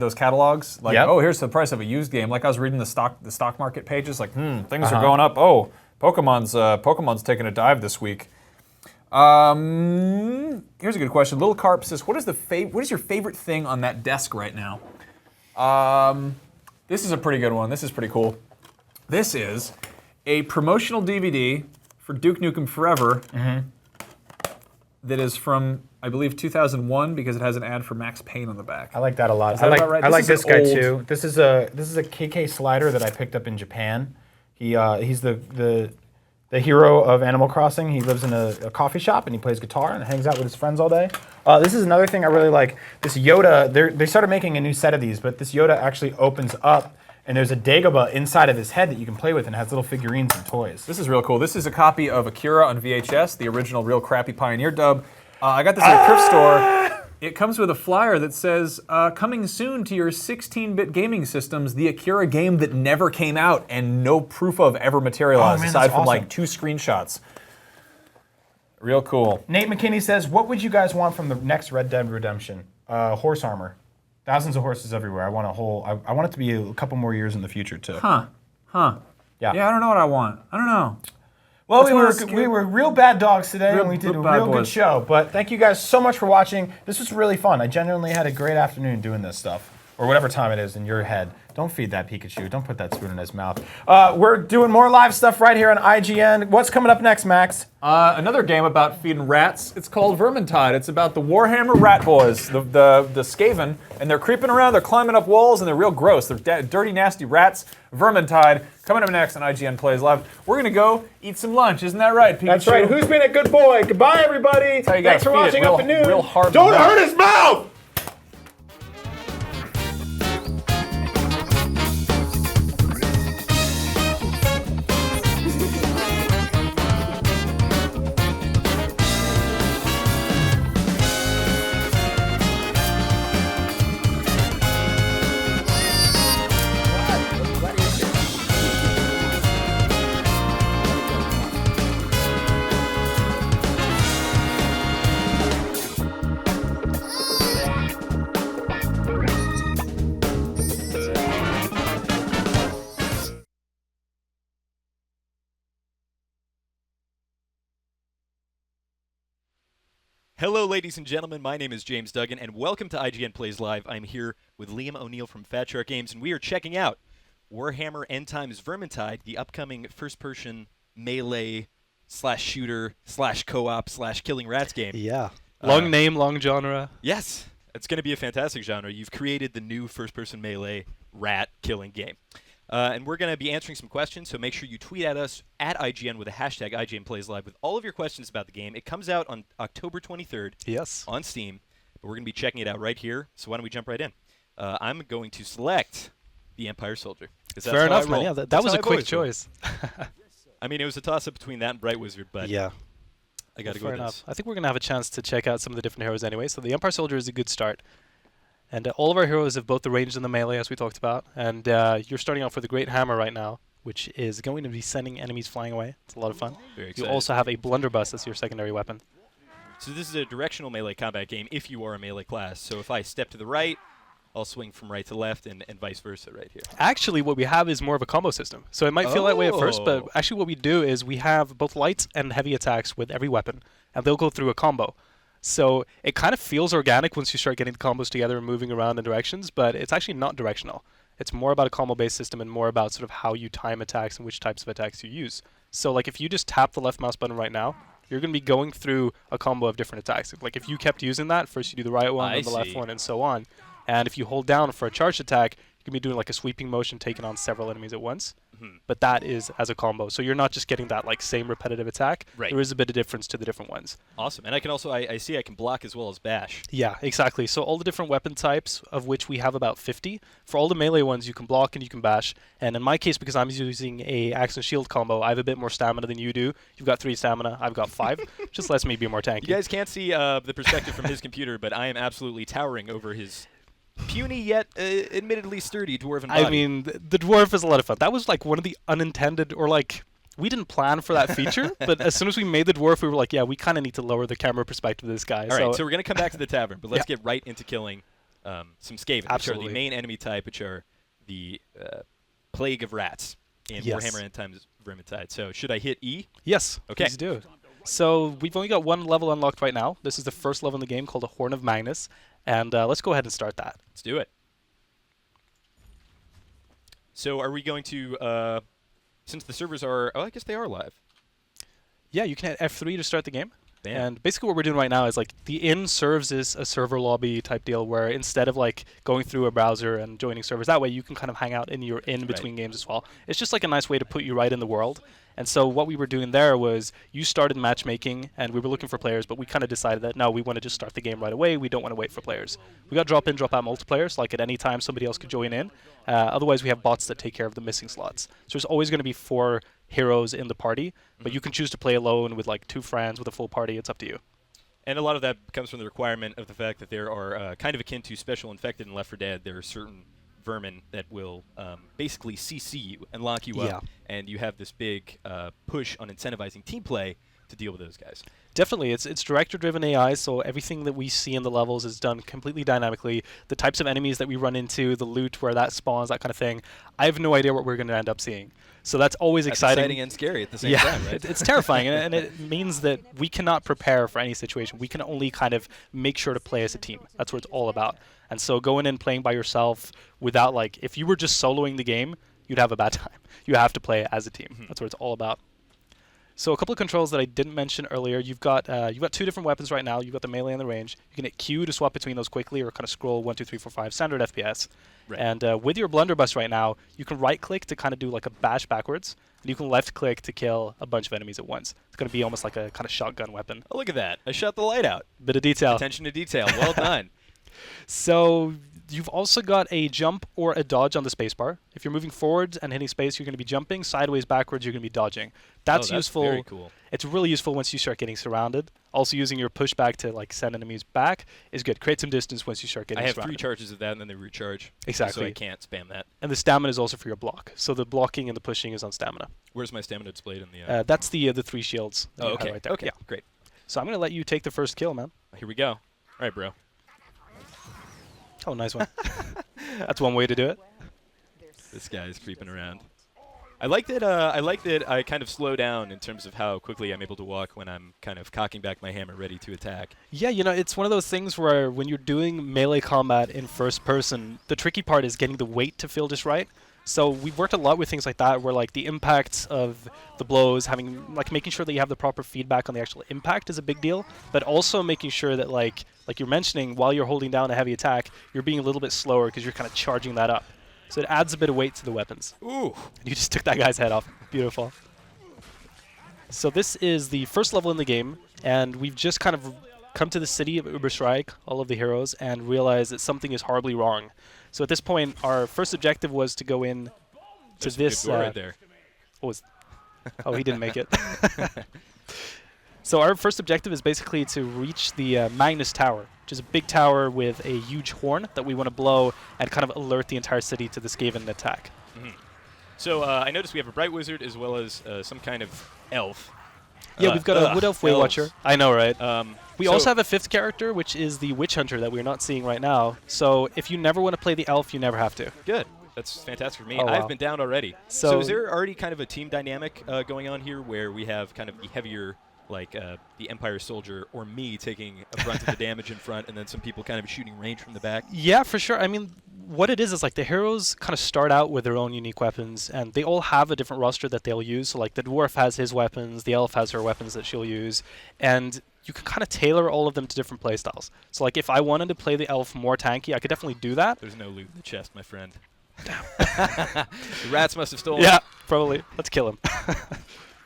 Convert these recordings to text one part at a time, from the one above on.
those catalogs. Like, Yep. oh, here's the price of a used game. Like I was reading the stock market pages. Like, things are going up. Oh, Pokemon's taking a dive this week. Here's a good question. Little Carp says, what is your favorite thing on that desk right now? This is a pretty good one. This is pretty cool. This is a promotional DVD for Duke Nukem Forever that is from, I believe, 2001 because it has an ad for Max Payne on the back. I like that a lot. Is that about right? I like this guy old... too. This is a KK slider that I picked up in Japan. He's the hero of Animal Crossing. He lives in a coffee shop and he plays guitar and hangs out with his friends all day. This is another thing I really like. This Yoda, they started making a new set of these, but this Yoda actually opens up and there's a Dagobah inside of his head that you can play with and has little figurines and toys. This is real cool. This is a copy of Akira on VHS, the original real crappy Pioneer dub. I got this at a thrift store. It comes with a flyer that says, coming soon to your 16-bit gaming systems, the Akira game that never came out and no proof of ever materialized, aside from like 2 screenshots. Real cool. Nate McKinney says, what would you guys want from the next Red Dead Redemption? Horse armor. Thousands of horses everywhere. I want I want it to be a couple more years in the future too. Yeah. Yeah, I don't know what I want. I don't know. Well, we were real bad dogs today, and we did a real good show. But thank you guys so much for watching. This was really fun. I genuinely had a great afternoon doing this stuff, or whatever time it is in your head. Don't feed that Pikachu. Don't put that spoon in his mouth. We're doing more live stuff right here on IGN. What's coming up next, Max? Another game about feeding rats. It's called Vermintide. It's about the Warhammer rat boys, the Skaven, and they're creeping around, they're climbing up walls, and they're real gross. They're dirty, nasty rats. Vermintide, coming up next on IGN Plays Live. We're going to go eat some lunch. Isn't that right, Pikachu? That's right. Who's been a good boy? Goodbye, everybody. Thanks for watching Up at Noon. Don't hurt his mouth! Hello, ladies and gentlemen. My name is James Duggan, and welcome to IGN Plays Live. I'm here with Liam O'Neill from Fat Shark Games, and we are checking out Warhammer End Times Vermintide, the upcoming first-person melee /shooter /co-op /killing rats game. Yeah. Long name, long genre. Yes. It's going to be a fantastic genre. You've created the new first-person melee rat-killing game. And we're going to be answering some questions, so make sure you tweet at us at IGN with the hashtag IGNPlaysLive with all of your questions about the game. It comes out on October 23rd on Steam, but we're going to be checking it out right here, so why don't we jump right in? I'm going to select the Empire Soldier. Fair enough, man. Yeah, that was a quick choice. I mean, it was a toss-up between that and Bright Wizard, but yeah, I got to go with with enough. this. I think we're going to have a chance to check out some of the different heroes anyway, so the Empire Soldier is a good start. And all of our heroes have both the ranged and the melee, as we talked about. And you're starting off with a great hammer right now, which is going to be sending enemies flying away. It's a lot of fun. Very You excited. also have a blunderbuss as your secondary weapon. So this is a directional melee combat game if you are a melee class. So if I step to the right, I'll swing from right to left and vice versa right here. Actually, what we have is more of a combo system. So it might feel that way at first, but actually what we do is we have both light and heavy attacks with every weapon, and they'll go through a combo. So it kind of feels organic once you start getting the combos together and moving around in directions, but it's actually not directional. It's more about a combo-based system and more about sort of how you time attacks and which types of attacks you use. So like if you just tap the left mouse button right now, you're going to be going through a combo of different attacks. Like if you kept using that, first you do the right one, then the left one, and so on. And if you hold down for a charged attack, you can be doing like a sweeping motion, taking on several enemies at once. But that is as a combo. So you're not just getting that like same repetitive attack. Right. There is a bit of difference to the different ones. Awesome. And I can also, I see I can block as well as bash. Yeah, exactly. So all the different weapon types, of which we have about 50. For all the melee ones, you can block and you can bash. And in my case, because I'm using a axe and shield combo, I have a bit more stamina than you do. You've got 3 stamina. I've got 5. Just lets me be more tanky. You guys can't see the perspective from his computer, but I am absolutely towering over his puny yet admittedly sturdy dwarven body. I mean, the dwarf is a lot of fun. That was like one of the unintended, or like, we didn't plan for that feature, but as soon as we made the dwarf, we were like, yeah, we kind of need to lower the camera perspective of this guy. All right, so we're going to come back to the tavern, but let's get right into killing some Skaven, which are Absolutely. the main enemy type, which are the plague of rats in Yes. Warhammer End Times Vermintide. So should I hit E? Yes. Okay. Please do. So we've only got one level unlocked right now. This is the first level in the game called the Horn of Magnus, and let's go ahead and start that. Let's do it. So are we going to, since the servers are, oh, I guess they are live. Yeah, you can hit F3 to start the game. Bam. And basically what we're doing right now is like the inn serves as a server lobby type deal where instead of like going through a browser and joining servers, that way you can kind of hang out in your inn between games as well. It's just like a nice way to put you right in the world. And so what we were doing there was you started matchmaking and we were looking for players, but we kind of decided that no, we want to just start the game right away. We don't want to wait for players. We got drop in, drop out multiplayer, so like at any time somebody else could join in. Otherwise we have bots that take care of the missing slots. So there's always going to be 4 heroes in the party, but you can choose to play alone with like 2 friends with a full party. It's up to you. And a lot of that comes from the requirement of the fact that there are kind of akin to special infected in Left 4 Dead. There are certain vermin that will basically CC you and lock you up, and you have this big push on incentivizing team play to deal with those guys. Definitely, it's director-driven AI, so everything that we see in the levels is done completely dynamically. The types of enemies that we run into, the loot, where that spawns, that kind of thing, I have no idea what we're going to end up seeing. So that's always exciting and scary at the same time, right? It's terrifying, and it means that we cannot prepare for any situation. We can only kind of make sure to play as a team. That's what it's all about. And so going in playing by yourself without, like, if you were just soloing the game, you'd have a bad time. You have to play as a team. That's what it's all about. So a couple of controls that I didn't mention earlier. You've got 2 different weapons right now. You've got the melee and the range. You can hit Q to swap between those quickly, or kind of scroll 1, 2, 3, 4, 5 standard FPS. Right. And with your blunderbuss right now, you can right-click to kind of do like a bash backwards, and you can left-click to kill a bunch of enemies at once. It's going to be almost like a kind of shotgun weapon. Oh, look at that. I shut the light out. Bit of detail. Attention to detail. Well done. So you've also got a jump or a dodge on the spacebar. If you're moving forward and hitting space, you're going to be jumping. Sideways, backwards, you're going to be dodging. That's useful. Very cool. It's really useful once you start getting surrounded. Also, using your pushback to like send enemies back is good. Create some distance once you start getting surrounded. I have 3 charges of that, and then they recharge. Exactly. So I can't spam that. And the stamina is also for your block. So the blocking and the pushing is on stamina. Where's my stamina displayed in the... That's the 3 shields. that oh, you have okay. Right there. Okay, Yeah. great. So I'm going to let you take the first kill, man. Here we go. All right, bro. Oh, nice one. That's one way to do it. This guy is creeping around. I like that I kind of slow down in terms of how quickly I'm able to walk when I'm kind of cocking back my hammer ready to attack. Yeah, you know, it's one of those things where when you're doing melee combat in first person, the tricky part is getting the weight to feel just right. So we've worked a lot with things like that, where like the impacts of the blows, making sure that you have the proper feedback on the actual impact is a big deal, but also making sure that like you're mentioning, while you're holding down a heavy attack, you're being a little bit slower because you're kind of charging that up. So it adds a bit of weight to the weapons. Ooh! And you just took that guy's head off. Beautiful. So this is the first level in the game, and we've just kind of come to the city of Uberstrike, all of the heroes, and realize that something is horribly wrong. So at this point, our first objective was to go in to this... right there. Oh, he didn't make it. So our first objective is basically to reach the Magnus Tower, which is a big tower with a huge horn that we want to blow and kind of alert the entire city to the Skaven attack. So I noticed we have a Bright Wizard as well as some kind of elf. Yeah, we've got a Wood Elf Way Watcher. I know, right? We so also have a 5th character, which is the Witch Hunter that we're not seeing right now. So if you never want to play the elf, you never have to. Good. That's fantastic for me. Oh, wow. I've been down already. So is there already kind of a team dynamic going on here where we have kind of the heavier, like the Empire Soldier or me taking a brunt of the damage in front, and then some people kind of shooting range from the back? Yeah, for sure. I mean, what it is like the heroes kind of start out with their own unique weapons, and they all have a different roster that they'll use. So like the dwarf has his weapons, the elf has her weapons that she'll use, and you can kind of tailor all of them to different playstyles. So like if I wanted to play the elf more tanky, I could definitely do that. There's no loot in the chest, my friend. The rats must have stolen Yeah, it. probably. Let's kill him.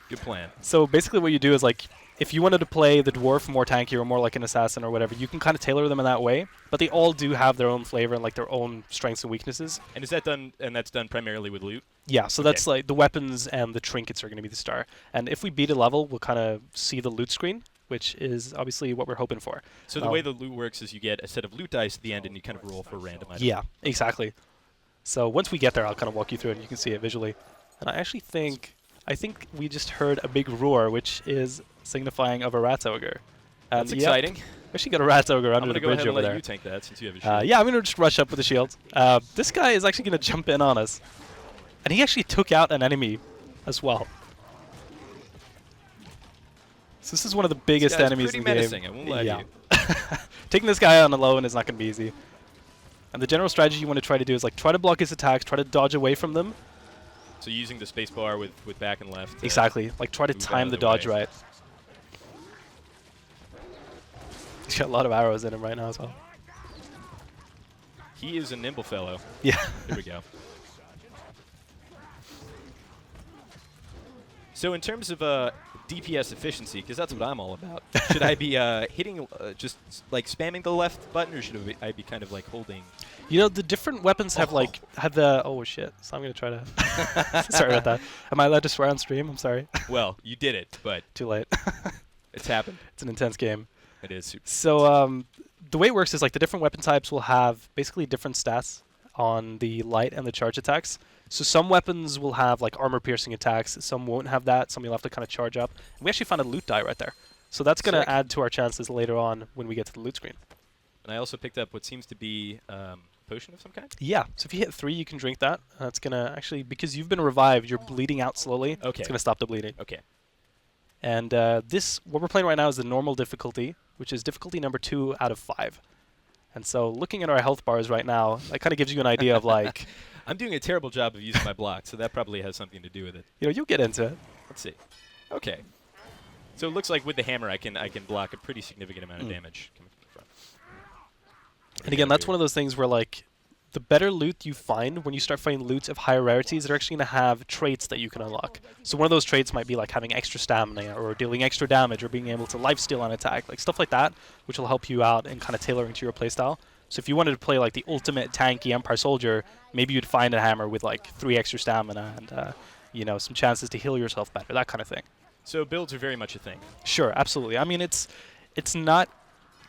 Good plan. So basically what you do is like, if you wanted to play the dwarf more tanky or more like an assassin or whatever, you can kind of tailor them in that way. But they all do have their own flavor and like their own strengths and weaknesses. And is that done? And that's done primarily with loot? Yeah, so that's like the weapons and the trinkets are going to be the star. And if we beat a level, we'll kind of see the loot screen, which is obviously what we're hoping for. So the way the loot works is you get a set of loot dice at the end and you kind of roll for a random item. Yeah, exactly. So once we get there, I'll kind of walk you through it and you can see it visually. And I actually think we just heard a big roar, which is signifying of a rat's ogre. That's exciting. Actually got a rat ogre I'm under gonna the go ahead bridge and over let there. you tank that since you have a shield. Yeah, I'm going to just rush up with the shield. This guy is actually going to jump in on us. And he actually took out an enemy as well. So this is one of the biggest enemies in the game. Pretty menacing, I won't lie to you. Taking this guy on alone is not going to be easy. And the general strategy you want to try to do is like try to block his attacks, try to dodge away from them. So using the space bar with back and left. Exactly. Like try to move out time of the the dodge way. right. He's got a lot of arrows in him right now as well. He is a nimble fellow. Yeah. Here we go. So in terms of DPS efficiency, because that's what I'm all about, should I be hitting, just like spamming the left button, or should I be kind of like holding? You know, the different weapons have like oh shit. So I'm gonna try to. Sorry about that. Am I allowed to swear on stream? I'm sorry. Well, you did it, but Too late. it's happened. It's an intense game. It is super. So the way it works is like the different weapon types will have basically different stats on the light and the charge attacks. So some weapons will have like armor-piercing attacks. Some won't have that. Some you'll have to kind of charge up. And we actually found a loot die right there. So that's going Sick. to add to our chances later on when we get to the loot screen. And I also picked up what seems to be potion of some kind. Yeah. So if you hit 3, you can drink that. That's going to actually, because you've been revived, you're bleeding out slowly. Okay. It's going to stop the bleeding. Okay. And what we're playing right now is the normal difficulty, which is difficulty number 2 out of 5. And so looking at our health bars right now, that kind of gives you an idea of like, I'm doing a terrible job of using my block, so that probably has something to do with it. you know, you'll get into it. Let's see. Okay. So it looks like with the hammer, I can block a pretty significant amount of damage coming from the front. And again, that's one of those things where like the better loot you find when you start finding loot of higher rarities, they're actually going to have traits that you can unlock. So one of those traits might be like having extra stamina or dealing extra damage or being able to lifesteal on attack, like stuff like that, which will help you out and kind of tailoring to your playstyle. So if you wanted to play like the ultimate tanky Empire soldier, maybe you'd find a hammer with like 3 extra stamina and you know, some chances to heal yourself better, that kind of thing. So builds are very much a thing. Sure, absolutely. I mean, it's not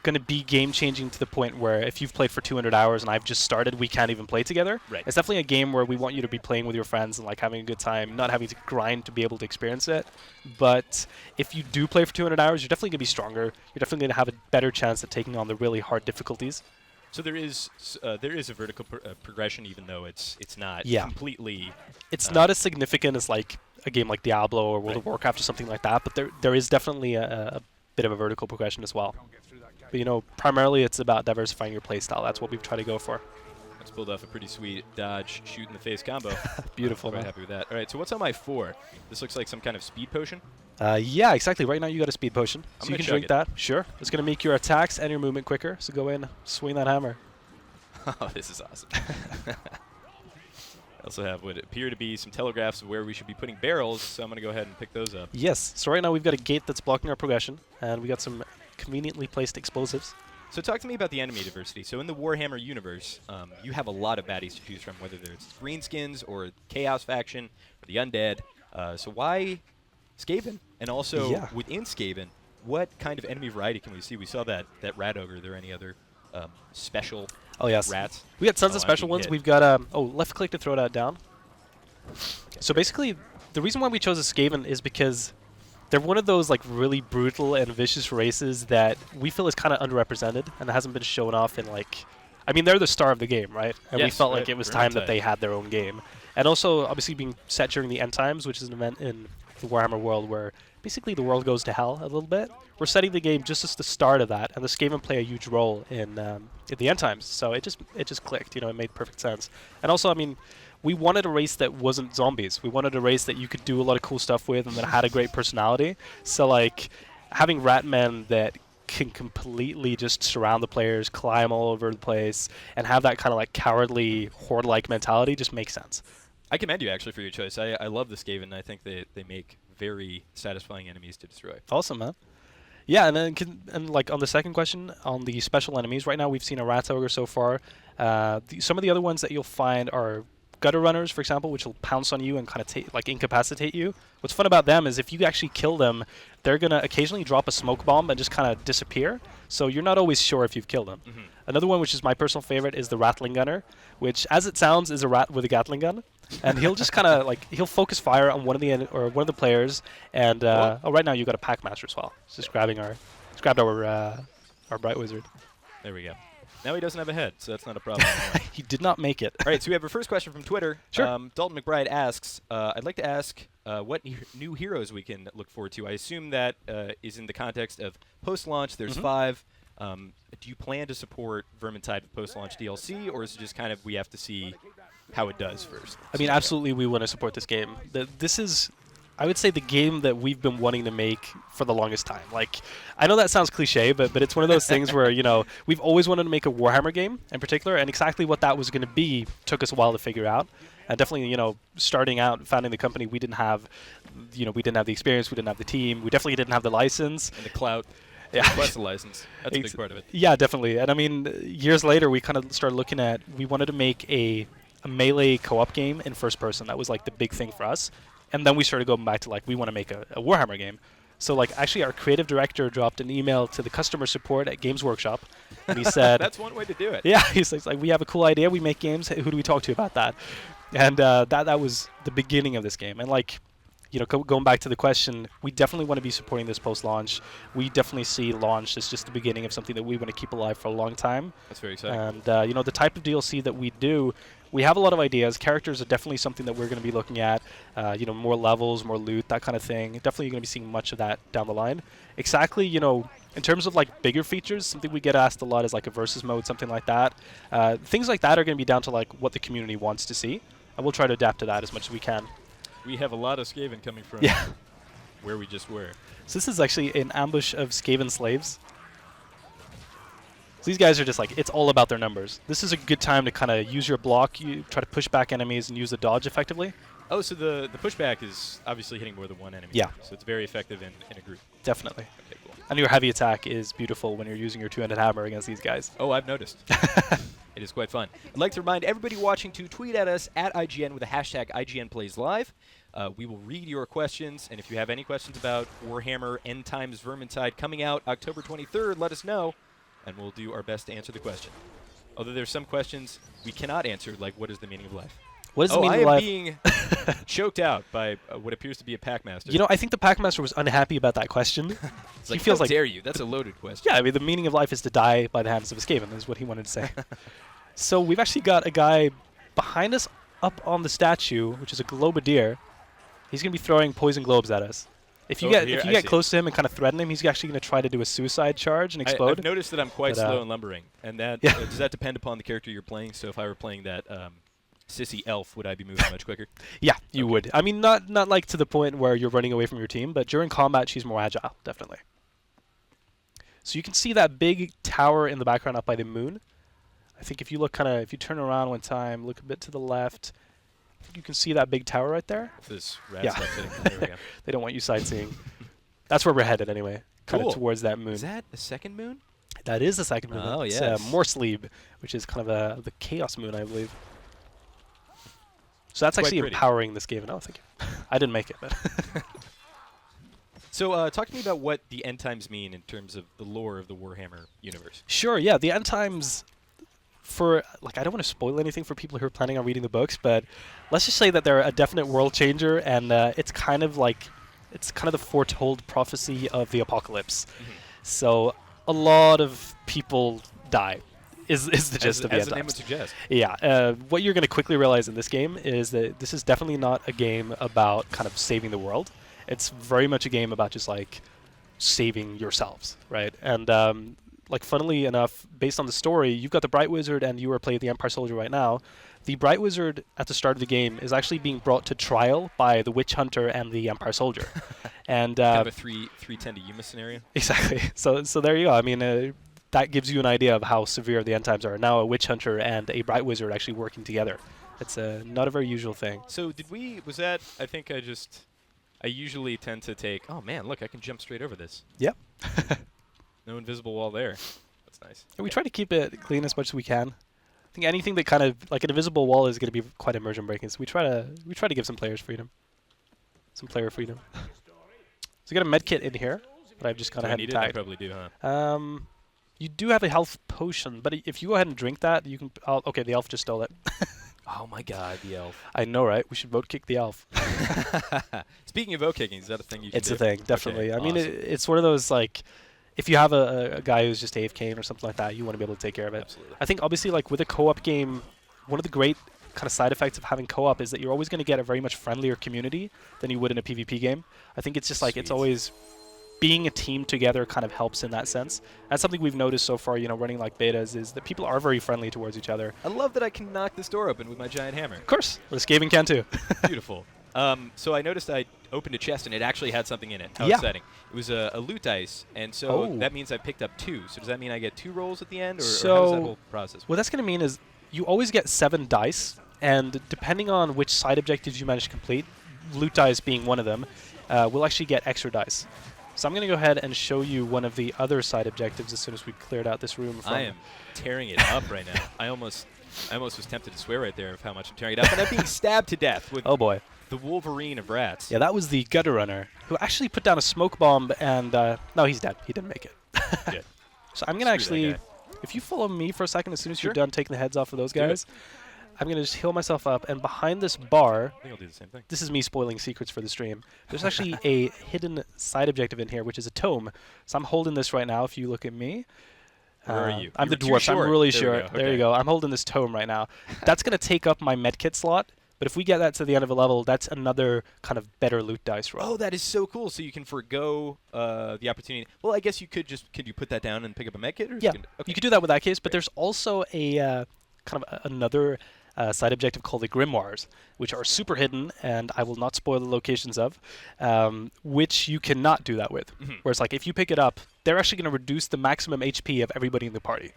going to be game-changing to the point where if you've played for 200 hours and I've just started, we can't even play together. Right. It's definitely a game where we want you to be playing with your friends and like having a good time, not having to grind to be able to experience it. But if you do play for 200 hours, you're definitely going to be stronger. You're definitely going to have a better chance at taking on the really hard difficulties. So there is a vertical progression, even though it's not completely. It's not as significant as like a game like Diablo or World of Warcraft or something like that, but there is definitely a bit of a vertical progression as well. But you know, primarily it's about diversifying your playstyle. That's what we've tried to go for. Let's build off a pretty sweet dodge, shoot in the face combo. Beautiful, Quite man. happy with that. All right, so what's on my 4? This looks like some kind of speed potion. Yeah, exactly. Right now you got a speed potion, so you gonna can chug drink it. that. Sure. It's going to make your attacks and your movement quicker, so go in, swing that hammer. Oh, this is awesome. I also have what appear to be some telegraphs of where we should be putting barrels, so I'm going to go ahead and pick those up. Yes. So right now we've got a gate that's blocking our progression, and we got some conveniently placed explosives. So talk to me about the enemy diversity. So in the Warhammer universe, you have a lot of baddies to choose from, whether it's greenskins or Chaos faction or the undead. So why Skaven? And also within Skaven, what kind of enemy variety can we see? We saw that rat ogre. Are there any other special rats? We got tons of special ones. We've got left click to throw that down. Okay, so basically, the reason why we chose a Skaven is because they're one of those like really brutal and vicious races that we feel is kind of underrepresented and hasn't been shown off in like. I mean, they're the star of the game, right? And we felt like it was time that they had their own game. And also, obviously, being set during the end times, which is an event in the Warhammer world where basically the world goes to hell a little bit. We're setting the game just as the start of that, and the Skaven play a huge role in the end times. So it just clicked, you know, it made perfect sense. And also, I mean, we wanted a race that wasn't zombies. We wanted a race that you could do a lot of cool stuff with and that had a great personality. So like having rat men that can completely just surround the players, climb all over the place, and have that kind of like cowardly horde-like mentality just makes sense. I commend you actually for your choice. I love the Skaven. I think they make very satisfying enemies to destroy. Awesome, man. Yeah, and then like on the second question on the special enemies, right now we've seen a rat ogre so far. Some of the other ones that you'll find are gutter runners, for example, which will pounce on you and kind of like incapacitate you. What's fun about them is if you actually kill them, they're gonna occasionally drop a smoke bomb and just kind of disappear. So you're not always sure if you've killed them. Mm-hmm. Another one, which is my personal favorite, is the rattling gunner, which, as it sounds, is a rat with a Gatling gun, and he'll just kind of like he'll focus fire on one of the players. And right now you got a pack master as well. It's just grabbing our our Bright Wizard. There we go. Now he doesn't have a head, so that's not a problem anymore. He did not make it. All right, so we have our first question from Twitter. Sure. Dalton McBride asks, I'd like to ask what new heroes we can look forward to. I assume that is in the context of post-launch. There's 5. Do you plan to support Vermintide with post-launch DLC, or is it just kind of we have to see how it does first? I mean, absolutely, we want to support this game. This is, I would say, the game that we've been wanting to make for the longest time. Like, I know that sounds cliche, but it's one of those things where, you know, we've always wanted to make a Warhammer game in particular, and exactly what that was going to be took us a while to figure out. And definitely, you know, starting out, founding the company, we didn't have, you know, we didn't have the experience, we didn't have the team, we definitely didn't have the license. And the clout. Yeah. Plus the license. That's a big part of it. Yeah, definitely. And I mean, years later, we kind of started looking at, we wanted to make a melee co-op game in first person. That was like the big thing for us. And then we started going back to like, we want to make a Warhammer game. So like, actually our creative director dropped an email to the customer support at Games Workshop, and he said, That's one way to do it. yeah, he's like, we have a cool idea, we make games, who do we talk to about that? And that was the beginning of this game. And like, you know, going back to the question, we definitely want to be supporting this post-launch. We definitely see launch as just the beginning of something that we want to keep alive for a long time. That's very exciting. And, you know, the type of DLC that we do, we have a lot of ideas. Characters are definitely something that we're going to be looking at. You know, more levels, more loot, that kind of thing. Definitely going to be seeing much of that down the line. Exactly, you know, in terms of like bigger features, something we get asked a lot is like a versus mode, something like that. Things like that are going to be down to like what the community wants to see. And we'll try to adapt to that as much as we can. We have a lot of Skaven coming from where we just were. So this is actually an ambush of Skaven slaves. So these guys are just like, it's all about their numbers. This is a good time to kind of use your block, you try to push back enemies and use the dodge effectively. Oh, so the pushback is obviously hitting more than one enemy. Yeah. So it's very effective in a group. Definitely. Okay, cool. And your heavy attack is beautiful when you're using your two-handed hammer against these guys. Oh, I've noticed. It is quite fun. I'd like to remind everybody watching to tweet at us at IGN with the hashtag IGNPlaysLive. We will read your questions, and if you have any questions about Warhammer End Times Vermintide coming out October 23rd, let us know, and we'll do our best to answer the question. Although there's some questions we cannot answer, like what is the meaning of life? What is the meaning of I life? am being choked out by what appears to be a Packmaster. You know, I think the Packmaster was unhappy about that question. It's he like, feels how like, dare you? That's a loaded question. yeah, I mean, the meaning of life is to die by the hands of a Skaven, is what he wanted to say. So we've actually got a guy behind us up on the statue, which is a globadier. He's going to be throwing poison globes at us. If you get close to him and kind of threaten him, he's actually going to try to do a suicide charge and explode. I've noticed that I'm quite But, slow in lumbering, and that does that depend upon the character you're playing? So if I were playing that sissy elf, would I be moving much quicker? Yeah, you would. I mean, not like to the point where you're running away from your team, but during combat, she's more agile, definitely. So you can see that big tower in the background up by the moon. I think if you look if you turn around one time, look a bit to the left, I think you can see that big tower right there. This rat Yeah. stuff sitting there we go. They don't want you sightseeing. That's where we're headed anyway, kind Cool. of towards that moon. Is that a second moon? That is the second moon. Oh, It's yes. Morsleb, which is kind of the chaos moon, I believe. So that's Quite actually pretty. empowering this game. Oh, thank you. I didn't make it, but So talk to me about what the end times mean in terms of the lore of the Warhammer universe. sure. Yeah, the end times. For I don't want to spoil anything for people who are planning on reading the books, but let's just say that they're a definite world changer, and it's kind of the foretold prophecy of the apocalypse. Mm-hmm. So a lot of people die. Is the gist of the as end the name would times. suggest. Yeah. What you're going to quickly realize in this game is that this is definitely not a game about kind of saving the world. It's very much a game about just like saving yourselves, right? And funnily enough, based on the story, you've got the Bright Wizard and you are playing the Empire Soldier right now. The Bright Wizard at the start of the game is actually being brought to trial by the Witch Hunter and the Empire Soldier. And Kind of a 310 to Yuma scenario. exactly. So there you go. I mean, that gives you an idea of how severe the end times are. Now a Witch Hunter and a Bright Wizard actually working together. It's not a very usual thing. So was that, I think I usually tend to take, oh man, look, I can jump straight over this. Yep. No invisible wall there. That's nice. We try to keep it clean as much as we can. I think anything that kind of like an invisible wall is going to be quite immersion breaking. So we try to give some players freedom, some player freedom. So we got a med kit in here, but I've just gone ahead and I tagged. probably do, huh? You do have a health potion, but if you go ahead and drink that, you can. Okay, the elf just stole it. Oh my god, the elf. I know, right? We should vote kick the elf. Speaking of vote kicking, is that a thing you can It's do? a thing, definitely. Okay, I mean, awesome. it's one of those like. if you have a guy who's just AFKing or something like that, you want to be able to take care of it. Absolutely. I think obviously like with a co-op game, one of the great kind of side effects of having co-op is that you're always going to get a very much friendlier community than you would in a PvP game. I think it's just like it's Sweet. always being a team together kind of helps in that sense. That's something we've noticed so far, you know, running like betas, is that people are very friendly towards each other. I love that I can knock this door open with my giant hammer. Of course, this gaming can too. Beautiful. So I noticed I opened a chest and it actually had something in it. How Yeah. exciting. It was a loot dice, and so Oh. that means I picked up 2. So does that mean I get 2 rolls at the end, or how does So- that whole process work? What that's going to mean is you always get 7 dice, and depending on which side objectives you manage to complete, loot dice being one of them, we'll actually get extra dice. So I'm going to go ahead and show you one of the other side objectives as soon as we've cleared out this room. From I am tearing it up right now. I almost was tempted to swear right there of how much I'm tearing it up, and I'm being stabbed to death with Oh boy. the Wolverine of rats. Yeah, that was the gutter runner who actually put down a smoke bomb, and no, he's dead. He didn't make it. Good. So I'm going to Screw that actually, guy. if you follow me for a second, as soon as Sure. you're done taking the heads off of those Do it. guys, I'm going to just heal myself up, and behind this bar, I think I'll do the same thing. this is me spoiling secrets for the stream. There's actually a hidden side objective in here, which is a tome. So I'm holding this right now. If you look at me, Where are you? I'm You the were too dwarf. I'm short. really There we short. go. There you Okay. go. I'm holding this tome right now. That's going to take up my medkit slot. But if we get that to the end of a level, that's another kind of better loot dice roll. Oh, that is so cool. So you can forgo the opportunity. Well, I guess you could you put that down and pick up a med kit? Or Yeah, okay. you could do that with that case. But there's also a kind of another side objective called the Grimoires, which are super hidden, and I will not spoil the locations of, which you cannot do that with. Mhm. Where it's like if you pick it up, they're actually going to reduce the maximum HP of everybody in the party.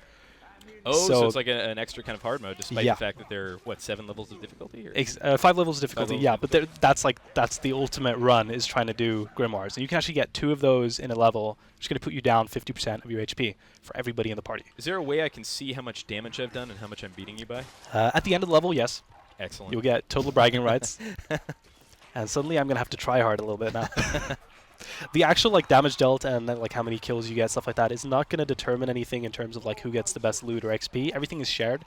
Oh, so So- it's like an extra kind of hard mode, despite Yeah. the fact that there are, 7 levels of difficulty? Or? 5 levels of difficulty, levels yeah, of but that's the ultimate run, is trying to do Grimoires. And you can actually get 2 of those in a level, which is going to put you down 50% of your HP for everybody in the party. Is there a way I can see how much damage I've done and how much I'm beating you by? At the end of the level, yes, Excellent. you'll get total bragging rights. And suddenly I'm going to have to try hard a little bit now. The actual like damage dealt and then, like how many kills you get, stuff like that, is not going to determine anything in terms of like who gets the best loot or XP. Everything is shared,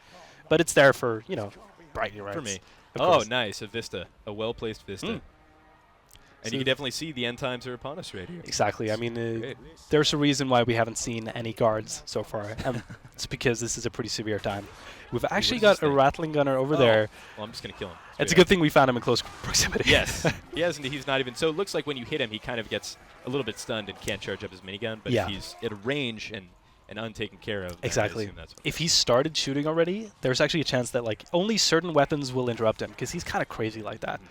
but it's there for, you know, bragging rights. For me. Of Oh, course. nice. A vista. A well-placed vista. Mm. And So- you can definitely see the end times are upon us right here. Exactly. I mean, Great. there's a reason why we haven't seen any guards so far, and it's because this is a pretty severe time. We've actually what is got a this thing? rattling gunner over Oh, there. Well, I'm just going to kill him. It's a Straight good up. thing we found him in close proximity. Yes. He's not even. So it looks like when you hit him, he kind of gets a little bit stunned and can't charge up his minigun. But Yeah. if he's at a range and untaken care of, then I Exactly. assume that's what If he started shooting already, there's actually a chance that like only certain weapons will interrupt him, because he's kind of crazy like that.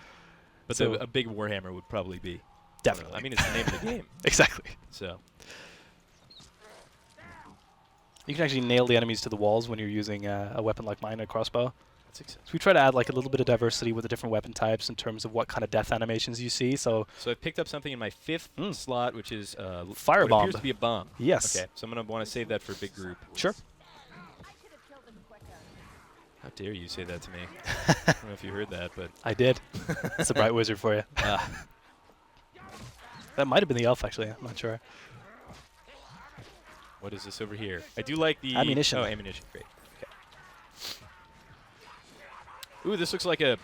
But So- a big Warhammer would probably be. Definitely. I mean, it's the name of the game. Exactly. So You can actually nail the enemies to the walls when you're using a weapon like mine, a crossbow. that's success. So we try to add like a little bit of diversity with the different weapon types in terms of what kind of death animations you see. So So I've picked up something in my 5th Mm. slot, which is what Firebomb. appears to be a bomb. yes, Okay, so I'm gonna want to save that for a big group. sure. How dare you say that to me? I don't know if you heard that, but I did. That's a bright wizard for you. ah, That might have been the elf, actually. I'm not sure. what is this over here? I do like the Ammunition. Oh, ammunition. Great. Okay. Ooh, this looks like a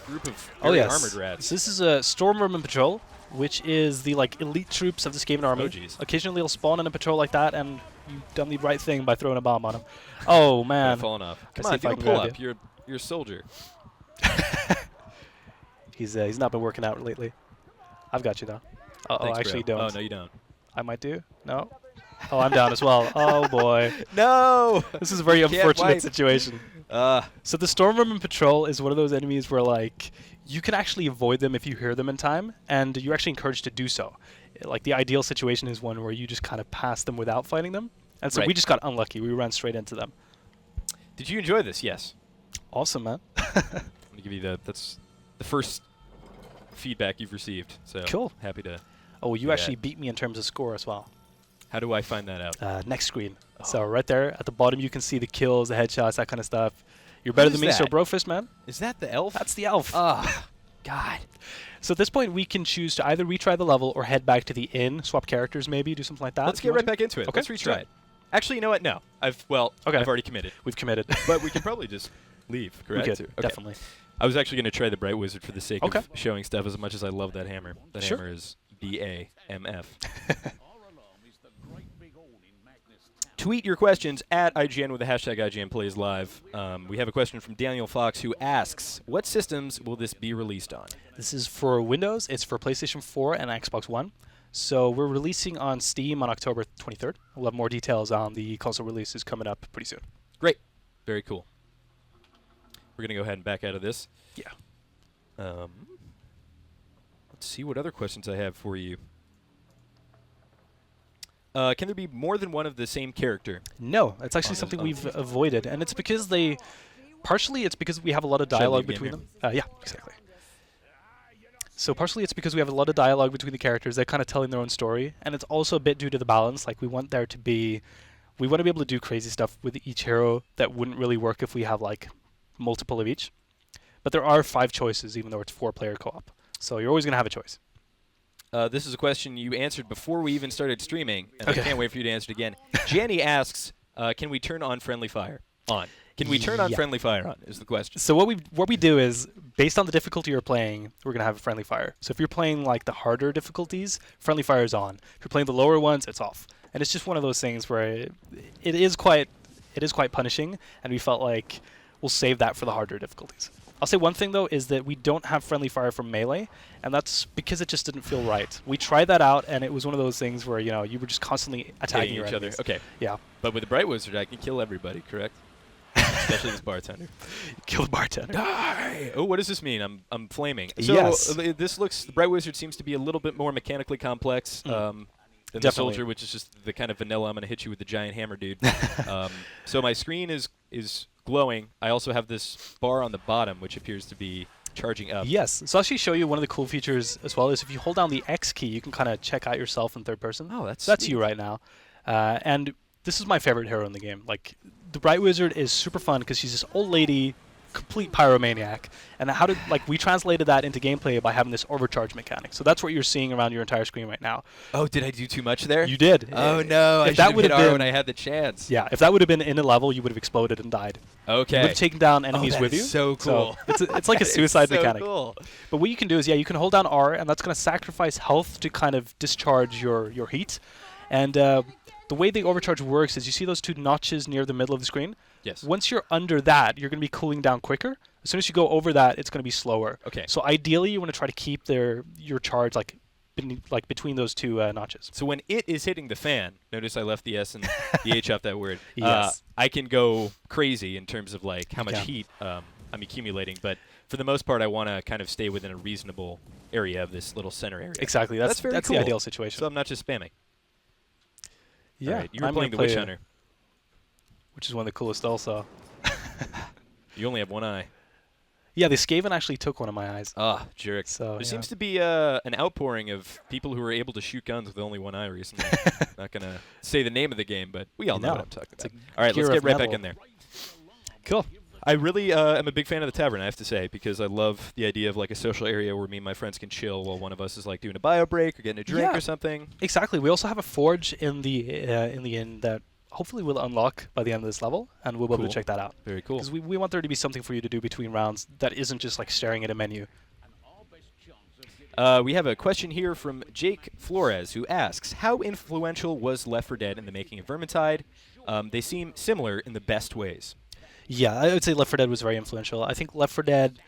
group of very armored rats. So this is a Storm Vermin Patrol, which is the like elite troops of the Skaven army. Oh, jeez. Occasionally they'll spawn in a patrol like that, and you've done the right thing by throwing a bomb on them. Oh I've man, fallen off. Come see on, if do I a can pull grab up. You're a soldier. he's not been working out lately. I've got you though. Oh, Thanks, actually bro. don't. Oh no, you don't. I might do. No. Oh, I'm down as well. Oh boy, No. this is a very Can't unfortunate wipe. situation. So the Storm Vermin Patrol is one of those enemies where like you can actually avoid them if you hear them in time, and you're actually encouraged to do so. Like the ideal situation is one where you just kind of pass them without fighting them, and so Right. we just got unlucky. We ran straight into them. Did you enjoy this? Yes. Awesome, man. I'm gonna give you that's the first feedback you've received. So Cool. happy to. Oh, you Yeah. actually beat me in terms of score as well. How do I find that out? Next screen. Oh. So right there at the bottom, you can see the kills, the headshots, that kind of stuff. You're better is than me, so that? brofist, man. Is that the elf? That's the elf. Ah, God. So at this point, we can choose to either retry the level or head back to the inn, swap characters maybe, do something like that. Let's if you get right want back into it. Okay, Let's retry sure. it. Actually, you know what? No. I've Okay. already committed. to. We've committed. But we can probably just leave, we correct? could, Okay. definitely. I was actually going to try the Bright Wizard for the sake Okay. of showing stuff as much as I love that hammer. That Sure. hammer is BAMF. Tweet your questions at IGN with the hashtag IGN Plays Live. We have a question from Daniel Fox who asks, what systems will this be released on? This is for Windows. It's for PlayStation 4 and Xbox One. So we're releasing on Steam on October 23rd. We'll have more details on the console releases coming up pretty soon. Great. Very cool. We're going to go ahead and back out of this. Yeah. Let's see what other questions I have for you. Can there be more than one of the same character? No, it's actually something we've avoided, and it's because partially it's because we have a lot of dialogue between them. Yeah, exactly. So partially it's because we have a lot of dialogue between the characters. They're kind of telling their own story, and it's also a bit due to the balance. Like we want to be able to do crazy stuff with each hero that wouldn't really work if we have like multiple of each. But there are 5 choices, even though it's 4-player co-op. So you're always going to have a choice. This is a question you answered before we even started streaming, and I can't wait for you to answer it again. Janny asks, can we turn on friendly fire on? Can we turn on friendly fire on, is the question. So what we do is, based on the difficulty you're playing, we're going to have a friendly fire. So if you're playing like the harder difficulties, friendly fire is on. If you're playing the lower ones, it's off. And it's just one of those things where it is quite punishing, and we felt like we'll save that for the harder difficulties. I'll say one thing, though, is that we don't have friendly fire from melee, and that's because it just didn't feel right. We tried that out, and it was one of those things where, you were just constantly attacking each other. Okay. Yeah. But with the Bright Wizard, I can kill everybody, correct? Especially this bartender. Kill the bartender. Die! Oh, what does this mean? I'm flaming. So Yes. The Bright Wizard seems to be a little bit more mechanically complex than the Soldier, which is just the kind of vanilla, I'm going to hit you with the giant hammer, dude. So my screen is glowing. I also have this bar on the bottom, which appears to be charging up. Yes. So I'll actually show you one of the cool features as well is if you hold down the X key, you can kind of check out yourself in third person. Oh, that's sweet. you right now. And this is my favorite hero in the game. Like, the Bright Wizard is super fun because she's this old lady, complete pyromaniac. And we translated that into gameplay by having this overcharge mechanic. So that's what you're seeing around your entire screen right now. Oh, did I do too much there? You did. Oh, no. I should have hit R when I had the chance. Yeah, if that would have been in a level, you would have exploded and died. Okay. You would have taken down enemies with you. So cool. So it's like a suicide mechanic. Cool. But what you can do is, you can hold down R, and that's going to sacrifice health to kind of discharge your heat. And the way the overcharge works is you see those 2 notches near the middle of the screen? Yes. Once you're under that, you're going to be cooling down quicker. As soon as you go over that, it's going to be slower. Okay. So ideally, you want to try to keep your charge between those 2 notches. So when it is hitting the fan, notice I left the S and the H off that word. Yes. I can go crazy in terms of like how much heat I'm accumulating, but for the most part, I want to kind of stay within a reasonable area of this little center area. Exactly. That's very the cool. ideal situation. So I'm not just spamming. Yeah. All right. You were playing the Witch Hunter, which is one of the coolest also. You only have one eye. Yeah, the Skaven actually took one of my eyes. Ah, jerk. So, there seems to be an outpouring of people who are able to shoot guns with only one eye recently. Not going to say the name of the game, but we all know what I'm talking about. All right, let's get right back in there. Cool. I really am a big fan of the tavern, I have to say, because I love the idea of like a social area where me and my friends can chill while one of us is like doing a bio break or getting a drink or something. Exactly. We also have a forge in the inn that hopefully we'll unlock by the end of this level, and we'll be able to check that out. Very cool. Because we want there to be something for you to do between rounds that isn't just like staring at a menu. We have a question here from Jake Flores, who asks, how influential was Left 4 Dead in the making of Vermintide? They seem similar in the best ways. Yeah, I would say Left 4 Dead was very influential. I think Left 4 Dead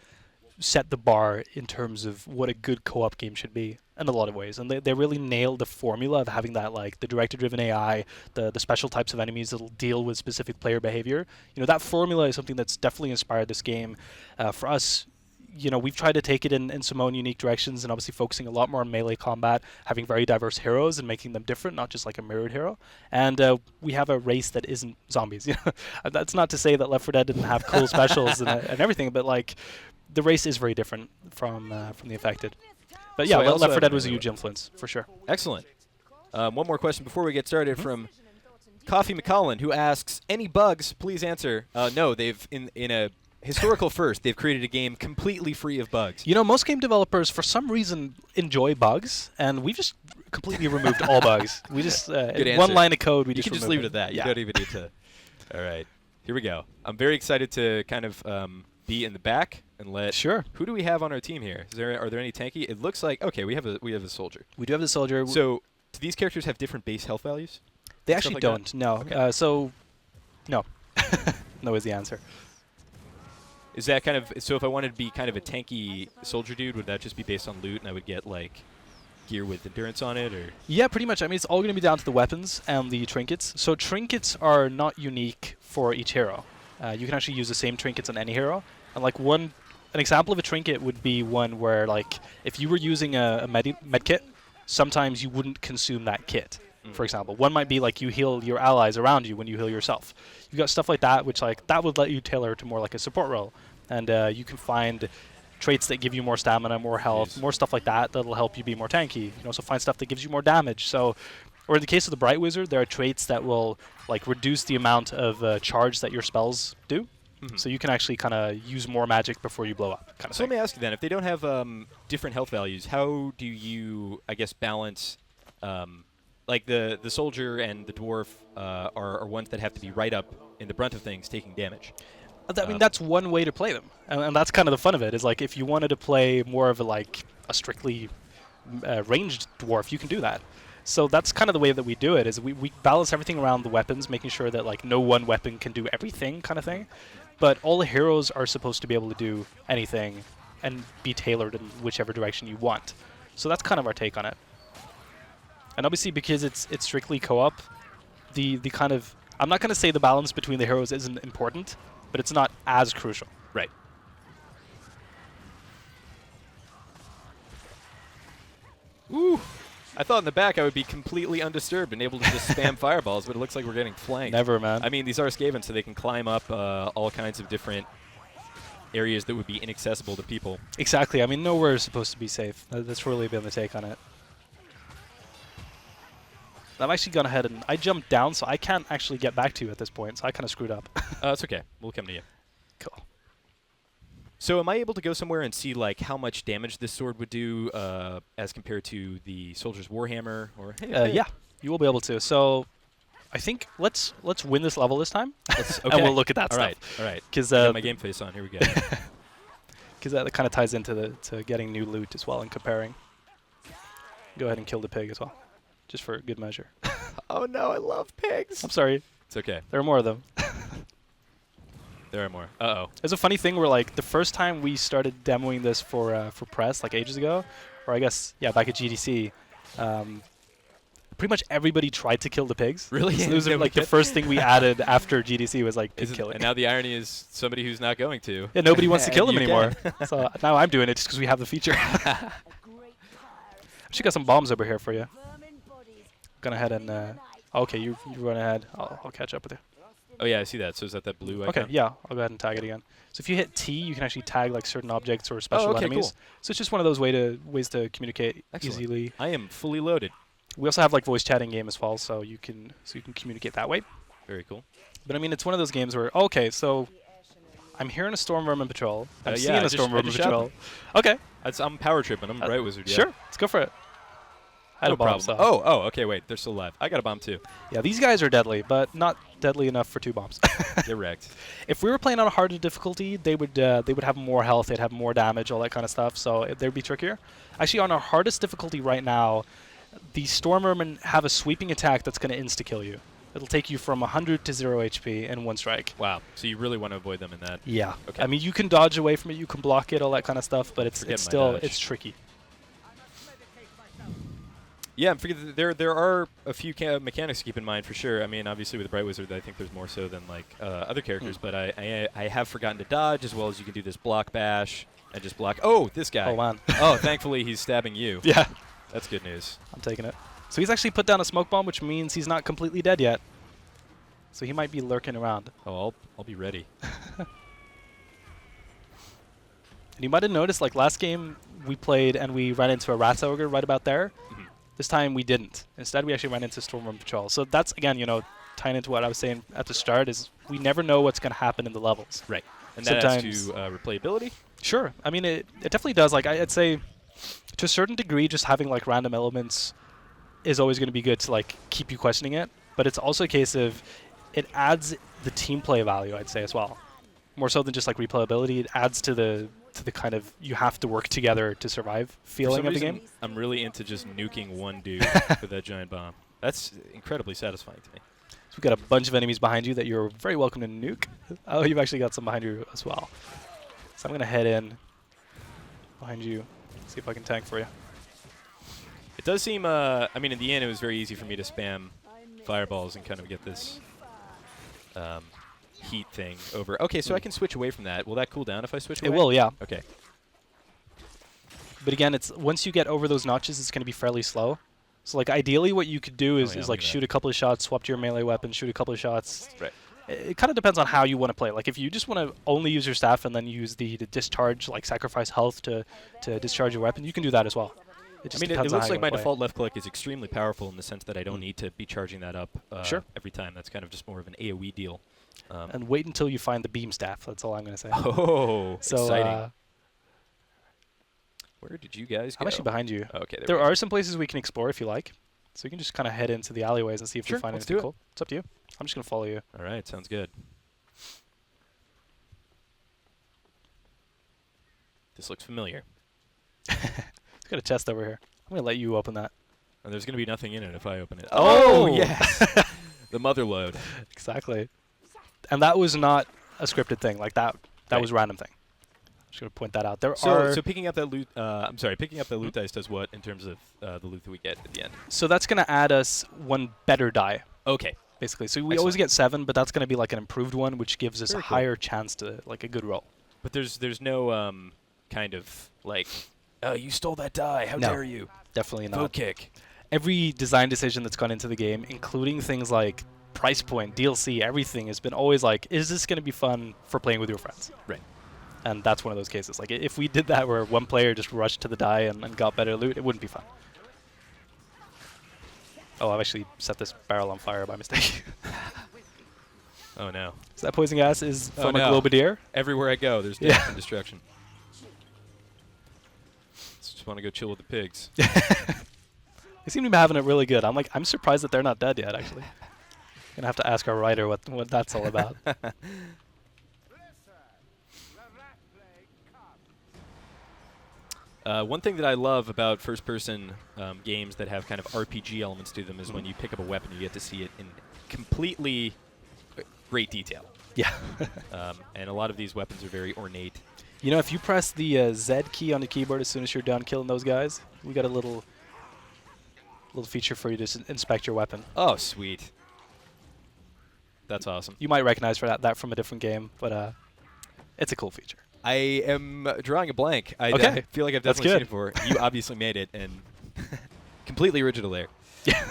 set the bar in terms of what a good co-op game should be in a lot of ways. And they really nailed the formula of having that, like, the director-driven AI, the special types of enemies that'll deal with specific player behavior. That formula is something that's definitely inspired this game. For us, we've tried to take it in some own unique directions and obviously focusing a lot more on melee combat, having very diverse heroes and making them different, not just like a mirrored hero. And we have a race that isn't zombies. That's not to say that Left 4 Dead didn't have cool specials and everything, but like the race is very different from the Affected. But yeah, So Left 4 Dead was a huge influence, for sure. Excellent. One more question before we get started from Coffee McCollin, who asks, any bugs, please answer. No, they've, in a historical first, they've created a game completely free of bugs. Most game developers, for some reason, enjoy bugs, and we just completely removed all bugs. We just, one line of code, we you can just leave it at that. You don't even need to. All right, here we go. I'm very excited to kind of be in the back and let. Sure. Who do we have on our team here? Are there any tanky? It looks like we have a soldier. We do have the soldier. So do these characters have different base health values? They stuff actually like that? don't. No. Okay. So, no. No is the answer. Is that kind of so? If I wanted to be kind of a tanky soldier dude, would that just be based on loot, and I would get like gear with endurance on it, or? Yeah, pretty much. I mean, it's all going to be down to the weapons and the trinkets. So trinkets are not unique for each hero. You can actually use the same trinkets on any hero. And like an example of a trinket would be one where like if you were using a med kit, sometimes you wouldn't consume that kit. For example, one might be like you heal your allies around you when you heal yourself. You got stuff like that, which like that would let you tailor to more like a support role, and you can find traits that give you more stamina, more health, more stuff like that that'll help you be more tanky. You can also find stuff that gives you more damage. So, or in the case of the Bright Wizard, there are traits that will like reduce the amount of charge that your spells do. So you can actually kind of use more magic before you blow up. Kind of. So let me ask you then: if they don't have different health values, how do you, I guess, balance? Like the soldier and the dwarf are ones that have to be right up in the brunt of things, taking damage. I mean, that's one way to play them, and that's kind of the fun of it. Is like if you wanted to play more of a strictly ranged dwarf, you can do that. So that's kind of the way that we do it. Is we balance everything around the weapons, making sure that like no one weapon can do everything, kind of thing. But all the heroes are supposed to be able to do anything and be tailored in whichever direction you want. So that's kind of our take on it. And obviously, because it's strictly co-op, the kind of I'm not going to say the balance between the heroes isn't important, but it's not as crucial. Right. Ooh. I thought in the back I would be completely undisturbed and able to just spam fireballs, but it looks like we're getting flanked. Never, man. I mean, these are Skaven, so they can climb up all kinds of different areas that would be inaccessible to people. Exactly. I mean, nowhere is supposed to be safe. That's really been the take on it. I've actually gone ahead and I jumped down, so I can't actually get back to you at this point, so I kind of screwed up. It's okay. We'll come to you. Cool. So am I able to go somewhere and see like how much damage this sword would do as compared to the soldier's Warhammer? Or Yeah, you will be able to. So I think let's win this level this time, Okay. and we'll look at that All right. stuff. All right. Because I got my game face on. Here we go. that kind of ties into to getting new loot as well and comparing. Go ahead and kill the pig as well, just for good measure. Oh no, I love pigs. I'm sorry. It's okay. There are more of them. There are more. Uh-oh. There's a funny thing where like the first time we started demoing this for press like ages ago, or I guess back at GDC, pretty much everybody tried to kill the pigs. Really? So it was like the first thing we added after GDC was like pig killing. And now the irony is somebody who's not going to. Yeah, nobody wants to kill them You anymore. So now I'm doing it just because we have the feature. Actually got some bombs over here for you. Gonna head and okay, you run ahead. I'll catch up with you. Oh yeah, I see that. So is that blue icon? Okay, yeah, I'll go ahead and tag it again. So if you hit T, you can actually tag like certain objects or special okay, enemies. cool. So it's just one of those ways to communicate Excellent. easily. I am fully loaded. We also have like voice chatting game as well, so you can communicate that way. Very cool. But I mean, it's one of those games where okay, so I'm hearing a Storm Vermin patrol. I'm yeah, seeing I a just- Storm I Vermin just shot patrol. Okay, I'm power tripping. I'm a Bright Wizard. Yeah. sure, let's go for it. I had No a bomb. problem. So. Oh, okay. Wait, they're still alive. I got a bomb too. Yeah, these guys are deadly, but not deadly enough for 2 bombs. Get wrecked. If we were playing on a harder difficulty, they would have more health, they'd have more damage, all that kind of stuff. So they'd be trickier. Actually, on our hardest difficulty right now, the Storm Vermin have a sweeping attack that's going to insta kill you. It'll take you from 100 to 0 HP in 1 strike. Wow. So you really want to avoid them in that? Yeah. Okay. I mean, you can dodge away from it, you can block it, all that kind of stuff, but it's Forget my still dodge. it's tricky. Yeah, I'm forgetting there are a few mechanics to keep in mind for sure. I mean, obviously with the Bright Wizard, I think there's more so than like other characters. But I have forgotten to dodge, as well as you can do this block bash and just block. Oh, this guy. Oh, man. Oh, thankfully he's stabbing you. Yeah. That's good news. I'm taking it. So he's actually put down a smoke bomb, which means he's not completely dead yet. So he might be lurking around. Oh, I'll be ready. And you might have noticed, like last game we played and we ran into a Rat Ogre right about there. Mhm. This time we didn't. Instead, we actually ran into Stormworm Patrol. So that's, again, tying into what I was saying at the start, is we never know what's going to happen in the levels. Right. And that adds Sometimes- to replayability. Sure. I mean, it definitely does. Like, I'd say, to a certain degree, just having, like, random elements is always going to be good to, like, keep you questioning it. But it's also a case of it adds the team play value, I'd say, as well. More so than just, like, replayability. It adds to the kind of you have to work together to survive For feeling some of the reason, game. I'm really into just nuking one dude with that giant bomb. That's incredibly satisfying to me. So we've got a bunch of enemies behind you that you're very welcome to nuke. Oh, you've actually got some behind you as well. So I'm going to head in behind you, see if I can tank for you. It does seem, I mean, in the end, it was very easy for me to spam fireballs and kind of get this heat thing over. Okay, so I can switch away from that. Will that cool down if I switch away? It will, yeah. Okay. But again, it's once you get over those notches, it's going to be fairly slow. So like ideally what you could do is, yeah, is look like at shoot a couple of shots, swap to your melee weapon, shoot a couple of shots. Right. It kind of depends on how you want to play. Like if you just want to only use your staff and then use the discharge, like sacrifice health to discharge your weapon, you can do that as well. It I just mean, it depends on looks how like you my wanna play. default left click is extremely powerful in the sense that I don't need to be charging that up Sure. every time. That's kind of just more of an AoE deal. And wait until you find the beam staff. That's all I'm going to say. Oh, So exciting. Where did you guys go? I'm actually behind you. Okay, There we go. are some places we can explore if you like. So you can just kind of head into the alleyways and see if Sure, you find let's anything do it. cool. It's up to you. I'm just going to follow you. All right, sounds good. This looks familiar. It's got a chest over here. I'm going to let you open that. And there's going to be nothing in it if I open it. Oh! yes! The mother load. Exactly. And that was not a scripted thing. Like that Right. was a random thing. Just going to point that out. There So, are so picking up that loot, I'm sorry, picking up that loot dice does what in terms of the loot that we get at the end? So that's going to add us one better die, Okay. basically. So we always get 7, but that's going to be like an improved one, which gives us Very a cool. higher chance to like a good roll. But there's no kind of like, oh, you stole that die. How No. dare you? Definitely not. Vote kick. Every design decision that's gone into the game, including things like price point, DLC, everything has been always like, is this going to be fun for playing with your friends? Right. And that's one of those cases. Like if we did that where one player just rushed to the die and got better loot, it wouldn't be fun. Oh, I've actually set this barrel on fire by mistake. Oh no. So that poison gas is Oh, from no. a globadier. Everywhere I go, there's death and destruction. Just want to go chill with the pigs. They seem to be having it really good. I'm surprised that they're not dead yet, actually. Gonna have to ask our writer what that's all about. One thing that I love about first-person games that have kind of RPG elements to them is when you pick up a weapon, you get to see it in completely great detail. Yeah. And a lot of these weapons are very ornate. You know, if you press the Z key on the keyboard as soon as you're done killing those guys, we got a little feature for you to inspect your weapon. Oh, sweet. That's awesome. You might recognize that from a different game, but it's a cool feature. I am drawing a blank. I Okay. feel like I've That's definitely seen good. it before. You obviously made it, and completely original there.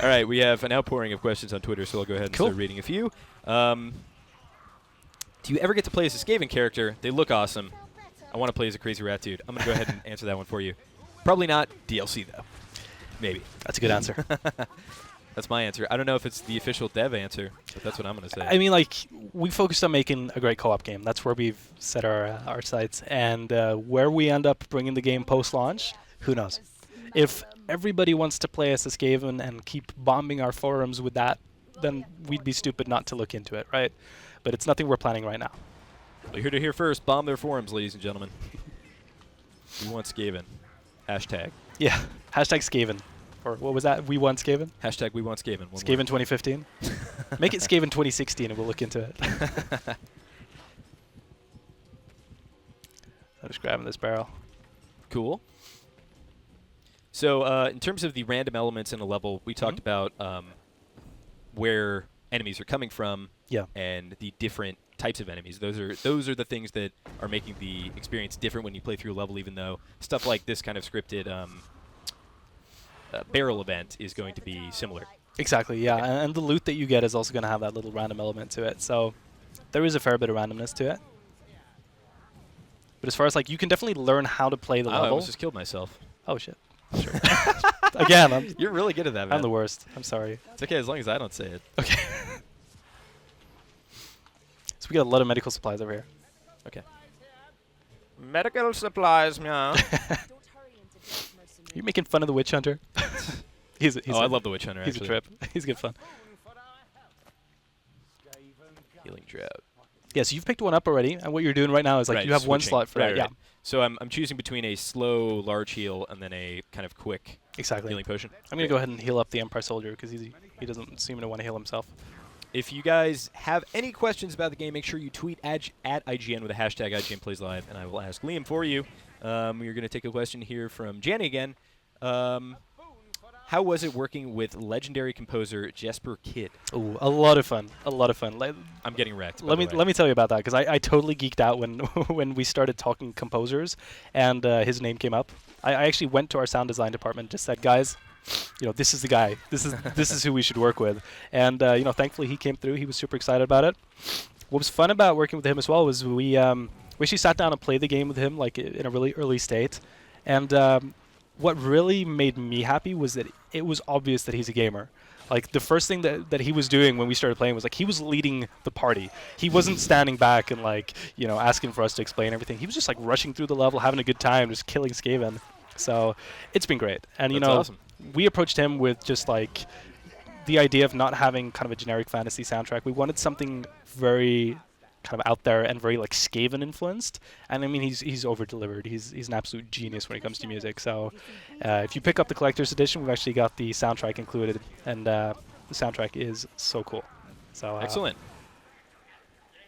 All right, we have an outpouring of questions on Twitter, so I'll go ahead and Cool. start reading a few. Do you ever get to play as a Skaven character? They look awesome. I want to play as a crazy rat dude. I'm going to go ahead and answer that one for you. Probably not DLC, though. Maybe. That's a good answer. That's my answer. I don't know if it's the official dev answer, but that's what I'm going to say. I mean, like, we focused on making a great co-op game. That's where we've set our sights. And where we end up bringing the game post-launch, who knows? If everybody wants to play as a Skaven and keep bombing our forums with that, then we'd be stupid not to look into it, right? But it's nothing we're planning right now. Well, here to hear first. Bomb their forums, ladies and gentlemen. We want Skaven. Hashtag. Yeah. Hashtag Skaven. Or what was that? We want Skaven? Hashtag we want Skaven. One Skaven 2015? Make it Skaven 2016 and we'll look into it. I'm just grabbing this barrel. Cool. So in terms of the random elements in a level, we talked about where enemies are coming from Yeah. and the different types of enemies. Those are the things that are making the experience different when you play through a level, even though stuff like this kind of scripted barrel event is going to be similar. Exactly, yeah. And the loot that you get is also going to have that little random element to it. So there is a fair bit of randomness to it. But as far as, like, you can definitely learn how to play the I level. almost just killed myself. Oh, shit. Sure. Again, You're really good at that, man. I'm the worst. I'm sorry. It's okay as long as I don't say it. Okay. So we got a lot of medical supplies over here. Okay. Medical supplies, meow. Are you making fun of the witch hunter? he's I love the Witch Hunter, He's actually. a trip. He's good fun. Healing Drought. Yeah, so you've picked one up already, and what you're doing right now is, like, Right, you have one switching. slot for Right, that. right. So I'm choosing between a slow large heal and then a kind of quick Exactly. Healing potion. I'm going to go ahead and heal up the Empire Soldier because he doesn't seem to want to heal himself. If you guys have any questions about the game, make sure you tweet at IGN with a hashtag IGN Plays Live, and I will ask Liam for you. We're going to take a question here from Janny again. How was it working with legendary composer Jesper Kyd? Ooh, a lot of fun. A lot of fun. I'm getting wrecked. Let me tell you about that because I totally geeked out when when we started talking composers and his name came up. I actually went to our sound design department and just said, guys, this is the guy. This is who we should work with. And thankfully he came through. He was super excited about it. What was fun about working with him as well was we actually sat down and played the game with him like in a really early state. And what really made me happy was that it was obvious that he's a gamer. Like, the first thing that he was doing when we started playing was, like, he was leading the party. He wasn't standing back and, like, asking for us to explain everything. He was just, like, rushing through the level, having a good time, just killing Skaven. So, it's been great. And, That's awesome. we approached him with just, like, the idea of not having kind of a generic fantasy soundtrack. We wanted something very kind of out there and very like Skaven influenced, and I mean he's over delivered. He's an absolute genius when it comes to music. So if you pick up the collector's edition, we've actually got the soundtrack included, and the soundtrack is so cool. So excellent.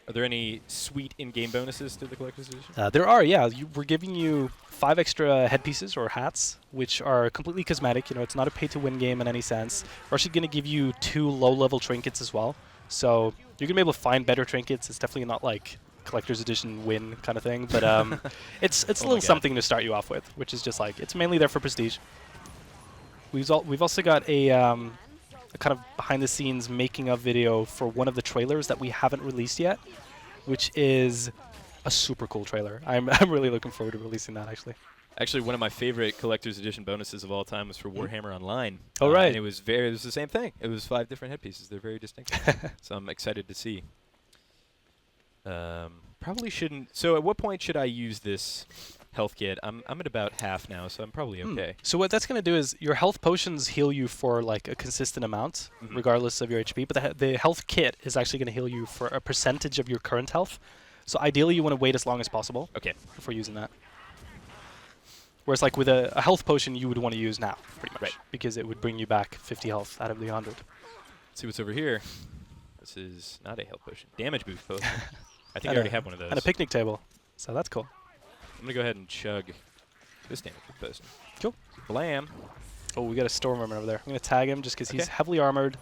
Are there any sweet in-game bonuses to the collector's edition? There are, yeah. We're giving you 5 extra headpieces or hats, which are completely cosmetic. It's not a pay-to-win game in any sense. We're actually going to give you 2 low-level trinkets as well. So you're going to be able to find better trinkets. It's definitely not like collector's edition win kind of thing, but it's a little something to start you off with, which is just like, it's mainly there for prestige. We've also got a kind of behind-the-scenes making-of video for one of the trailers that we haven't released yet, which is a super cool trailer. I'm really looking forward to releasing that, actually. Actually, one of my favorite collector's edition bonuses of all time was for Warhammer Online. Oh, right. And it was the same thing. It was 5 different headpieces. They're very distinctive. So I'm excited to see. Probably shouldn't. So at what point should I use this health kit? I'm at about half now, so I'm probably okay. So what that's going to do is your health potions heal you for like a consistent amount, regardless of your HP. But the health kit is actually going to heal you for a percentage of your current health. So ideally, you want to wait as long as possible before using that. Whereas like with a health potion, you would want to use now, pretty much, because it would bring you back 50 health out of the 100. Let's see what's over here. This is not a health potion. Damage boost potion. I think I already have one of those. And a picnic table. So that's cool. I'm going to go ahead and chug this damage boost potion. Cool. Blam. Oh, we got a Stormwoman over there. I'm going to tag him just because he's heavily armored.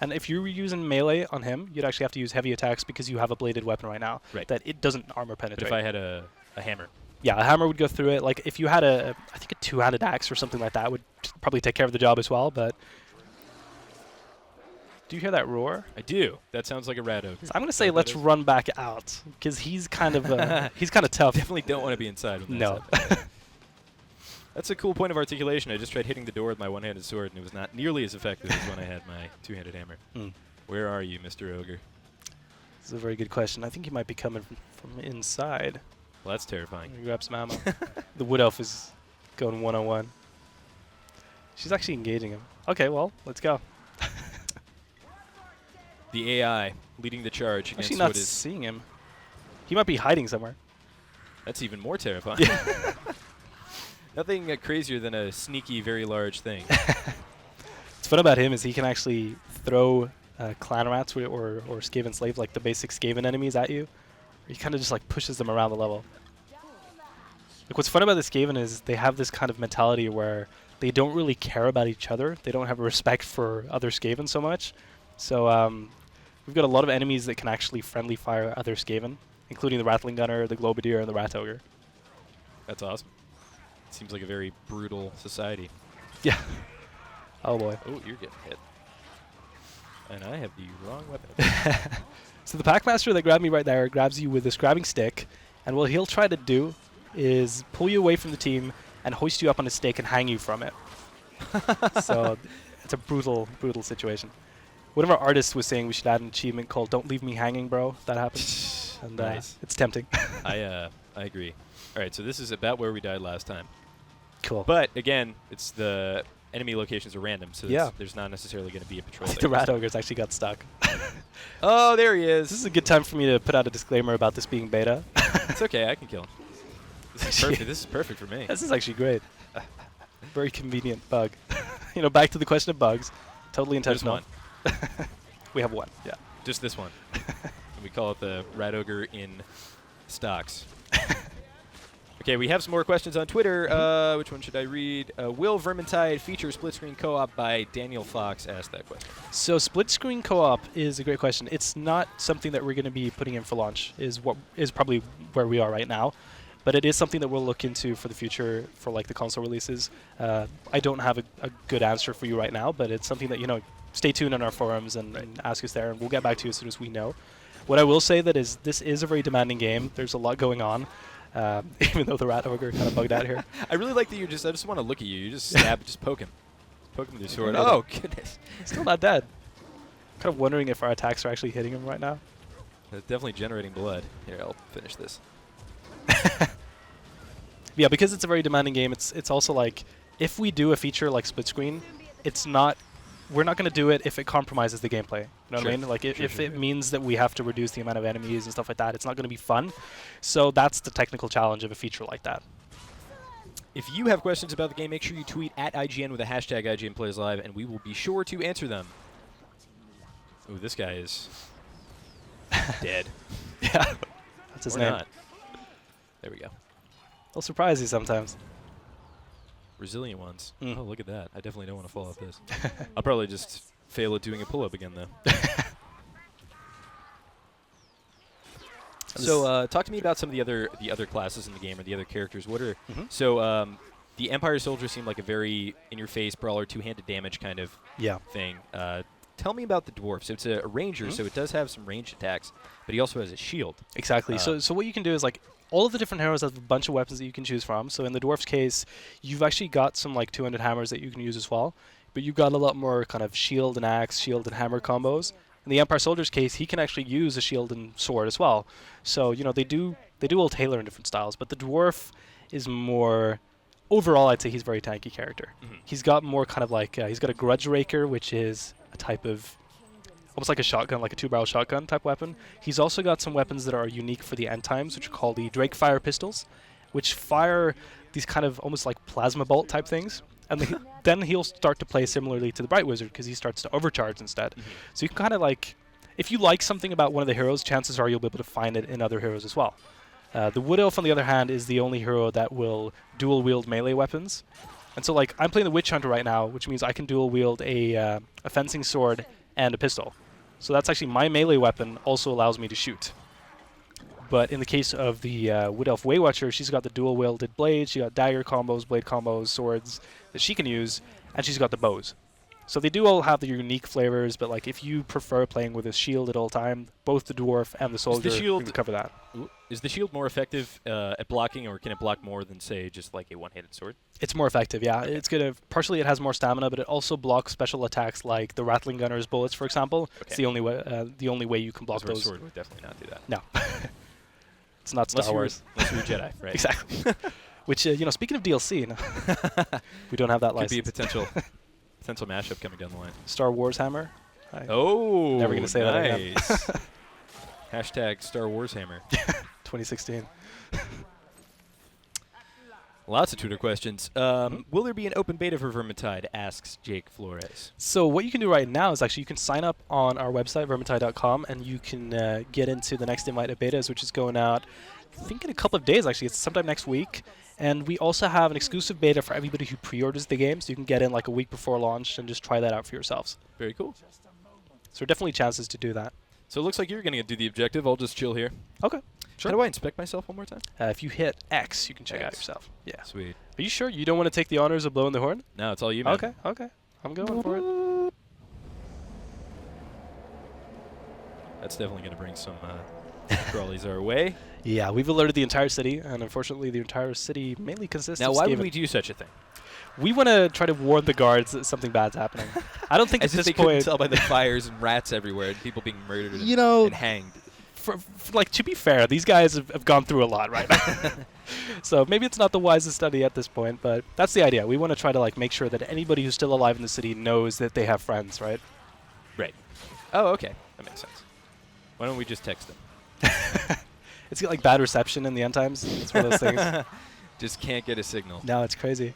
And if you were using melee on him, you'd actually have to use heavy attacks because you have a bladed weapon right now that it doesn't armor penetrate. But if I had a hammer. Yeah, a hammer would go through it. Like, if you had I think a 2-handed axe or something like that would probably take care of the job as well, but... Do you hear that roar? I do. That sounds like a rat ogre. So I'm going to say let's run back out, because he's kind of tough. Definitely don't want to be inside when that's happening. That's a cool point of articulation. I just tried hitting the door with my one-handed sword, and it was not nearly as effective as when I had my two-handed hammer. Where are you, Mr. Ogre? This is a very good question. I think he might be coming from inside. Well, that's terrifying. Grab some ammo. The Wood Elf is going one-on-one. She's actually engaging him. Okay, well, let's go. The AI leading the charge against Actually not what is... seeing him. He might be hiding somewhere. That's even more terrifying. Nothing crazier than a sneaky, very large thing. What's fun about him is he can actually throw clan rats or Skaven slaves, like the basic Skaven enemies, at you. He kind of just like pushes them around the level. Like, what's fun about the Skaven is they have this kind of mentality where they don't really care about each other. They don't have a respect for other Skaven so much. So we've got a lot of enemies that can actually friendly fire other Skaven, including the Rattling Gunner, the Globadier, and the Rat Ogre. That's awesome. Seems like a very brutal society. Yeah. Oh boy. Oh, you're getting hit. And I have the wrong weapon. So the Packmaster that grabbed me right there grabs you with this grabbing stick, and what he'll try to do is pull you away from the team and hoist you up on a stake and hang you from it. So it's a brutal, brutal situation. One of our artists was saying we should add an achievement called "Don't Leave Me Hanging, Bro." If that happens, and nice. It's tempting. I agree. All right, so this is about where we died last time. Cool. But again, it's the enemy locations are random, so there's not necessarily going to be a patrol. The Rat Ogres actually got stuck. Oh, there he is. This is a good time for me to put out a disclaimer about this being beta. It's okay, I can kill him. This is perfect. This is perfect for me. This is actually great. very convenient bug. Back to the question of bugs. Totally intentional. There's one. We have one. Yeah. Just this one. We call it the Rat Ogre in stocks. Okay, we have some more questions on Twitter. Which one should I read? Will Vermintide feature split-screen co-op by Daniel Fox asked that question. So split-screen co-op is a great question. It's not something that we're going to be putting in for launch, is probably where we are right now. But it is something that we'll look into for the future for like the console releases. I don't have a good answer for you right now, but it's something that, stay tuned on our forums and ask us there, and we'll get back to you as soon as we know. What I will say that is this is a very demanding game. There's a lot going on. Even though the Rat Ogre kind of bugged out here. I really like that I just want to look at you. You just stab, just poke him. Poke him with your sword. Oh, goodness. Still not dead. Kind of wondering if our attacks are actually hitting him right now. It's definitely generating blood. Here, I'll finish this. Yeah, because it's a very demanding game, it's also like, if we do a feature like split screen, we're not going to do it if it compromises the gameplay. You know what I mean? Like, if it means that we have to reduce the amount of enemies and stuff like that, it's not going to be fun. So that's the technical challenge of a feature like that. If you have questions about the game, make sure you tweet at IGN with the hashtag IGNPlaysLive, and we will be sure to answer them. Ooh, this guy is dead. Yeah, that's his or name. Not. There we go. They'll surprise you sometimes. Resilient ones. Mm. Oh, look at that. I definitely don't want to fall off this. I'll probably just fail at doing a pull-up again, though. So, talk to me about some of the other classes in the game or the other characters. What are so the Empire Soldier seemed like a very in-your-face brawler, two-handed damage kind of thing. Tell me about the dwarf. So it's a ranger, so it does have some ranged attacks, but he also has a shield. Exactly. So what you can do is like all of the different heroes have a bunch of weapons that you can choose from. So in the dwarf's case, you've actually got some like two-handed hammers that you can use as well, but you've got a lot more kind of shield and axe, shield and hammer combos. In the Empire Soldier's case, he can actually use a shield and sword as well. So they do all tailor in different styles, but the dwarf is more. Overall, I'd say he's a very tanky character. He's got more kind of like he's got a grudge raker, which is a type of almost like a shotgun, like a two-barrel shotgun type weapon. He's also got some weapons that are unique for the end times, which are called the Drake Fire pistols, which fire these kind of almost like plasma bolt type things. And then he'll start to play similarly to the Bright Wizard because he starts to overcharge instead. So you can kind of like, if you like something about one of the heroes, chances are you'll be able to find it in other heroes as well. The Wood Elf, on the other hand, is the only hero that will dual-wield melee weapons. And so, like, I'm playing the Witch Hunter right now, which means I can dual-wield a fencing sword and a pistol. So that's actually my melee weapon also allows me to shoot. But in the case of the Wood Elf Waywatcher, she's got the dual-wielded blades, she got dagger combos, blade combos, swords that she can use, and she's got the bows. So they do all have their unique flavors, but like if you prefer playing with a shield at all time, both the dwarf and the soldier can cover that. Is the shield more effective at blocking, or can it block more than, say, just like a one-handed sword? It's more effective, yeah. Okay. It's gonna partially it has more stamina, but it also blocks special attacks like the Rattling Gunner's bullets, for example. Okay. It's the only way you can block those. A sword would definitely not do that. No, it's not Star Wars. Unless you're a Jedi, right? Exactly. Which speaking of DLC, we don't have that license. Could be a potential mashup coming down the line. Star Wars Hammer. Oh, never gonna say that again. Hashtag Star Wars Hammer. 2016. Lots of Twitter questions. Will there be an open beta for Vermintide? Asks Jake Flores. So what you can do right now is actually you can sign up on our website, vermentide.com, and you can get into the next invite of betas, which is going out, I think, in a couple of days, actually. It's sometime next week. And we also have an exclusive beta for everybody who pre-orders the game, so you can get in like a week before launch and just try that out for yourselves. Very cool. So there are definitely chances to do that. So it looks like you're going to do the objective. I'll just chill here. Okay. Sure. How do I inspect myself one more time? If you hit X, you can check out yourself. Yeah. Sweet. Are you sure you don't want to take the honors of blowing the horn? No, it's all you, man. Okay. I'm going for it. That's definitely going to bring some crawlies our way. Yeah, we've alerted the entire city, and unfortunately the entire city mainly consists of Now, why Skaven. would we do such a thing? We want to try to warn the guards that something bad's happening. I don't think at As if this they couldn't point... tell by the fires and rats everywhere and people being murdered and, and hanged. For, like, to be fair, these guys have gone through a lot right now. So maybe it's not the wisest study at this point, but that's the idea. We want to try to like make sure that anybody who's still alive in the city knows that they have friends, right? Right. Oh, okay. That makes sense. Why don't we just text them? It's got like bad reception in the end times. It's one of those things. Just can't get a signal. No, it's crazy.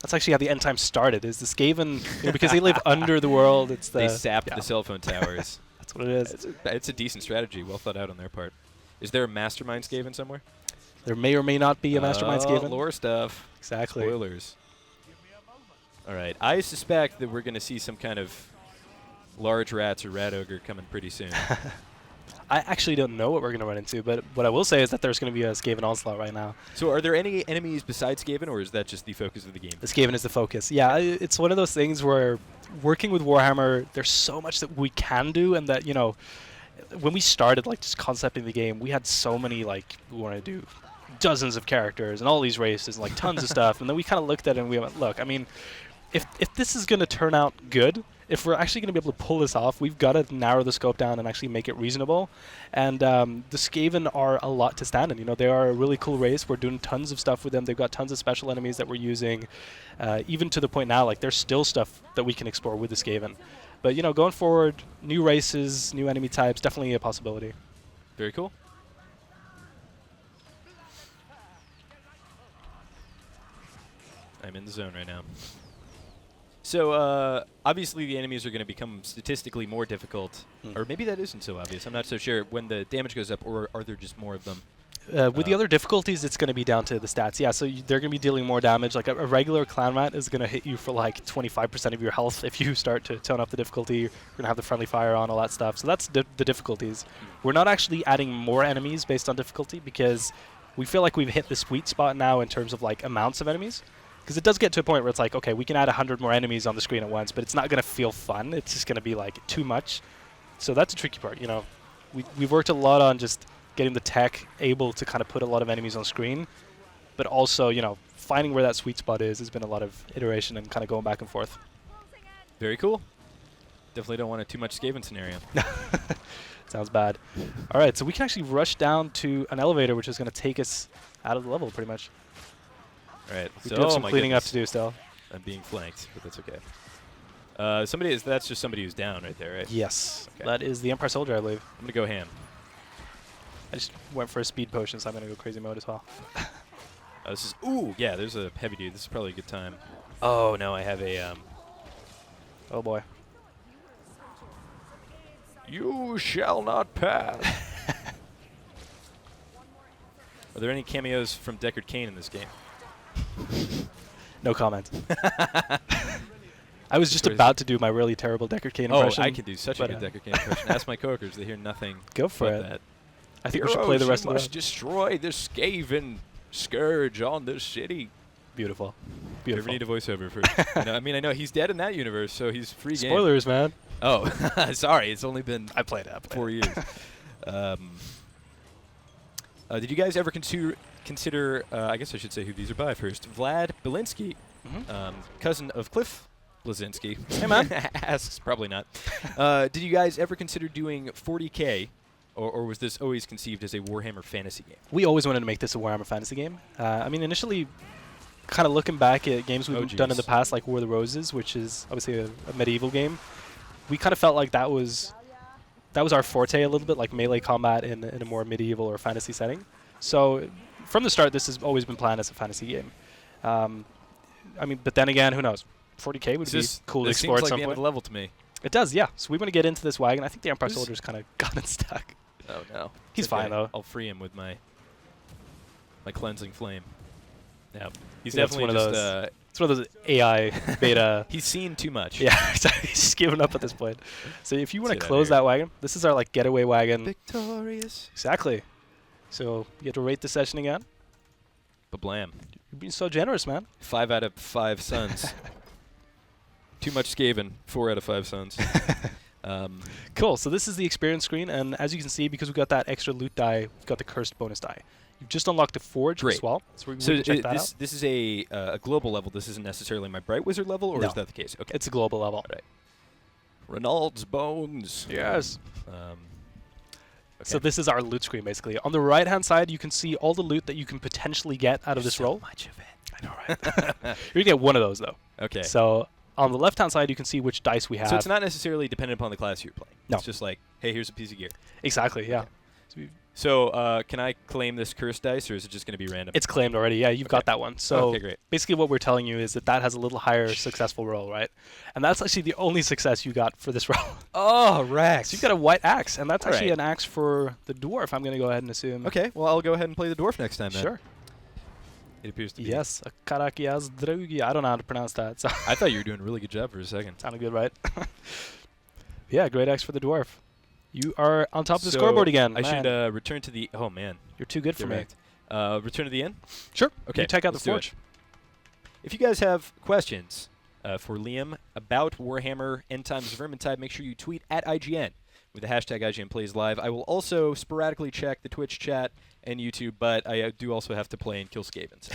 That's actually how the end times started. Is the Skaven, because they live under the world. It's They sapped the cell phone towers. That's what it is. It's a decent strategy, well thought out on their part. Is there a mastermind Skaven somewhere? There may or may not be a mastermind Skaven. Lore stuff. Exactly. Spoilers. All right, I suspect that we're going to see some kind of large rats or rat ogre coming pretty soon. I actually don't know what we're going to run into, but what I will say is that there's going to be a Skaven onslaught right now. So are there any enemies besides Skaven, or is that just the focus of the game? The Skaven is the focus. Yeah, it's one of those things where working with Warhammer, there's so much that we can do, and that, when we started, like, just concepting the game, we had so many, like, we want to do dozens of characters and all these races and, like, tons of stuff, and then we kind of looked at it and we went, look, I mean, if this is going to turn out good, if we're actually going to be able to pull this off, we've got to narrow the scope down and actually make it reasonable. And the Skaven are a lot to stand in. They are a really cool race. We're doing tons of stuff with them. They've got tons of special enemies that we're using, even to the point now, like, there's still stuff that we can explore with the Skaven. But, going forward, new races, new enemy types, definitely a possibility. Very cool. I'm in the zone right now. So, obviously the enemies are going to become statistically more difficult. Or maybe that isn't so obvious. I'm not so sure when the damage goes up, or are there just more of them? With the other difficulties, it's going to be down to the stats. Yeah, so they're going to be dealing more damage. Like, a regular clan rat is going to hit you for, like, 25% of your health if you start to tone up the difficulty. You're going to have the friendly fire on, all that stuff. So that's the difficulties. We're not actually adding more enemies based on difficulty, because we feel like we've hit the sweet spot now in terms of, like, amounts of enemies. Because it does get to a point where it's like, okay, we can add 100 more enemies on the screen at once, but it's not going to feel fun. It's just going to be, like, too much. So that's a tricky part. We've worked a lot on just getting the tech able to kind of put a lot of enemies on screen, but also, finding where that sweet spot is has been a lot of iteration and kind of going back and forth. Very cool. Definitely don't want a too much Skaven scenario. Sounds bad. All right, so we can actually rush down to an elevator, which is going to take us out of the level, pretty much. All right. We do have some cleaning up to do still. I'm being flanked, but that's okay. That's just somebody who's down right there, right? Yes. Okay. That is the Empire Soldier, I believe. I'm going to go ham. I just went for a speed potion, so I'm going to go crazy mode as well. Ooh, yeah, there's a heavy dude. This is probably a good time. Oh, no, I have a... Oh, boy. You shall not pass. Are there any cameos from Deckard Cain in this game? No comment. I was just about to do my really terrible Deckard Cain impression. Oh, I can do such a good Deckard Cain impression. Ask my coworkers; they hear nothing. Go for but it. That. I think we should play the rest of the round. Destroy the Skaven scourge on the city. Beautiful. You ever need a voiceover for? I know he's dead in that universe, so he's free game. Spoilers, man. Oh, sorry. It's only been I played it. 4 years. Did you guys ever consider? I guess I should say who these are by first. Vlad Belinsky, cousin of Cliff Blazinski. Hey, man. Asks, probably not. Did you guys ever consider doing 40K, or was this always conceived as a Warhammer fantasy game? We always wanted to make this a Warhammer fantasy game. Initially, kind of looking back at games we've done in the past, like War of the Roses, which is obviously a medieval game, we kind of felt like that was our forte a little bit, like melee combat in a more medieval or fantasy setting. So from the start, this has always been planned as a fantasy game. But then again, who knows? 40K would be cool to explore at some point. Seems like the end of the level to me. It does, yeah. So we want to get into this wagon. I think the Empire Soldier's kind of gotten stuck. Oh, no. He's fine, though. I'll free him with my cleansing flame. Yeah, he's definitely one of those. It's one of those AI beta. He's seen too much. Yeah, exactly. He's just given up at this point. So if you want to close that wagon, this is our getaway wagon. Victorious. Exactly. So you get to rate the session again. Ba-blam. You're being so generous, man. 5 out of 5 suns. Too much Skaven. 4 out of 5 suns. Cool. So this is the experience screen, and as you can see, because we've got that extra loot die, we've got the cursed bonus die. You've just unlocked the forge as well. So we can check that out. This is a global level. This isn't necessarily my Bright Wizard level, or is that the case? Okay. It's a global level. All right. Renaald's Bones. Yes. Okay. So this is our loot screen, basically. On the right-hand side, you can see all the loot that you can potentially get out of this roll. Much of it. I know, right? You're going to get one of those, though. Okay. So on the left-hand side, you can see which dice we have. So it's not necessarily dependent upon the class you're playing. No. It's just like, hey, here's a piece of gear. Exactly, yeah. So So can I claim this curse dice, or is it just going to be random? It's claimed already. Yeah, you've got that one. So okay, great. basically what we're telling you is that that has a little higher successful roll, right? And that's actually the only success you got for this roll. Oh, Rex. So you've got a white axe, and that's actually Alright. an axe for the dwarf. I'm going to go ahead and assume. Okay, well, I'll go ahead and play the dwarf next time then. Sure. It appears to be. Yes, a Karakias Drugi. I don't know how to pronounce that. So I thought you were doing a really good job for a second. sounded good, right? Yeah, great axe for the dwarf. You are on top of the So scoreboard again. I Man, should return to the... Oh, man. you're too good for me. Direct. Return to the inn? Sure. Okay, You check out the let's do it. forge. If you guys have questions for Liam about Warhammer End Times Vermintide, make sure you tweet at IGN with the hashtag IGN Plays Live. I will also sporadically check the Twitch chat and YouTube, but I do also have to play and kill Skaven. So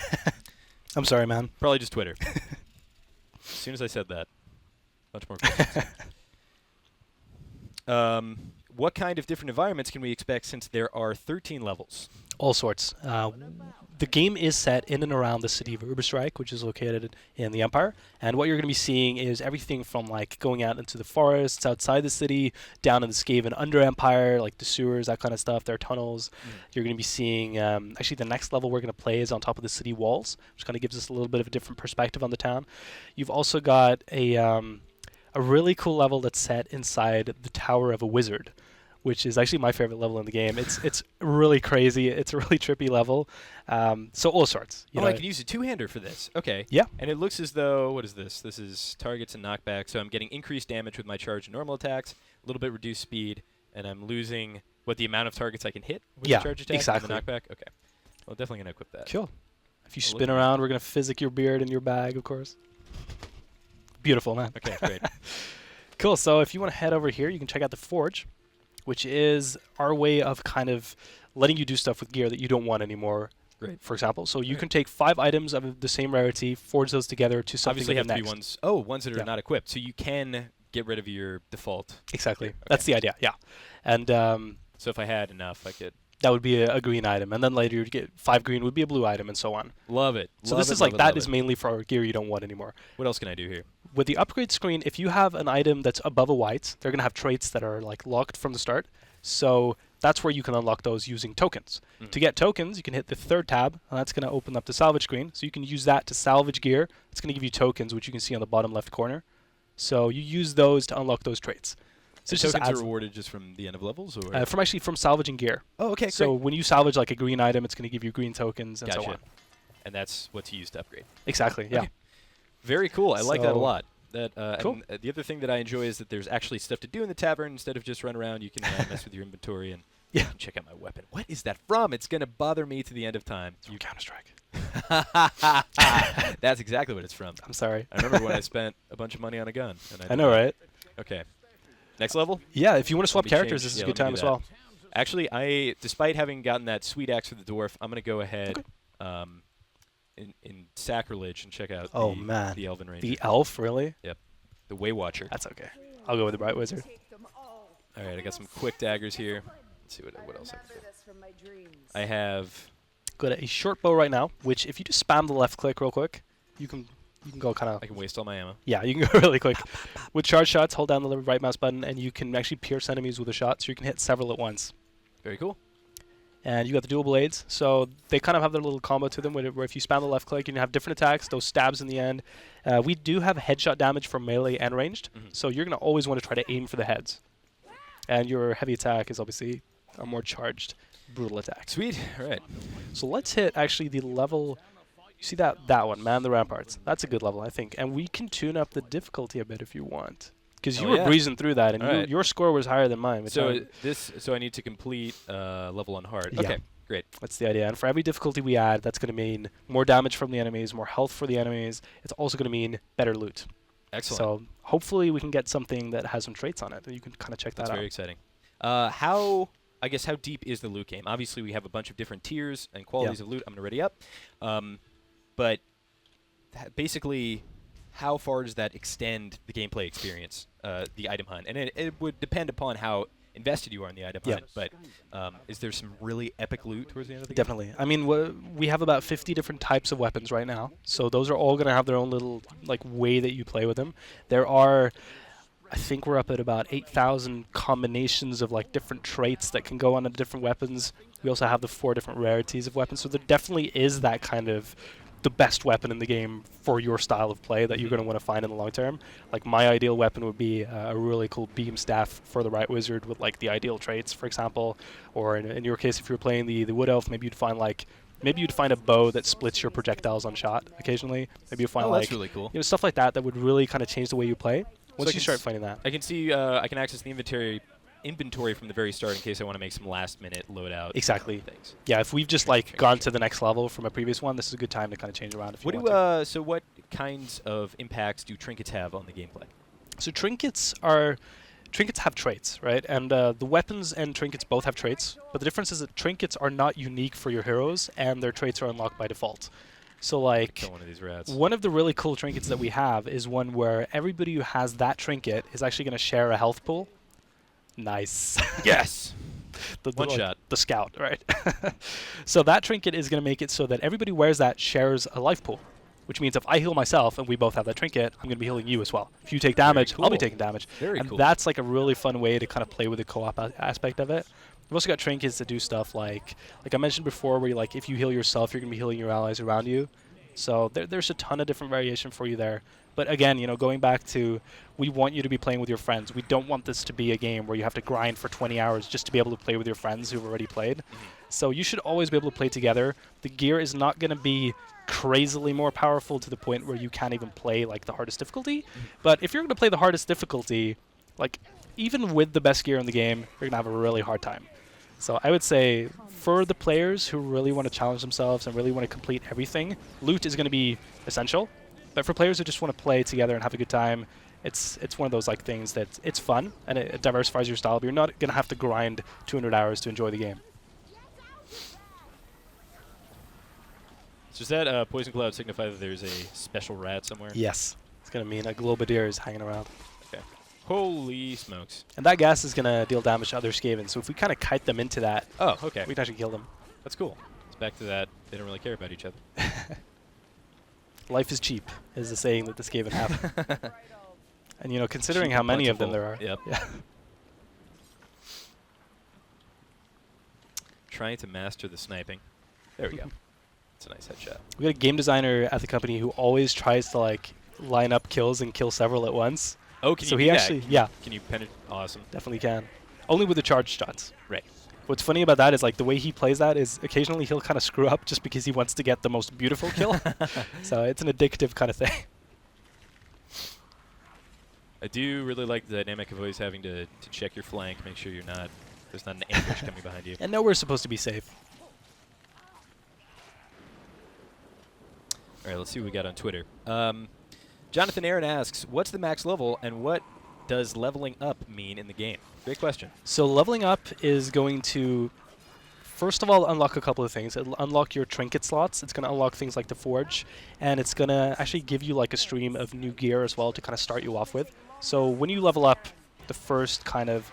I'm sorry, man. probably just Twitter. As soon as I said that, much more questions. What kind of different environments can we expect since there are 13 levels? All sorts. The game is set in and around the city of Uberstrike, which is located in the Empire. And what you're going to be seeing is everything from like going out into the forests outside the city, down in the Skaven Under Empire, like the sewers, that kind of stuff. There are tunnels. You're going to be seeing, actually the next level we're going to play is on top of the city walls, which kind of gives us a little bit of a different perspective on the town. You've also got a really cool level that's set inside the Tower of a Wizard, which is actually my favorite level in the game. It's really crazy. It's a really trippy level. So all sorts. You know, I can use a two-hander for this. Okay. Yeah. And it looks as though, what is this? This is targets and knockback. So I'm getting increased damage with my charge and normal attacks, a little bit reduced speed, and I'm losing the amount of targets I can hit with Yeah, the charge attack exactly. and the knockback? Okay. Well, definitely going to equip that. Cool. If you I'll spin look at around, we're going to physic your beard in your bag, of course. Beautiful, man. Okay, great. Cool. So if you want to head over here, you can check out the Forge, which is our way of kind of letting you do stuff with gear that you don't want anymore. Great. For example, so you can take 5 items of the same rarity, forge those together to something Obviously, have to next. be ones that are Yeah. not equipped. So you can get rid of your default. Exactly. Okay. That's the idea. Yeah. And So if I had enough, I could. that would be a green item, and then later you'd get 5 green would be a blue item, and so on. Love it. So Love this it, is love like it, that love is it. mainly for our gear you don't want anymore. What else can I do here? With the upgrade screen, if you have an item that's above a white, they're going to have traits that are like locked from the start. So that's where you can unlock those using tokens. Mhm. To get tokens, you can hit the 3rd tab, and that's going to open up the salvage screen. So you can use that to salvage gear. It's going to give you tokens, which you can see on the bottom left corner. So you use those to unlock those traits. So So it just tokens are adds, rewarded just from the end of levels, or from salvaging gear. oh, okay, So great. when you salvage like a green item, it's going to give you green tokens and so Gotcha. on. And that's what to use to upgrade. Exactly. Yeah. Okay. Very cool. I like that a So- lot. That Cool. and, the other thing that I enjoy is that there's actually stuff to do in the tavern instead of just run around. You can mess with your inventory and Yeah. you can check out my weapon. What is that from? It's gonna bother me to the end of time. You Counter-Strike. That's exactly what it's from. I'm sorry. I remember when I spent a bunch of money on a gun. And I know, right? Okay. Next level. Yeah, if you want to swap me characters, change- this is yeah, a good let time me as do well. Actually, despite having gotten that sweet axe for the dwarf, I'm gonna go ahead in sacrilege and check out Oh, man. the Elven Ranger, The elf, really? the Way Watcher. That's okay. I'll go with the Bright Wizard. All right, I got some quick daggers here. Let's see what else I can do. I have. Got a short bow right now, which if you just spam the left click real quick, you can go kind of. I can waste all my ammo. Yeah, you can go really quick. With charge shots, hold down the right mouse button, and you can actually pierce enemies with a shot, so you can hit several at once. Very cool. And you got the dual blades, so they kind of have their little combo to them, where if you spam the left click, you can have different attacks, those stabs in the end. We do have headshot damage for melee and ranged, so you're going to always want to try to aim for the heads. And your heavy attack is obviously a more charged, brutal attack. Sweet. All right. So let's hit actually the level. You see that one, Man the Ramparts. That's a good level, I think. And we can tune up the difficulty a bit if you want. Because you Oh, were yeah. breezing through that, and All right. your score was higher than mine. which So I- so I need to complete level on hard. Yeah. Okay. Great. That's the idea. And for every difficulty we add, that's going to mean more damage from the enemies, more health for the enemies. It's also going to mean better loot. Excellent. So hopefully we can get something that has some traits on it, and you can kind of check That's that very out. exciting. I guess how deep is the loot game? Obviously, we have a bunch of different tiers and qualities of loot. I'm gonna ready up, but basically, how far does that extend the gameplay experience, the item hunt? And it would depend upon how invested you are in the item Yeah. hunt. But is there some really epic loot towards the end of the Definitely. I mean, we have about 50 different types of weapons right now, so those are all going to have their own little way that you play with them. There are I think we're up at about 8,000 combinations of like different traits that can go on to different weapons. We also have the 4 different rarities of weapons, so there definitely is that kind of the best weapon in the game for your style of play that you're going to want to find in the long term. Like my ideal weapon would be a really cool beam staff for the right wizard with like the ideal traits, for example. Or in your case, if you're playing the wood elf, maybe you'd find a bow that splits your projectiles on shot occasionally. Maybe you'd find that's really cool. Stuff like that that would really kind of change the way you play once you start finding that. I can see I can access the inventory from the very start in case I want to make some last-minute loadout. Exactly. Things. Yeah, if we've just gone to the next level from a previous one, this is a good time to kind of change around if you want to. So what kinds of impacts do trinkets have on the gameplay? So trinkets have traits, right? And the weapons and trinkets both have traits, but the difference is that trinkets are not unique for your heroes, and their traits are unlocked by default. So like, kill one of these rats. One of the really cool trinkets that we have is one where everybody who has that trinket is actually going to share a health pool. Nice. Yes. One shot. The scout, right? So that trinket is going to make it so that everybody who wears that shares a life pool, which means if I heal myself and we both have that trinket, I'm going to be healing you as well. If you take damage, I'll be taking damage. Very and cool. That's like a really fun way to kind of play with the co-op aspect of it. We've also got trinkets that do stuff like I mentioned before, where if you heal yourself, you're going to be healing your allies around you. So there's a ton of different variation for you there. But again, going back to, we want you to be playing with your friends. We don't want this to be a game where you have to grind for 20 hours just to be able to play with your friends who've already played. So you should always be able to play together. The gear is not going to be crazily more powerful to the point where you can't even play like the hardest difficulty. But if you're going to play the hardest difficulty, even with the best gear in the game, you're going to have a really hard time. So I would say for the players who really want to challenge themselves and really want to complete everything, loot is going to be essential. But for players who just want to play together and have a good time, it's one of those things that it's fun and it diversifies your style, but you're not going to have to grind 200 hours to enjoy the game. So does that poison cloud signify that there's a special rat somewhere? Yes. It's going to mean a Globadier is hanging around. Okay. Holy smokes. And that gas is going to deal damage to other Skavens, so if we kind of kite them into that, okay. we can actually kill them. That's cool. It's back to that. They don't really care about each other. Life is cheap, is the saying that the Skaven have. And, considering how many of them there are. Yep. Yeah. Trying to master the sniping. There we go. It's a nice headshot. We got a game designer at the company who always tries to, line up kills and kill several at once. Oh, can So you he do actually, that? yeah, Can you penetrate? Awesome. definitely can. Only with the charged shots. Right. What's funny about that is the way he plays that is occasionally he'll kind of screw up just because he wants to get the most beautiful kill. So it's an addictive kind of thing. I do really like the dynamic of always having to check your flank, make sure there's not an ambush coming behind you. And nowhere's supposed to be safe. All right, let's see what we got on Twitter. Jonathan Aaron asks, what's the max level and what does leveling up mean in the game? Great question. So leveling up is going to, first of all, unlock a couple of things. It'll unlock your trinket slots. It's going to unlock things like the forge. And it's going to actually give you a stream of new gear as well to kind of start you off with. So when you level up the first kind of,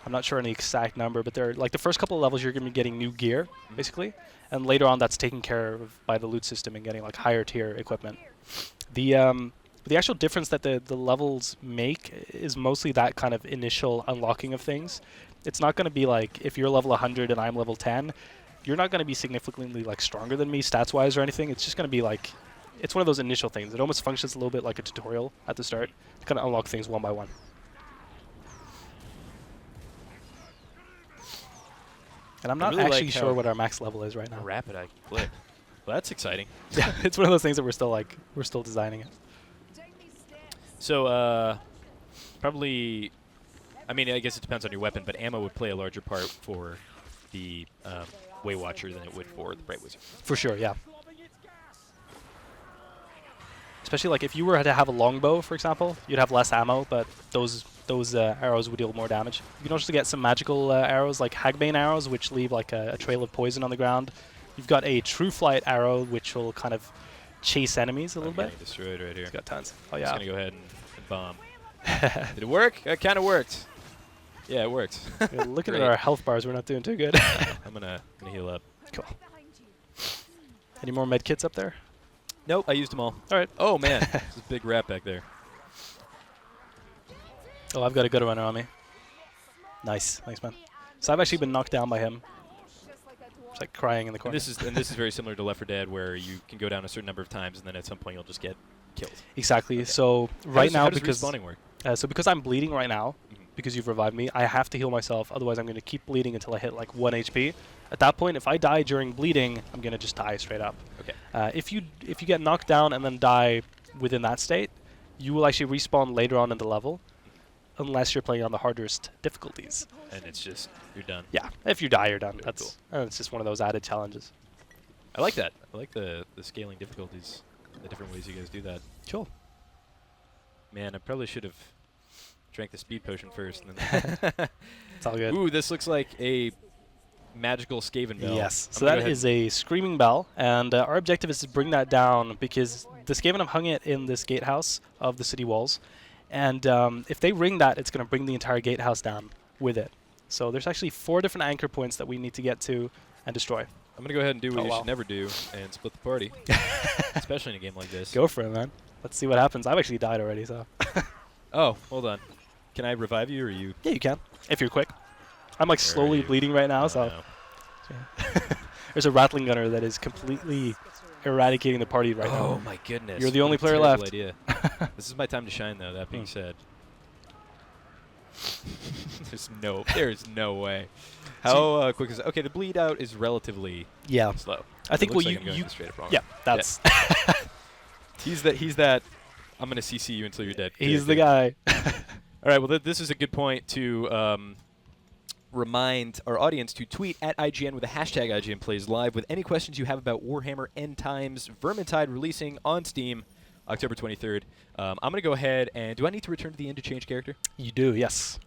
I'm not sure on the exact number, but they're the first couple of levels you're going to be getting new gear, basically. And later on that's taken care of by the loot system and getting higher tier equipment. The actual difference that the levels make is mostly that kind of initial unlocking of things. It's not going to be if you're level 100 and I'm level 10, you're not going to be significantly stronger than me stats-wise or anything. It's just going to be it's one of those initial things. It almost functions a little bit like a tutorial at the start to kind of unlock things one by one. And I'm not really actually like sure how what our max level is right now. How rapid I can click. Well, that's exciting. Yeah, it's one of those things that we're still designing it. So, probably, I guess it depends on your weapon, but ammo would play a larger part for the Way Watcher than it would for the Bright Wizard. For sure, yeah. Especially if you were to have a longbow, for example, you'd have less ammo, but those arrows would deal more damage. You can also get some magical arrows, like Hagbane arrows, which leave a trail of poison on the ground. You've got a True Flight arrow, which will kind of chase enemies a little bit. Getting destroyed right here. It's got tons. Oh, I'm yeah. just going to go ahead and bomb. Did it work? It kind of worked. Yeah, it worked. Looking at Great. our health bars, we're not doing too good. I'm gonna heal up. Cool. Any more med kits up there? Nope, I used them all. All right. Oh, man. There's a big rat back there. Oh, I've got a good runner on me. Nice, thanks, man. So I've actually been knocked down by him. Just like crying in the corner. And this is very similar to Left 4 Dead, where you can go down a certain number of times, and then at some point you'll just get killed. Exactly. Okay. So How does respawning work? So because I'm bleeding right now, because you've revived me, I have to heal myself. Otherwise, I'm going to keep bleeding until I hit like 1 HP. At that point, if I die during bleeding, I'm going to just die straight up. Okay. If you get knocked down and then die within that state, you will actually respawn later on in the level, unless you're playing on the hardest difficulties. And it's just, you're done. Yeah, if you die, you're done. Very That's it's just one of those added challenges. I like that. I like the scaling difficulties, the different ways you guys do that. Cool. Man, I probably should have drank the speed potion first. And then It's all good. Ooh, this looks like a magical Skaven bell. Yes. I'm So gonna that go ahead is a screaming bell, and our objective is to bring that down because the Skaven have hung it in this gatehouse of the city walls, and if they ring that, it's going to bring the entire gatehouse down with it. So there's actually 4 different anchor points that we need to get to and destroy. I'm going to go ahead and do what Oh, you wow. should never do and split the party, especially in a game like this. Go for it, man. Let's see what happens. I've actually died already, so. Oh, hold on. Can I revive you, or you? Yeah, you can, if you're quick. I'm like Where are slowly you? bleeding right now, Oh, so. no. There's a rattling gunner that is completely eradicating the party right Oh now. my goodness. You're the what only a player terrible left. Idea. This is my time to shine, though. That being said, there's no way. How quick is it? Okay, the bleed out is relatively Yeah. slow. I think It what looks like I'm going you the straight up wrong. yeah, that's He's that. I'm gonna CC you until you're dead. he's the character. guy. All right. Well, this is a good point to remind our audience to tweet at IGN with the hashtag IGN Plays Live with any questions you have about Warhammer End Times Vermintide releasing on Steam October 23rd. I'm gonna go ahead and do I need to return to the interchange character? You do, yes.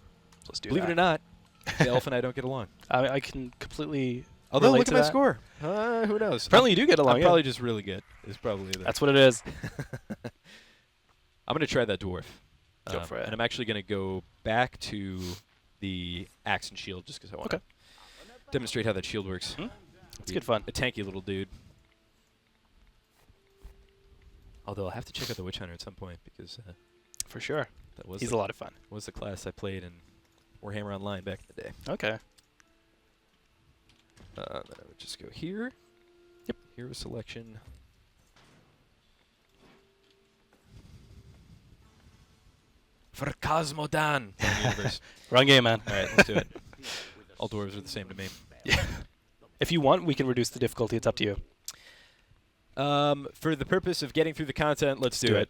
Let's do Believe that. it or not, the elf and I don't get along. I can completely. Although relate look to at my that. score. Who knows? Apparently, you do get along. I'm yeah. probably just really good. It's probably the That's what it is. I'm going to try that dwarf. Go for it. And I'm actually going to go back to the axe and shield just because I want to demonstrate how that shield works. It's good fun. A tanky little dude. Although I'll have to check out the Witch Hunter at some point because For sure. that was He's a lot of fun. the class I played in Warhammer Online back in the day. Okay. Then I would just go here. Yep. Hero selection. For Cosmodan. Universe. Wrong game, man. All right, let's do it. All dwarves are the same to me. If you want, we can reduce the difficulty. It's up to you. For the purpose of getting through the content, let's do it.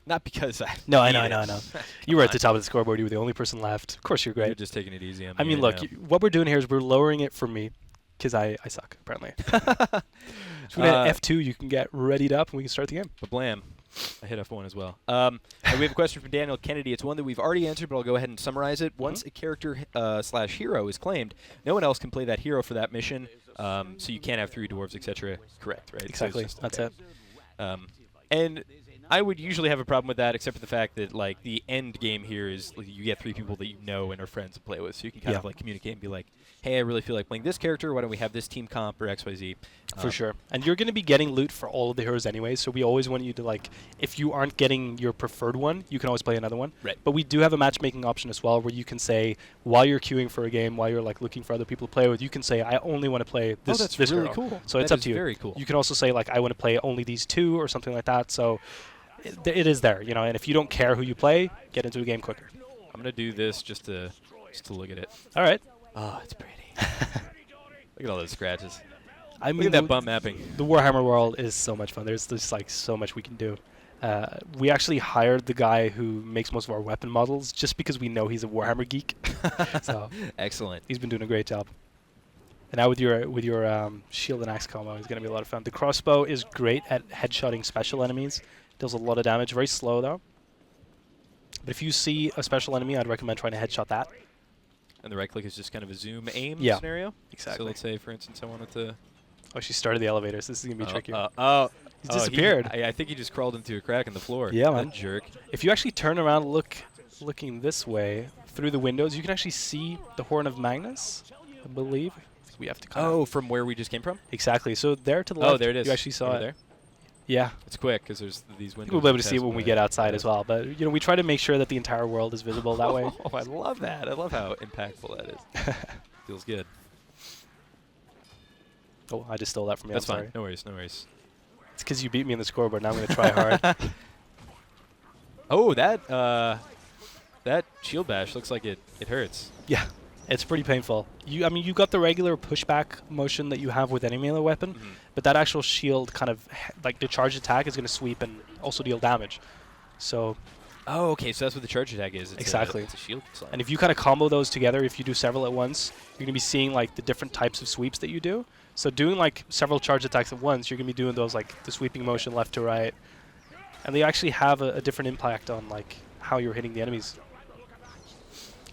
Not because I. No, I need know, it. I know. You were at Come the top of the scoreboard. You were the only person left. Of course, you're on. You're great. just taking it easy on me. I mean, look, what we're doing here is we're lowering it for me because I suck, apparently. So when at F2, you can get readied up and we can start the game. Blam. I hit F1 as well. And we have a question from Daniel Kennedy. It's one that we've already answered, but I'll go ahead and summarize it. Once a character / hero is claimed, no one else can play that hero for that mission, so you can't have 3 dwarves, etc. Correct, right? So it's Exactly. just- That's okay. it. And I would usually have a problem with that, except for the fact that like the end game here is like, you get 3 people that you know and are friends to play with, so you can kind of like communicate and be like, "Hey, I really feel like playing this character. Why don't we have this team comp or XYZ?" For sure. And you're going to be getting loot for all of the heroes anyway, so we always want you to, like, if you aren't getting your preferred one, you can always play another one. Right. But we do have a matchmaking option as well where you can say, while you're queuing for a game, while you're, like, looking for other people to play with, you can say, I only want to play this, that's this really hero. cool. So it's That up is to you. very cool. You can also say, like, I want to play only these 2 or something like that. So it is there, you know, and if you don't care who you play, get into a game quicker. I'm gonna do this just to look at it. All right. Oh, it's pretty. Look at all those scratches. I Look mean, at that bump mapping. the Warhammer world is so much fun. There's just like so much we can do. We actually hired the guy who makes most of our weapon models just because we know he's a Warhammer geek. So Excellent. he's been doing a great job. And now with your shield and axe combo, it's going to be a lot of fun. The crossbow is great at headshotting special enemies. Deals a lot of damage. Very slow though. But if you see a special enemy, I'd recommend trying to headshot that. And the right click is just kind of a zoom aim Yeah. scenario. Exactly. So let's say, for instance, I wanted to. Oh, she started the elevators. This is going to be tricky. He's he disappeared. I think he just crawled into a crack in the floor. Yeah, man. That jerk. If you actually turn around and looking this way through the windows, you can actually see the Horn of Magnus, I believe. We have to kind of Oh, from where we just came from? exactly. So there to the left, Oh, there it is. you actually saw Over it. there. Yeah. It's quick because there's these windows. We'll be able to that see it pass when we by. get outside as well. But we try to make sure that the entire world is visible that way. Oh, I love that. I love how impactful that is. Feels good. Oh, I just stole that from you. That's I'm fine. sorry. No worries. No worries. It's because you beat me in the scoreboard. Now I'm going to try hard. Oh, that shield bash looks like it hurts. Yeah, it's pretty painful. I mean, you got the regular pushback motion that you have with any melee weapon, but that actual shield kind of, like the charge attack is going to sweep and also deal damage. So, Oh, okay. So that's what the charge attack is. It's Exactly. It's a shield slap. and if you kind of combo those together, if you do several at once, you're going to be seeing like the different types of sweeps that you do. So doing like several charge attacks at once, you're going to be doing those like the sweeping motion left to right. And they actually have a different impact on like how you're hitting the enemies.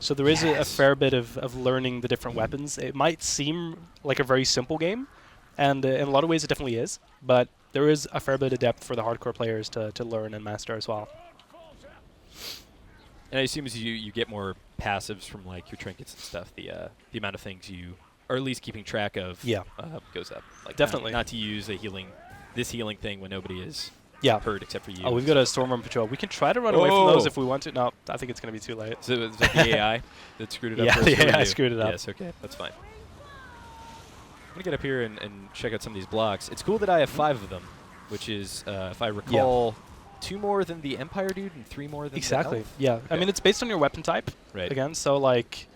So there is a fair bit of learning the different weapons. It might seem like a very simple game, and in a lot of ways it definitely is, but there is a fair bit of depth for the hardcore players to learn and master as well. And I assume as you get more passives from like your trinkets and stuff, the amount of things you, or at least keeping track of, goes up. Like Definitely. Not to use this healing thing when nobody is Yeah. hurt except for you. Oh, we've got a Stormrun patrol. We can try to run away from those if we want to. No, I think it's going to be too late. So is that the AI that screwed it up? Yeah, first, the or AI you? screwed it up. Yes, okay, that's fine. I'm going to get up here and check out some of these blocks. It's cool that I have 5 of them, which is, if I recall, 2 more than the Empire dude and 3 more than the Elf? Yeah. Okay. I mean, it's based on your weapon type. Right. Again, so like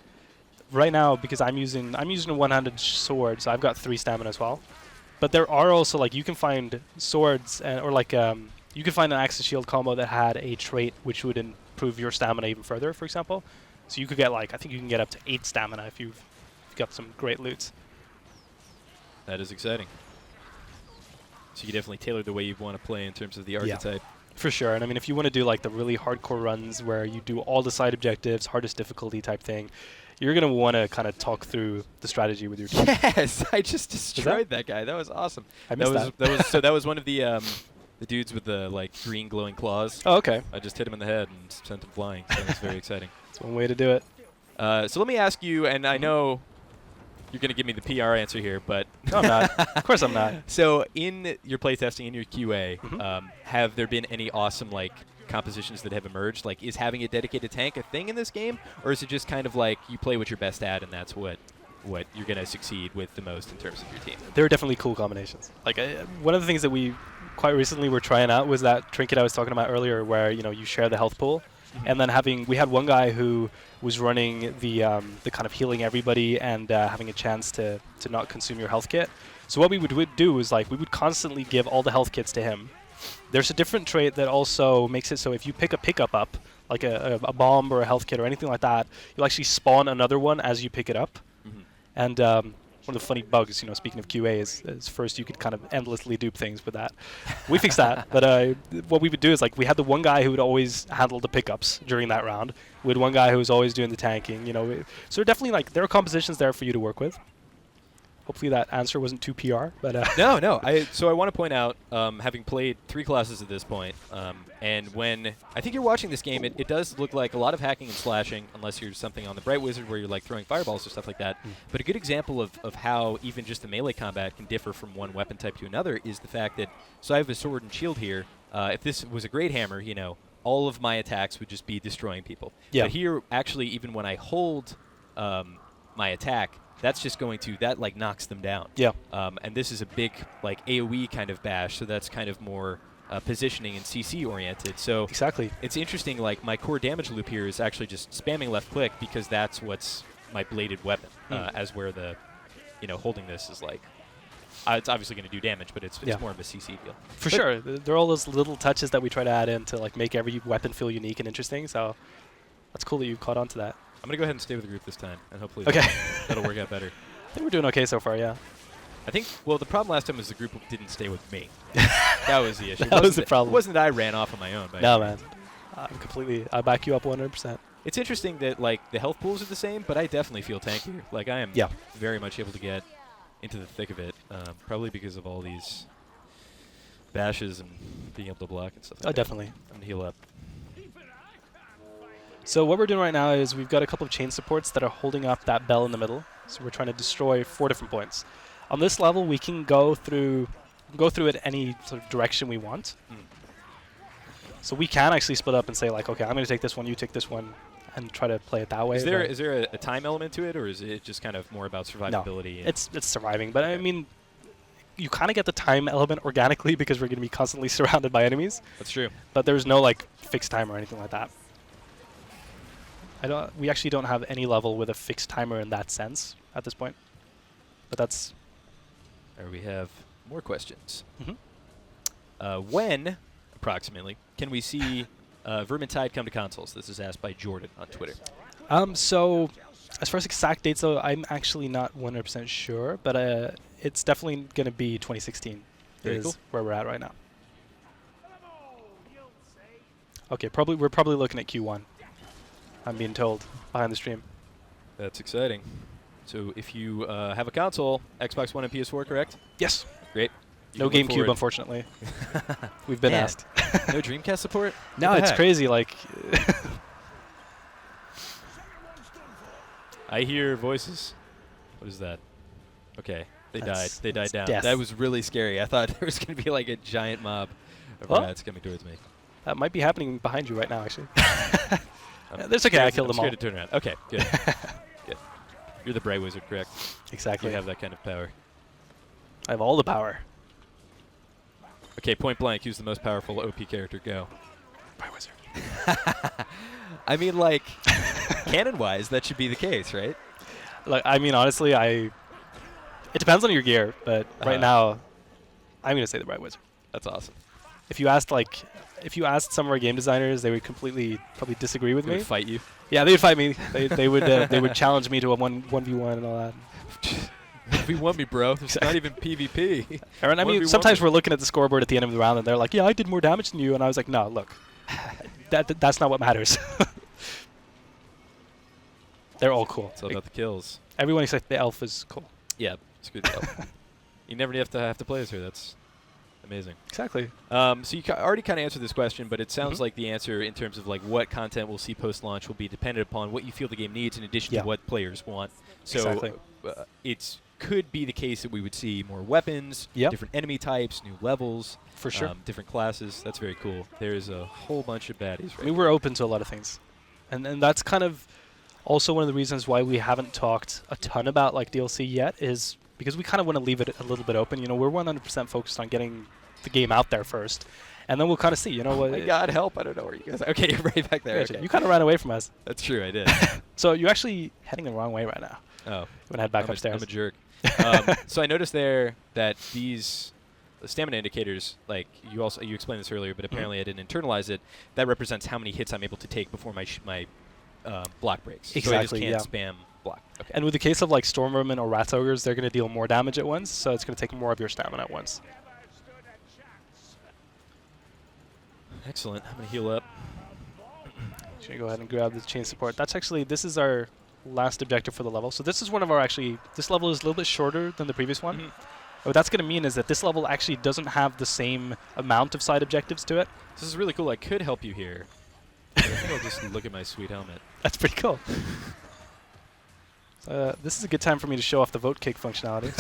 right now, because I'm using a one-handed sword, so I've got 3 stamina as well. But there are also like you can find swords or like you can find an axe and shield combo that had a trait which would improve your stamina even further, for example. So you could get like I think you can get up to 8 stamina if you've got some great loot. That is exciting. So you definitely tailor the way you want to play in terms of the archetype. For sure. And I mean, if you want to do like the really hardcore runs where you do all the side objectives, hardest difficulty type thing, you're going to want to kind of talk through the strategy with your team. Yes, I just destroyed that guy. That was awesome. I missed that. So that was one of the dudes with the like green glowing claws. Oh, okay. I just hit him in the head and sent him flying. So that was very exciting. That's one way to do it. So let me ask you, and I know you're going to give me the PR answer here, but No, I'm not. Of course I'm not. So in your playtesting, in your QA, have there been any awesome like compositions that have emerged? Like, is having a dedicated tank a thing in this game, or is it just kind of like you play what you're best at, and that's what you're going to succeed with the most in terms of your team? There are definitely cool combinations. Like one of the things that we quite recently were trying out was that trinket I was talking about earlier, where you share the health pool, and then we had one guy who was running the kind of healing everybody and having a chance to not consume your health kit. So what we would do is like we would constantly give all the health kits to him. There's a different trait that also makes it so if you pick a pickup up, like a bomb or a health kit or anything like that, you'll actually spawn another one as you pick it up. And one of the funny bugs, speaking of QA, is first you could kind of endlessly dupe things with that. We fixed that, but what we would do is like we had the one guy who would always handle the pickups during that round. We had one guy who was always doing the tanking. So definitely like there are compositions there for you to work with. Hopefully that answer wasn't too PR, but No. So I want to point out, having played 3 classes at this point, and when I think you're watching this game, it does look like a lot of hacking and slashing, unless you're something on the Bright Wizard where you're like throwing fireballs or stuff like that. But a good example of how even just the melee combat can differ from one weapon type to another is the fact that, so I have a sword and shield here. If this was a great hammer, all of my attacks would just be destroying people. Yeah. But here, actually, even when I hold my attack, that's just going to, that like knocks them down. Yeah. And this is a big like AoE kind of bash, so that's kind of more positioning and CC oriented. So exactly. It's interesting, like my core damage loop here is actually just spamming left click because that's what's my bladed weapon, as where the, holding this is like, it's obviously going to do damage, but it's more of a CC deal. For sure. There are all those little touches that we try to add in to like make every weapon feel unique and interesting, so that's cool that you caught on to that. I'm going to go ahead and stay with the group this time, and hopefully that'll work out better. I think we're doing okay so far, yeah. I think, well, the problem last time was the group didn't stay with me. That was the issue. That was the problem. It wasn't that I ran off on my own. No, man. I back you up 100%. It's interesting that, like, the health pools are the same, but I definitely feel tankier. Like, I am very much able to get into the thick of it, probably because of all these bashes and being able to block and stuff like that. Definitely. I'm going to heal up. So what we're doing right now is we've got a couple of chain supports that are holding up that bell in the middle. So we're trying to destroy 4 different points. On this level, we can go through go through it any sort of direction we want. So we can actually split up and say like, okay, I'm going to take this one, you take this one, and try to play it that way. Is there a time element to it, or is it just kind of more about survivability? No, it's surviving. But I mean, you kind of get the time element organically because we're going to be constantly surrounded by enemies. That's true. But there's no like fixed time or anything like that. We actually don't have any level with a fixed timer in that sense at this point. But that's. There we have more questions. Mm-hmm. When, approximately, can we see Vermintide come to consoles? This is asked by Jordan on Twitter. So, as far as exact dates, though, I'm actually not 100% sure, but it's definitely going to be 2016. Very is cool. where we're at right now. Okay, we're probably looking at Q1. I'm being told behind the stream. That's exciting. So if you have a console, Xbox One and PS4, correct? Yes. Great. You No can look GameCube, forward- unfortunately. We've been Man. asked. No Dreamcast support? No, What the it's heck? crazy. Like, I hear voices. What is that? Okay. They died. That's- They died that's down. death. That was really scary. I thought there was going to be like a giant mob of Oh. rats coming towards me. that might be happening behind you right now, actually. I'm That's okay. I scared- killed I'm them all. scared to turn around. Okay, good. Good. You're the Bright Wizard, correct? Exactly. You have that kind of power. I have all the power. Okay, point blank, who's the most powerful OP character? Go. Bright Wizard. I mean, like, canon-wise, that should be the case, right? Like, I mean, honestly, it depends on your gear, but right now, I'm gonna say the Bright Wizard. That's awesome. If you asked some of our game designers, they would probably disagree with They me. would fight you. Yeah, they'd fight me. They would challenge me to a 1v1 and all that. You won me, bro. It's not even PvP. Aaron, I mean, 1v1 sometimes we're looking at the scoreboard at the end of the round, and they're like, "Yeah, I did more damage than you," and I was like, "No, look, that's not what matters." They're all cool. It's all about the kills. Everyone except the elf is cool. Yeah, screw the elf. You never have to play as her. That's amazing. Exactly. So you already kind of answered this question, but it sounds Mhm. like the answer in terms of like what content we'll see post-launch will be dependent upon what you feel the game needs in addition Yeah. to what players want. So Exactly. It could be the case that we would see more weapons, Yep. different enemy types, new levels, For sure. different classes. That's very cool. There's a whole bunch of baddies I right mean, we're open to a lot of things, and that's kind of also one of the reasons why we haven't talked a ton about like DLC yet, is because we kind of want to leave it a little bit open. You know, we're 100% focused on getting the game out there first, and then we'll kind of see. You know what? Oh my God, help! I don't know where you guys are. Okay, you're right back there. Gotcha. Okay. You kind of ran away from us, That's true, I did. so you're actually heading the wrong way right now. Oh, You want to head back I'm upstairs. I'm a jerk. So I noticed there that these stamina indicators, like you explained this earlier, but apparently I didn't internalize it. That represents how many hits I'm able to take before my block breaks. So I just Exactly, can't spam block. Okay. And with the case of like storm vermin or rat ogres, they're going to deal more damage at once, so it's going to take more of your stamina at once. Excellent. I'm gonna heal up. Just gonna go ahead and grab the chain support. This is our last objective for the level. So this is one of our this level is a little bit shorter than the previous one. Mhm. What that's gonna mean is that this level actually doesn't have the same amount of side objectives to it. This is really cool. I could help you here. I think I'll just look at my sweet helmet. That's pretty cool. This is a good time for me to show off the vote kick functionality.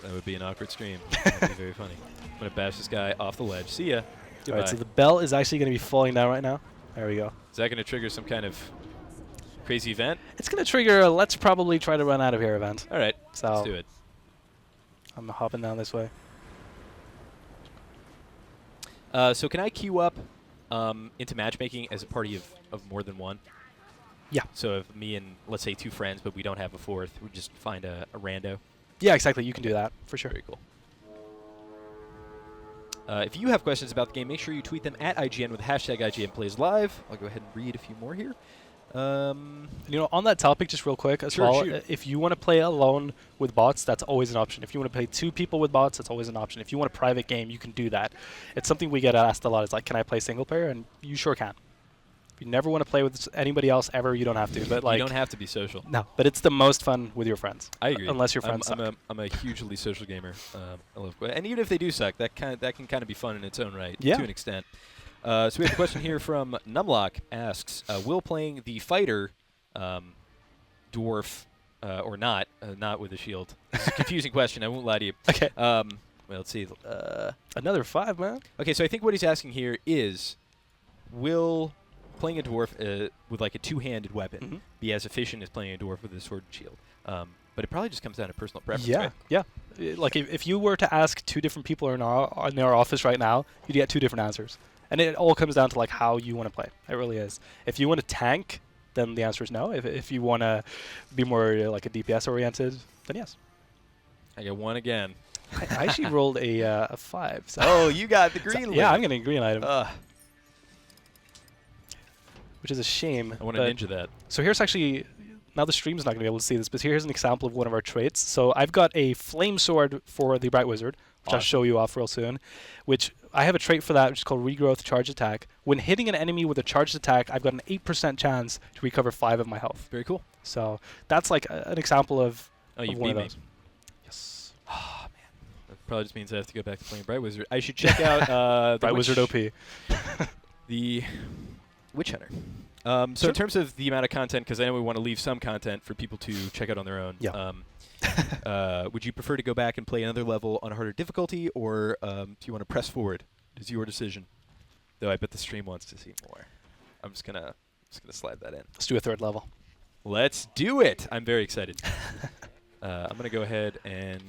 That would be an awkward stream. That would be very funny. I'm gonna bash this guy off the ledge. See ya. All Goodbye. right, so the bell is actually gonna be falling down right now. There we go. Is that gonna trigger some kind of crazy event? It's gonna trigger a let's probably try to run out of here event. All right. So Let's do it. I'm hopping down this way. So can I queue up into matchmaking as a party of more than one? Yeah. So if me and, let's say, two friends, but we don't have a fourth, we just find a rando. Yeah, exactly. You can do that for sure. Very cool. If you have questions about the game, make sure you tweet them at IGN with hashtag IGNPlaysLive. I'll go ahead and read a few more here. You know, on that topic, just real quick as Sure, well, shoot. if you want to play alone with bots, that's always an option. If you want to play two people with bots, that's always an option. If you want a private game, you can do that. It's something we get asked a lot. It's like, can I play single player? And you sure can. If you never want to play with anybody else ever, you don't have to. But like, you don't have to be social. no, but it's the most fun with your friends. I agree. Unless your friends I'm suck. a hugely social gamer. I love, and even if they do suck, that can kind of be fun in its own right, Yeah. to an extent. So we have a question here from Numlock. Asks, will playing the fighter dwarf or not with a shield. It's a confusing question. I won't lie to you. Okay. Well, let's see. Another 5, man. Okay, so I think what he's asking here is, will playing a dwarf with like a two-handed weapon be as efficient as playing a dwarf with a sword and shield? But it probably just comes down to personal preference. Yeah, right? yeah. Like if you were to ask 2 different people in our office right now, you'd get 2 different answers. And it all comes down to like how you want to play. It really is. If you want to tank, then the answer is no. If you want to be more like a DPS oriented, then yes. I got 1 again. I actually rolled a 5. So Oh, you got the green one. yeah, I'm getting a green item, I which is a shame. want to but- ninja that. So here's actually, now the stream's not going to be able to see this, but here's an example of one of our traits. So I've got a flame sword for the Bright Wizard, which I'll show you off real soon, which I have a trait for that, which is called Regrowth Charge Attack. When hitting an enemy with a charged attack, I've got an 8% chance to recover 5 of my health. Very cool. So that's like an example of, Oh, you of one beat of me. those. Yes. Oh, man. That probably just means I have to go back to playing Bright Wizard. I should check out the Bright Wizard OP. The Witch Hunter. So in terms of the amount of content, because I know we want to leave some content for people to check out on their own. Yeah. Would you prefer to go back and play another level on a harder difficulty, or do you want to press forward? It's your decision. Though I bet the stream wants to see more. I'm just gonna slide that in. Let's do a 3rd level. Let's do it. I'm very excited. I'm gonna go ahead and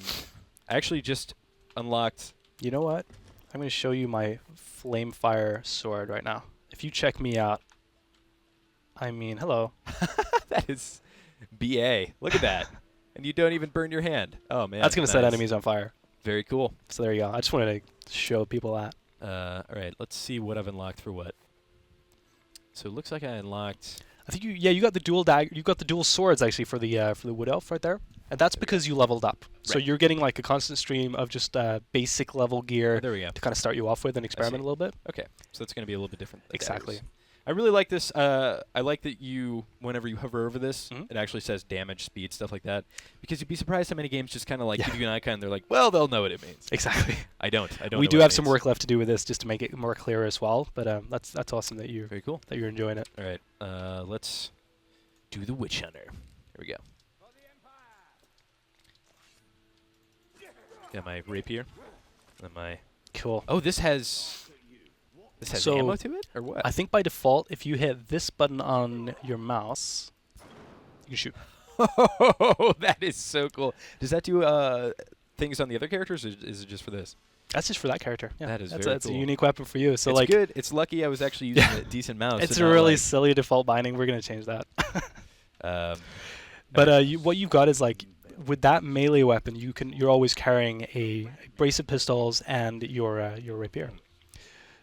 I actually just unlocked. You know what? I'm going to show you my Flamefire sword right now. If you check me out, I mean, hello. That is BA. Look at that. And you don't even burn your hand. Oh man. That's going to set nice. enemies on fire. Very cool. So there you go. I just wanted to show people that. All right, let's see what I've unlocked for what. So it looks like I unlocked. I think you got the dual you got the dual swords actually for the wood elf right there, and that's because you leveled up. So Right. you're getting like a constant stream of just basic level gear Oh, there we go. to kind of start you off with and experiment a little bit. Okay, so that's going to be a little bit different. than Exactly. daggers. I really like this. I like that whenever you hover over this, Mhm. it actually says damage, speed, stuff like that. Because you'd be surprised how many games just kind of like give you an icon. They're like, well, they'll know what it means. Exactly. I don't. We know do what have it some means. work left to do with this just to make it more clear as well. But that's awesome that Very cool. you're enjoying it. All right, let's do the Witch Hunter. Here we go. Got my rapier. And my. Cool. Oh, this has So, ammo to it, or what? I think by default, if you hit this button on your mouse, you can shoot. Oh, that is so cool. Does that do things on the other characters, or is it just for this? That's just for that character. Yeah, That is that's very that's cool. a unique weapon for you. So it's like, good. It's lucky I was actually using a decent mouse. it's and a not really like, silly default binding. We're gonna change that. but What you've got is like with that melee weapon, you're always carrying a brace of pistols and your rapier.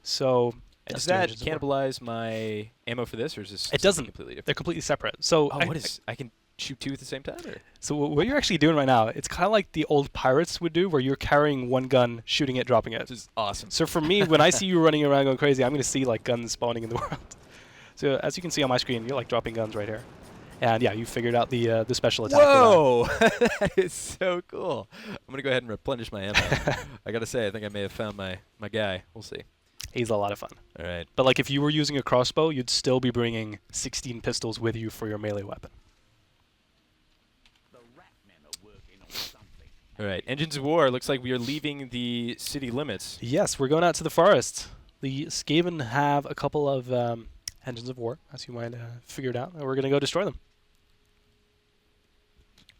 So does that's the that engines of war. cannibalize my ammo for this, or is this It something doesn't. completely different? They're completely separate. So Oh, what is? I can shoot 2 at the same time, or? So what you're actually doing right now, it's kind of like the old pirates would do, where you're carrying one gun, shooting it, dropping it. Which is awesome. So for me, when I see you running around going crazy, I'm going to see like guns spawning in the world. So as you can see on my screen, you're like dropping guns right here. And yeah, you figured out the special attack. Whoa! That is so cool. I'm gonna go ahead and replenish my ammo. I gotta say, I think I may have found my guy. We'll see. He's a lot of fun. All right. But like if you were using a crossbow, you'd still be bringing 16 pistols with you for your melee weapon. All right. Engines of War. Looks like we are leaving the city limits. Yes, we're going out to the forest. The Skaven have a couple of engines of war, as you might figured out, and we're going to go destroy them.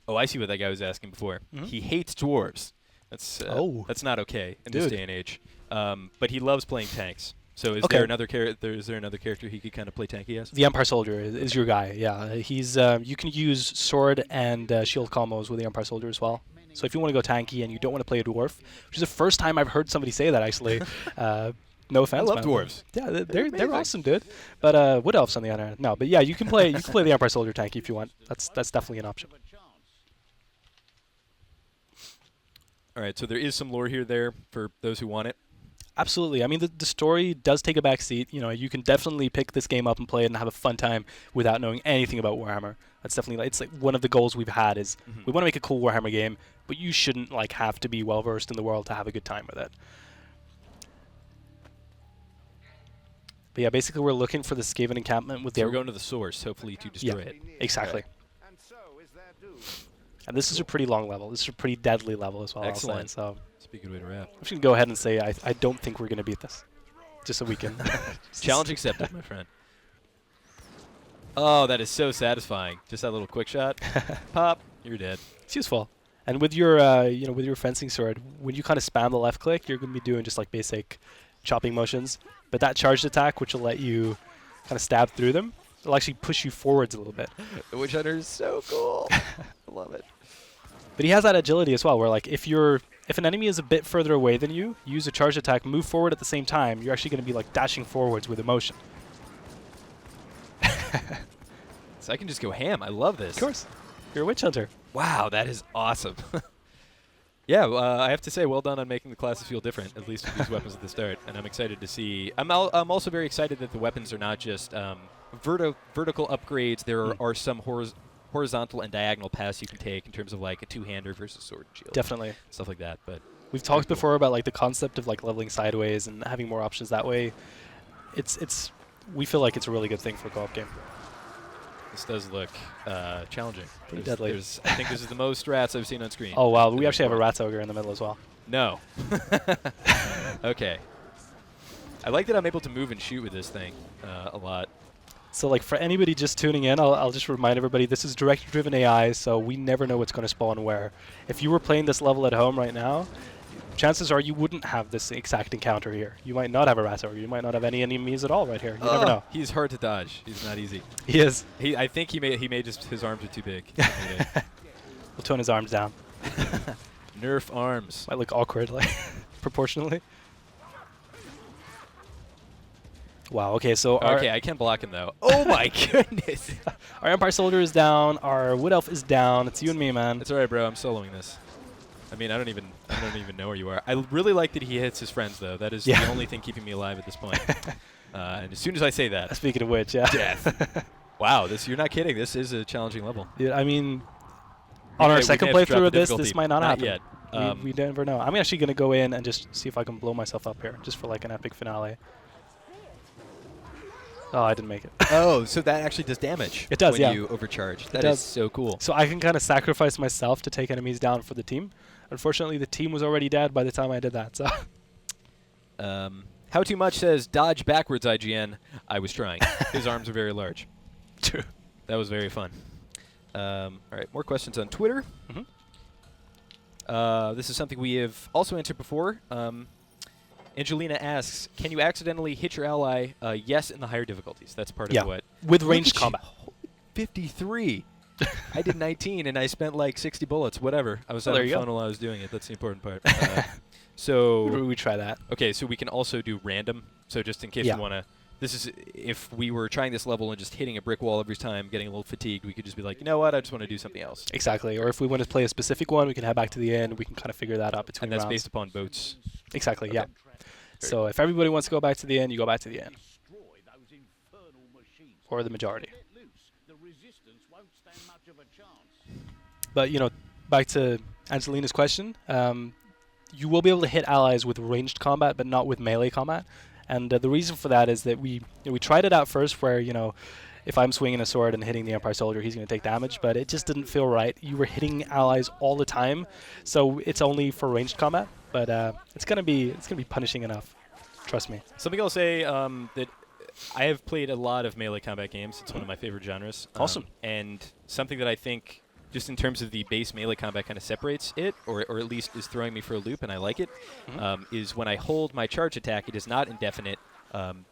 Oh, I see what that guy was asking before. Mhm. He hates dwarves. That's not okay in this Dude. day and age. But he loves playing tanks. So is Okay. there another character? Is there another character he could kind of play tanky as? The Empire Soldier is your guy. Yeah, he's. You can use sword and shield combos with the Empire Soldier as well. So if you want to go tanky and you don't want to play a dwarf, which is the first time I've heard somebody say that actually. No offense. I love man. dwarves. Yeah, they're amazing. awesome, dude. But wood elves on the other hand, no. But yeah, you can play the Empire Soldier tanky if you want. That's definitely an option. All right. So there is some lore here there for those who want it. Absolutely. I mean, the story does take a back seat. You know, you can definitely pick this game up and play it and have a fun time without knowing anything about Warhammer. That's definitely it's like one of the goals we've had is we want to make a cool Warhammer game, but you shouldn't like have to be well versed in the world to have a good time with it. But yeah, basically we're looking for the Skaven encampment with So their we're going to the source, hopefully to destroy it. exactly. Okay. And so is their doom. And this is a pretty long level. This is a pretty deadly level as well. Excellent. I'll say. So That's a good way to wrap. I'm just gonna go ahead and say I don't think we're gonna beat this, just so we can. Challenge accepted, my friend. Oh, that is so satisfying. Just that little quick shot. Pop, you're dead. It's useful. And with your with your fencing sword, when you kind of spam the left click, you're gonna be doing just like basic chopping motions. But that charged attack, which will let you kind of stab through them, it'll actually push you forwards a little bit. The Witch Hunter is so cool. I love it. But he has that agility as well, where like if an enemy is a bit further away than you, use a charge attack, move forward at the same time, you're actually going to be like dashing forwards with emotion. So I can just go ham. I love this. Of course. You're a witch hunter. Wow, that is awesome. Yeah, I have to say, well done on making the classes feel different, at least with these weapons at the start. And I'm excited to see. I'm also very excited that the weapons are not just vertical upgrades. There are some horizontal and diagonal paths you can take in terms of like a two-hander versus sword and shield. Definitely. Stuff like that. But We've talked before about like the concept of like leveling sideways and having more options that way. We feel like it's a really good thing for a co-op game. this does look challenging. Pretty deadly. I think this is the most rats I've seen on screen. Oh wow, we actually have a rat ogre in the middle as well. No. Okay. I like that I'm able to move and shoot with this thing a lot. So like for anybody just tuning in, I'll just remind everybody this is director-driven AI, so we never know what's going to spawn where. If you were playing this level at home right now, chances are you wouldn't have this exact encounter here. You might not have a rat ogre. You might not have any enemies at all right here. You never know. He's hard to dodge. He's not easy. He is. I think he made just his arms are too big. We'll tone his arms down. Nerf arms. Might look awkward, like proportionally. Wow. Okay. So Okay, I can block him though. Oh my goodness. our Empire Soldier is down. Our Wood Elf is down. It's you and me, man. It's all right, bro. I'm soloing this. I mean, I don't even know where you are. I really like that he hits his friends though. That is the only thing keeping me alive at this point. And as soon as I say that, Speaking of which, yeah. death. Wow, you're not kidding. This is a challenging level. Yeah, I mean, on our second playthrough of this might not happen. Yet. We never know. I'm actually gonna go in and just see if I can blow myself up here, just for like an epic finale. Oh, I didn't make it. Oh, so that actually does damage. It does, when yeah. you overcharge. That does. is so cool. So I can kind of sacrifice myself to take enemies down for the team. Unfortunately, the team was already dead by the time I did that. So. How Too Much says, dodge backwards, IGN. I was trying. His arms are very large. True. That was very fun. All right, more questions on Twitter. This is something we have also answered before. Angelina asks, can you accidentally hit your ally? Yes, in the higher difficulties. That's part of what. With Look ranged at you. combat. 53. I did 19, and I spent like 60 bullets. Whatever. I was Well, there having you fun go. while I was doing it. That's the important part. So We try that. okay, so we can also do random. So just in case Yeah. you want to, this is if we were trying this level and just hitting a brick wall every time, getting a little fatigued, we could just be like, you know what, I just want to do something else. Exactly. Or if we want to play a specific one, we can head back to the end. We can kind of figure that out between And that's rounds. based upon boats. Exactly. Yeah. Okay. So if everybody wants to go back to the end, you go back to the end, or the majority. But back to Angelina's question. You will be able to hit allies with ranged combat, but not with melee combat. And the reason for that is that we tried it out first, where if I'm swinging a sword and hitting the Empire Soldier, he's going to take damage, but it just didn't feel right. You were hitting allies all the time, so it's only for ranged combat. But it's gonna be punishing enough. Trust me. Something I'll say that I have played a lot of melee combat games. It's one of my favorite genres. Awesome. And something that I think, just in terms of the base melee combat, kind of separates it, or at least is throwing me for a loop, and I like it, is when I hold my charge attack, it is not indefinite.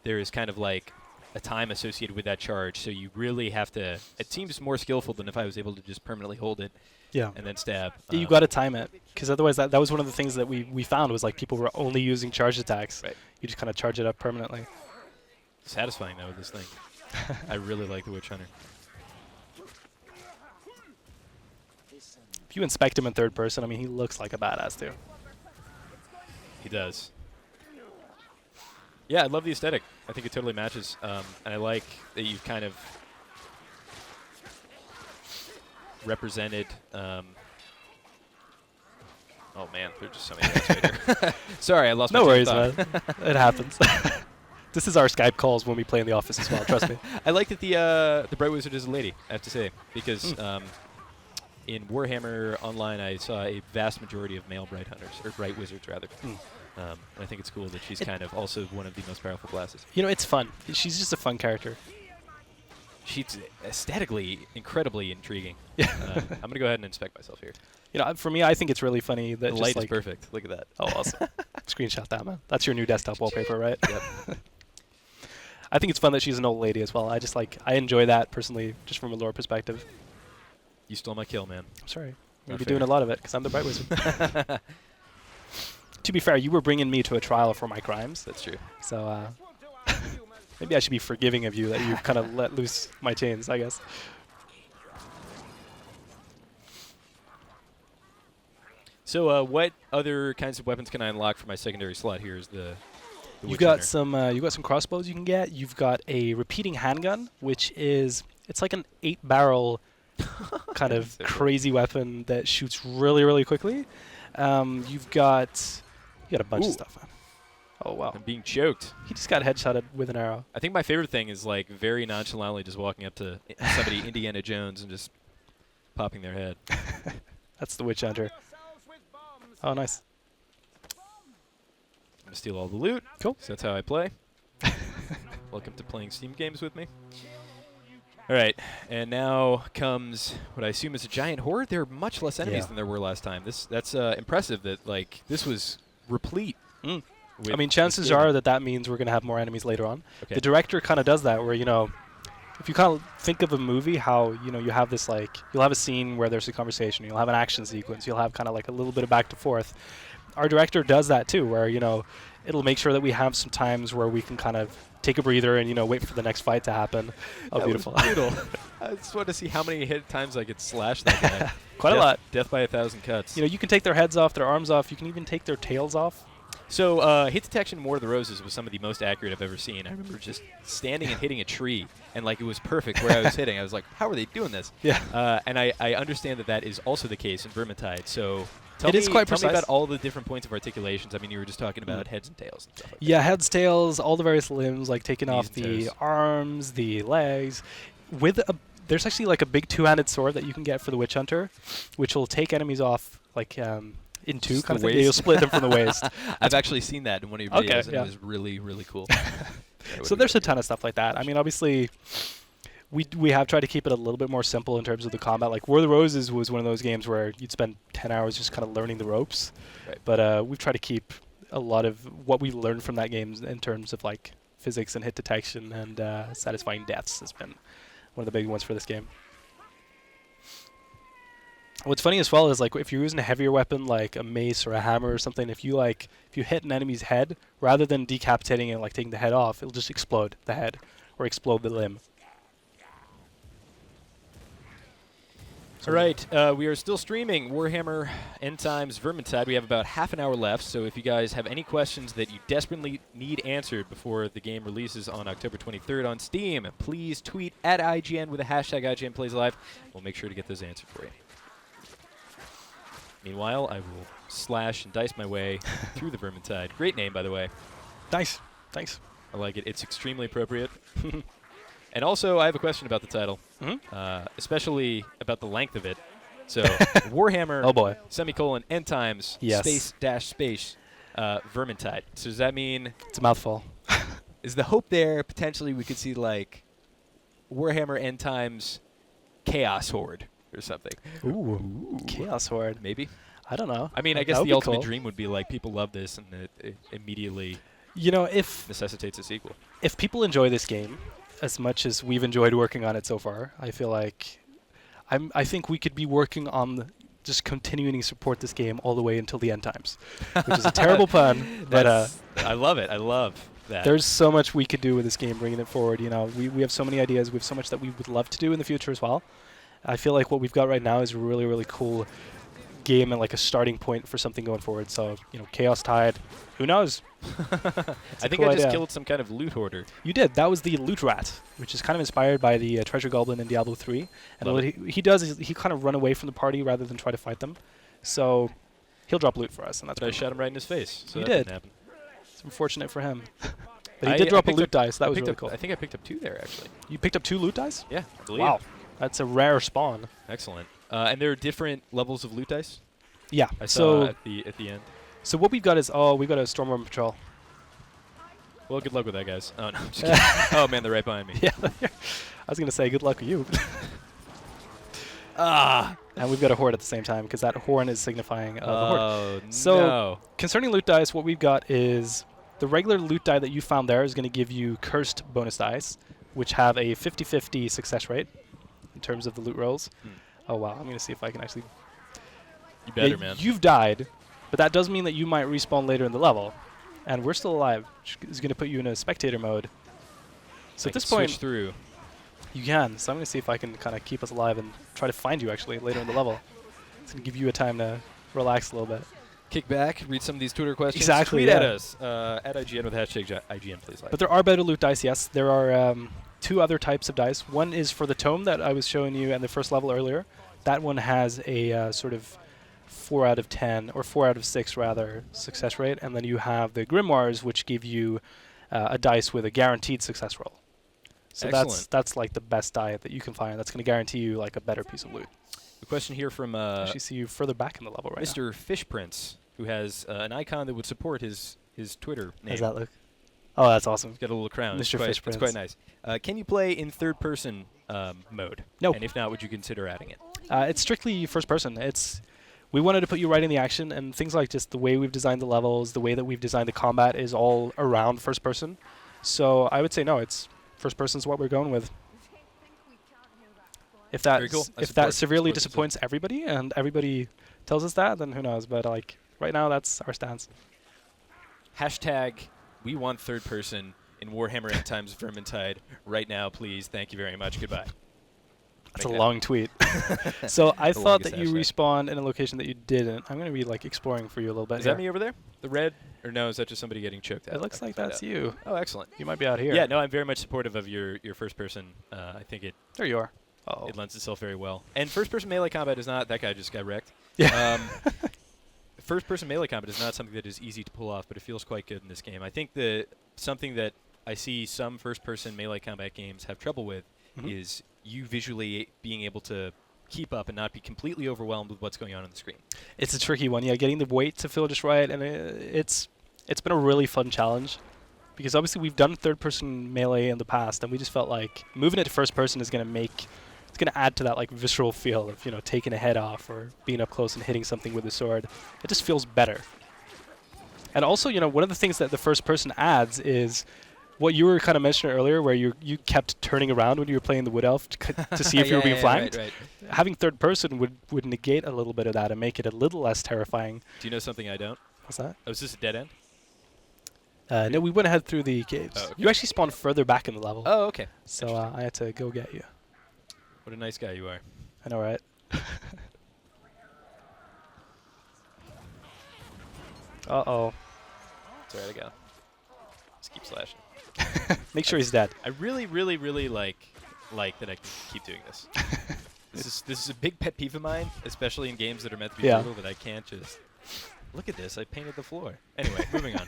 There is kind of like a time associated with that charge, so you really have to. It seems more skillful than if I was able to just permanently hold it. Yeah. And then stab. You got to time it, because otherwise that was one of the things that we found was like people were only using charge attacks. Right. You just kind of charge it up permanently. Satisfying though with this thing. I really like the Witch Hunter. If you inspect him in third person, I mean, he looks like a badass too. He does. Yeah, I love the aesthetic. I think it totally matches, and I like that you've kind of represented. Oh man, there's just so many guys right here. Sorry, I lost. No my worries, train of man. thought. It happens. This is our Skype calls when we play in the office as well. Trust me. I like that the Bright Wizard is a lady. I have to say, because in Warhammer Online, I saw a vast majority of male Bright Hunters, or Bright Wizards, rather. I think it's cool that she's kind of also one of the most powerful classes. You know, it's fun. She's just a fun character. She's aesthetically incredibly intriguing. I'm going to go ahead and inspect myself here. You know, for me, I think it's really funny that The just light is like perfect. Look at that. Oh, awesome! Screenshot that, man. That's your new desktop wallpaper, right? Yep. I think it's fun that she's an old lady as well. I enjoy that personally, just from a lore perspective. You stole my kill, man. I'm sorry. Not You'll be fair. doing a lot of it because I'm the Bright Wizard. To be fair, you were bringing me to a trial for my crimes, That's true. so maybe I should be forgiving of you that you've kind of let loose my chains, I guess. So, what other kinds of weapons can I unlock for my secondary slot? Here's the You've Witch got Hunter. you've got some crossbows you can get. You've got a repeating handgun, which is it's like an 8-barrel kind of So cool. crazy weapon that shoots really, really quickly. You've got a bunch of Ooh. stuff. Oh wow, I'm being choked. he just got headshotted with an arrow. I think my favorite thing is like very nonchalantly just walking up to somebody, Indiana Jones, and just popping their head. That's the Witch Hunter. Oh nice. I'm gonna steal all the loot. Cool. So that's how I play. Welcome to playing Steam games with me. All right, and now comes what I assume is a giant horde. There are much less enemies Yeah. than there were last time. That's impressive. That like this was replete. Mm. with I mean, this chances game. are that means we're going to have more enemies later on. Okay. The director kind of does that where, you know, if you kind of think of a movie, how, you know, you have this, like, you'll have a scene where there's a conversation, you'll have an action sequence, you'll have kind of like a little bit of back to forth. Our director does that too, where, you know, it'll make sure that we have some times where we can kind of take a breather and, you know, wait for the next fight to happen. Oh, That beautiful. was brutal. I just want to see how many times I could slash that guy. Quite a lot. Death by 1,000 cuts. You know, you can take their heads off, their arms off, you can even take their tails off. So hit detection in War of the Roses was some of the most accurate I've ever seen. I remember just standing and hitting a tree, and like it was perfect where I was hitting. I was like, how are they doing this? Yeah. And I understand that that is also the case in Vermintide. So tell It is me, quite tell me precise. about all the different points of articulations. I mean, you were just talking about heads and tails and stuff like Yeah, heads, tails, all the various limbs, like taking off Knees and the toes. arms, the legs. There's actually like a big two-handed sword that you can get for the Witch Hunter, which will take enemies off like in two Just kind the of thing. Yeah, you'll waist. split them from the waist. that. I've actually seen that in one of your Okay, videos, and yeah. it was really, really cool. So there's a ton of stuff like that. I mean, obviously, we have tried to keep it a little bit more simple in terms of the combat. Like War of the Roses was one of those games where you'd spend 10 hours just kind of learning the ropes. Right. But we've tried to keep a lot of what we learned from that game in terms of like physics and hit detection and satisfying deaths has been one of the big ones for this game. What's funny as well is like if you're using a heavier weapon like a mace or a hammer or something, if you hit an enemy's head, rather than decapitating it and like taking the head off, it'll just explode the head or explode the limb. All right, we are still streaming Warhammer End Times Vermintide. We have about half an hour left, so if you guys have any questions that you desperately need answered before the game releases on October 23rd on Steam, please tweet at IGN with the hashtag IGNPlaysLive. We'll make sure to get those answered for you. Meanwhile, I will slash and dice my way through the Vermintide. Great name, by the way. Nice. Thanks. I like it. It's extremely appropriate. And also, I have a question about the title, especially about the length of it. So, Warhammer, Oh boy. semicolon, End Times, Yes. space, dash, space, Vermintide. So does that mean, It's a mouthful. is the hope there potentially we could see like Warhammer End Times Chaos Horde or something? Ooh. Chaos Horde. Maybe? I don't know. I mean, I That guess would the be ultimate cool. dream would be like people love this and it immediately You know, if necessitates a sequel. people enjoy this game as much as we've enjoyed working on it so far, I feel like I think we could be working on just continuing to support this game all the way until the end times, which is a terrible pun, but I love it. I love that. there's so much we could do with this game, bringing it forward. You know, we have so many ideas. We have so much that we would love to do in the future as well. I feel like what we've got right now is a really, really cool game and like a starting point for something going forward. So, you know, Chaos Tide, who knows? I think cool I just idea. killed some kind of loot hoarder. You did. That was the Loot Rat, which is kind of inspired by the Treasure Goblin in Diablo 3. And Love what he does is he kind of run away from the party rather than try to fight them. So he'll drop loot for us, and that's But I pretty shot him right in his face. So You that didn't did. happen. It's unfortunate for him. But he I did drop a picked loot up- die, so that I was picked really up- cool. I think I picked up 2 there, actually. You picked up 2 loot dice? Yeah, I believe. Wow. That's a rare spawn. Excellent. And there are different levels of loot dice. Yeah. I saw So at the end. so what we've got is we've got a Stormworm Patrol. Well, good luck with that, guys. Oh no, I'm just kidding. Oh man, they're right behind me. Yeah. I was gonna say good luck with you. Ah. And we've got a horde at the same time because that horn is signifying the horde. Oh So no. concerning loot dice, what we've got is the regular loot die that you found there is going to give you cursed bonus dice, which have a 50-50 success rate in terms of the loot rolls. Oh wow, I'm going to see if I can actually... You better, Yeah, man. You've died, but that does mean that you might respawn later in the level. And we're still alive, which is going to put you in a spectator mode. So I at this can point, switch through. you can. So I'm going to see if I can kind of keep us alive and try to find you actually later in the level. It's going to give you a time to relax a little bit. Kick back, read some of these Twitter questions. Exactly, Tweet at yeah. us at IGN with hashtag IGN, please. But there are better loot dice, yes. There are 2 other types of dice. One is for the tome that I was showing you at the first level earlier. That one has a sort of 4 out of 10, or 4 out of 6 rather, success rate. And then you have the grimoires, which give you a dice with a guaranteed success roll. So Excellent. that's like the best die that you can find. That's going to guarantee you like a better piece of loot. A question here from Actually see you further back in the level right now. Mr. Fish Prince, who has an icon that would support his Twitter name. How does that look? Oh, that's awesome. He's got a little crown. Mr. It's quite, Fish it's Prince. quite nice. Can you play in third-person mode? No. And if not, would you consider adding it? It's strictly first person. We wanted to put you right in the action, and things like just the way we've designed the levels, the way that we've designed the combat is all around first person. So I would say no, it's first person is what we're going with. If that Very cool. I if support- that severely support the disappoints everybody and everybody tells us that, then who knows? But like right now, that's our stance. Hashtag we want third person in Warhammer End Times Vermintide right now, please. Thank you very much. Goodbye. That's Make a that- long tweet. So I The thought longest that you hashtag. respawned in a location that you didn't. I'm going to be like exploring for you a little bit. Is here. that me over there? The red? Or no, is that just somebody getting choked out? It looks I can like find that's out. you. Oh, excellent. You might be out here. Yeah, no, I'm very much supportive of your first person. I think There you are. Oh. it lends itself very well. And first person melee combat is not, that guy just got wrecked. Yeah. First person melee combat is not something that is easy to pull off, but it feels quite good in this game. I think that something that I see some first person melee combat games have trouble with is you visually being able to keep up and not be completely overwhelmed with what's going on the screen. It's a tricky one. Yeah, getting the weight to feel just right, and it's been a really fun challenge because obviously we've done third-person melee in the past, and we just felt like moving it to first person is going to add to that like visceral feel of taking a head off or being up close and hitting something with a sword. It just feels better. And also, one of the things that the first person adds is what you were kind of mentioning earlier, where you kept turning around when you were playing the Wood Elf to see if you were being flanked. Right. Having third person would negate a little bit of that and make it a little less terrifying. Do you know something I don't? What's that? Oh, is this a dead end? No, we went ahead through the caves. Oh, okay. You actually spawned further back in the level. Oh, okay. So I had to go get you. What a nice guy you are. I know, right? Uh-oh. It's alright, I got him. Just keep slashing. Make sure he's dead. I really, really, really like that I can keep doing this. This is a big pet peeve of mine, especially in games that are meant to be Yeah. brutal, that I can't just... Look at this, I painted the floor. Anyway, moving on.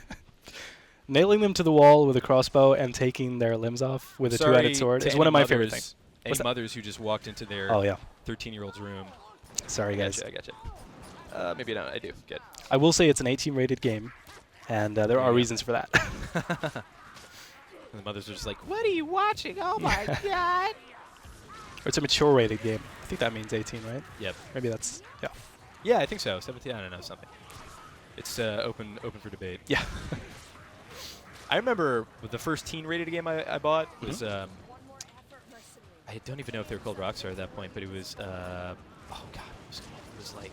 Nailing them to the wall with a crossbow and taking their limbs off with a two-handed sword to is one of any my favorite mothers- things. Any What's that? mothers who just walked into their Oh, yeah. 13-year-old's room. Sorry, guys. I gotcha. Maybe not, I do. Good. I will say it's an 18-rated game, and there are Yeah. reasons for that. And the mothers are just like, what are you watching? Oh my god! Or it's a mature-rated game. I think that means 18, right? Yep. Maybe that's... Yeah. Yeah, I think so. 17, I don't know, something. It's open for debate. Yeah. I remember the first teen-rated game I bought was... I don't even know if they were called Rockstar at that point, but it was... oh, God. It was like...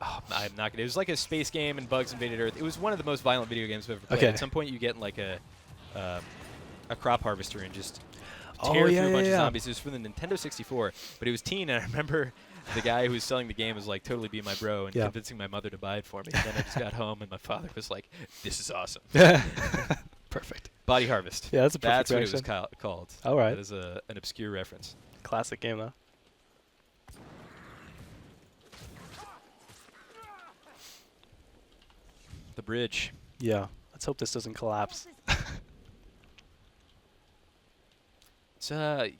Oh, I'm not gonna... It was like a space game and Bugs Invaded Earth. It was one of the most violent video games I've ever played. Okay. At some point, you get in like a crop harvester and just Oh, tear yeah, through a bunch yeah, of yeah. zombies. It was for the Nintendo 64, but it was teen, and I remember the guy who was selling the game was like totally being my bro and Yeah. convincing my mother to buy it for me. And then I just got home, and my father was like, "This is awesome." Perfect. Body Harvest. Yeah, that's a perfect That's what it was reaction. called. All right. That is an obscure reference. Classic game, though. The bridge. Yeah. Let's hope this doesn't collapse. It's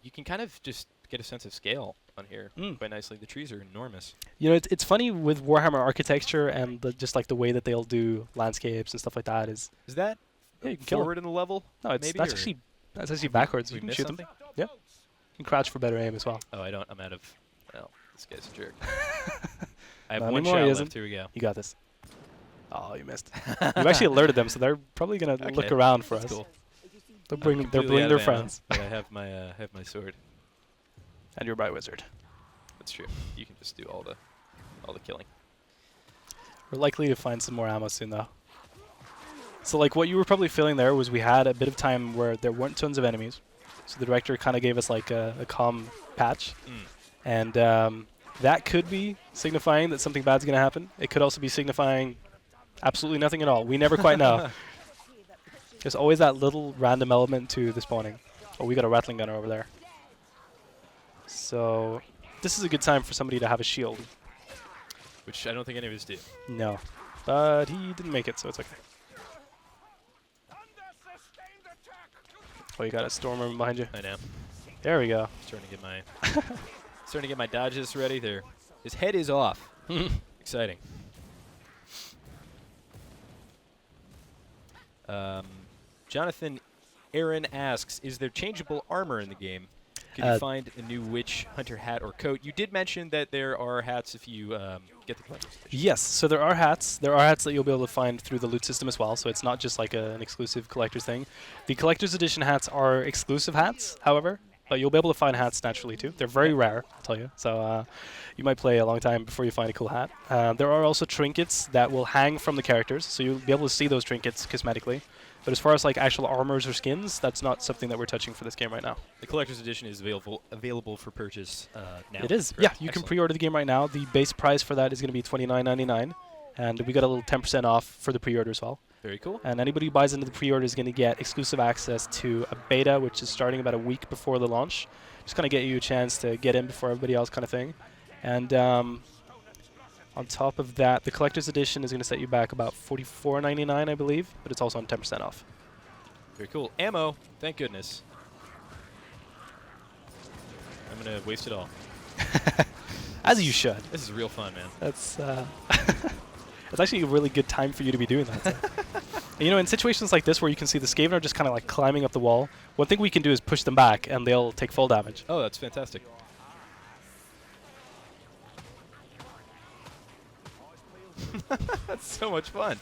you can kind of just get a sense of scale on here quite nicely. The trees are enormous. You know, it's funny with Warhammer architecture and just like the way that they'll do landscapes and stuff like that is that yeah, you can kill 'em. forward in the level? No, it's maybe, that's or actually backwards. we You can missed shoot them. something? Yeah. You can crouch for better aim as well. Oh, I don't. I'm out of. Well, this guy's a jerk. I have Not one anymore, shot he left. isn't. Here we go. You got this. Oh, you missed. You've actually alerted them, so they're probably gonna look around for That's us. cool. They're I'm bringing completely out their of ammo, friends. But I have my sword. And your bright wizard. That's true. You can just do all the killing. We're likely to find some more ammo soon, though. So, like, what you were probably feeling there was we had a bit of time where there weren't tons of enemies. So the director kind of gave us, like, a calm patch. And that could be signifying that something bad's going to happen. It could also be signifying absolutely nothing at all. We never quite know. There's always that little random element to the spawning. Oh, we got a rattling gunner over there. So this is a good time for somebody to have a shield. Which I don't think any of us do. No. But he didn't make it, so it's okay. Oh, you got a stormer behind you. I know. There we go. Starting to get my dodges ready there. His head is off. Exciting. Jonathan Aaron asks, is there changeable armor in the game? Can you find a new witch hunter hat or coat? You did mention that there are hats if you get the collector's edition. Yes, so there are hats. There are hats that you'll be able to find through the loot system as well, so it's not just like an exclusive collector's thing. The collector's edition hats are exclusive hats, however, but you'll be able to find hats naturally too. They're very rare, I'll tell you, so you might play a long time before you find a cool hat. There are also trinkets that will hang from the characters, so you'll be able to see those trinkets cosmetically. But as far as like actual armors or skins, that's not something that we're touching for this game right now. The collector's edition is available for purchase now. It is. Correct. Yeah, you can Excellent. pre-order the game right now. The base price for that is going to be $29.99, and we got a little 10% off for the pre-order as well. Very cool. And anybody who buys into the pre-order is going to get exclusive access to a beta, which is starting about a week before the launch. Just kind of get you a chance to get in before everybody else, kind of thing. And on top of that, the collector's edition is going to set you back about $44.99, I believe, but it's also on 10% off. Very cool. Ammo, thank goodness. I'm going to waste it all. As you should. This is real fun, man. That's it's actually a really good time for you to be doing that. You know, in situations like this where you can see the Skaven are just kind of like climbing up the wall, one thing we can do is push them back and they'll take full damage. Oh, that's fantastic. That's so much fun.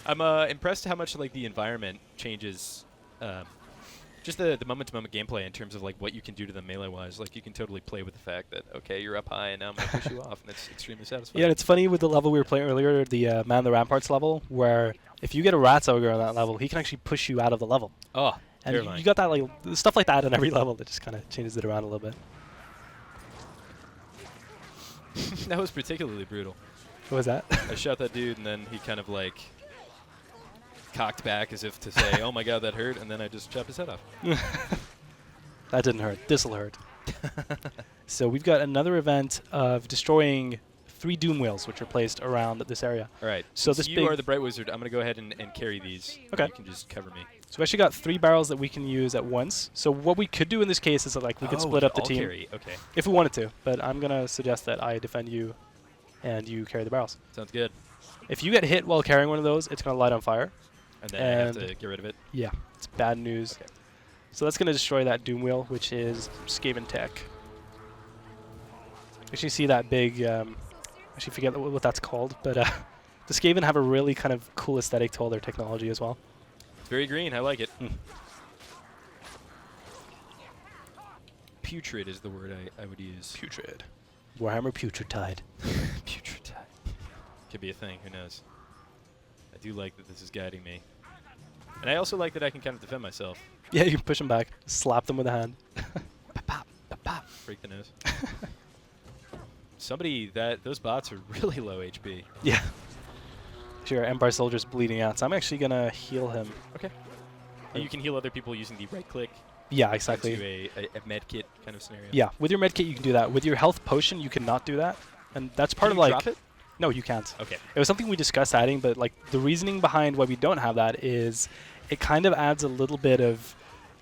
I'm impressed how much like the environment changes, just the moment-to-moment gameplay in terms of like what you can do to them melee-wise. Like you can totally play with the fact that okay, you're up high and now I'm gonna push you off, and it's extremely satisfying. Yeah, and it's funny with the level we were playing earlier, the Man the Ramparts level, where if you get a Rats Ogre on that level, he can actually push you out of the level. Oh, And terrifying. you got that like stuff like that on every level that just kind of changes it around a little bit. That was particularly brutal. What was that? I shot that dude and then he kind of like cocked back as if to say, "Oh my God, that hurt," and then I just chopped his head off. That didn't hurt. This'll hurt. So we've got another event of destroying 3 Doom Wheels, which are placed around this area. All right. So Since this you big- are the Bright Wizard, I'm gonna go ahead and carry these. Okay. You can just cover me. So we actually got 3 barrels that we can use at once. So what we could do in this case is that, like we could split up the I'll team carry. Okay. if we wanted to. But I'm gonna suggest that I defend you, and you carry the barrels. Sounds good. If you get hit while carrying one of those, it's gonna light on fire. And then I have And- to get rid of it. Yeah, it's bad news. Okay. So that's gonna destroy that Doom Wheel, which is Skaven Tech. Actually, see that big. Actually, forget what that's called, but the Skaven have a really kind of cool aesthetic to all their technology as well. It's very green. I like it. Mm. Putrid is the word I would use. Putrid. Warhammer Putridtide. Putrid. Could be a thing. Who knows? I do like that this is guiding me. And I also like that I can kind of defend myself. Yeah, you can push them back, slap them with a hand. Pop, pop, pop. Break the nose. Those bots are really low HP. Yeah. Sure, Empire Soldier's bleeding out, so I'm actually gonna heal him. Okay. And you can heal other people using the right click Yeah, exactly. into a med kit kind of scenario. Yeah, with your medkit you can do that. With your health potion you cannot do that, and that's part Can of you like. drop it? No, you can't. Okay. It was something we discussed adding, but like the reasoning behind why we don't have that is it kind of adds a little bit of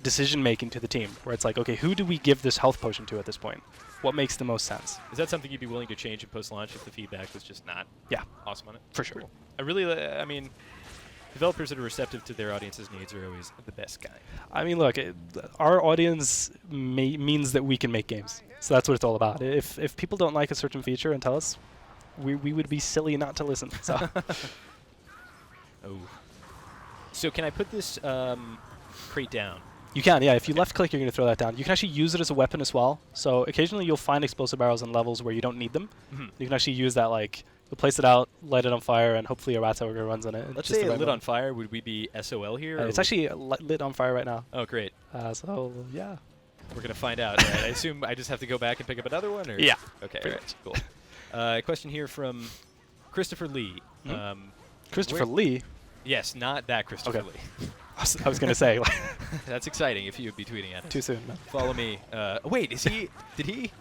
decision making to the team, where it's like, okay, who do we give this health potion to at this point? What makes the most sense? Is that something you'd be willing to change in post-launch if the feedback was just not awesome on it? For sure. Cool. I really, I mean, developers that are receptive to their audience's needs are always the best kind. I mean, look, our audience means that we can make games. So that's what it's all about. If people don't like a certain feature and tell us, we would be silly not to listen. So. Oh. So can I put this crate down? You can, yeah. If you left-click, you're going to throw that down. You can actually use it as a weapon as well. So occasionally you'll find explosive barrels in levels where you don't need them. You can actually use that, like, you'll place it out, light it on fire, and hopefully a rat tower runs on it. Let's say it lit on fire. Would we be SOL here? It's actually lit on fire right now. Oh, great. So, yeah. We're going to find out. Right? I assume I just have to go back and pick up another one? Or? Yeah. Okay, all right, cool. A question here from Christopher Lee. Christopher Lee? Yes, not that Christopher Lee. I was going to say. That's exciting if you would be tweeting at us. Too soon, man. Follow me. Wait, did he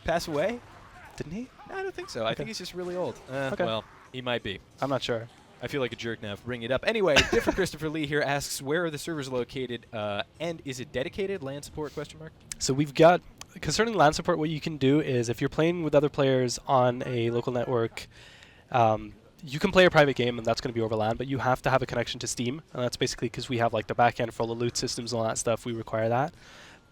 pass away? Didn't he? No, I don't think so. I think he's just really old. Okay. Well, he might be. I'm not sure. I feel like a jerk now for bringing it up. Anyway, different Christopher Lee here asks, where are the servers located, and is it dedicated? LAN support, question mark? So we've got, concerning LAN support, what you can do is if you're playing with other players on a local network, you can play a private game, and that's going to be over LAN, but you have to have a connection to Steam, and that's basically because we have like the back end for all the loot systems and all that stuff. We require that.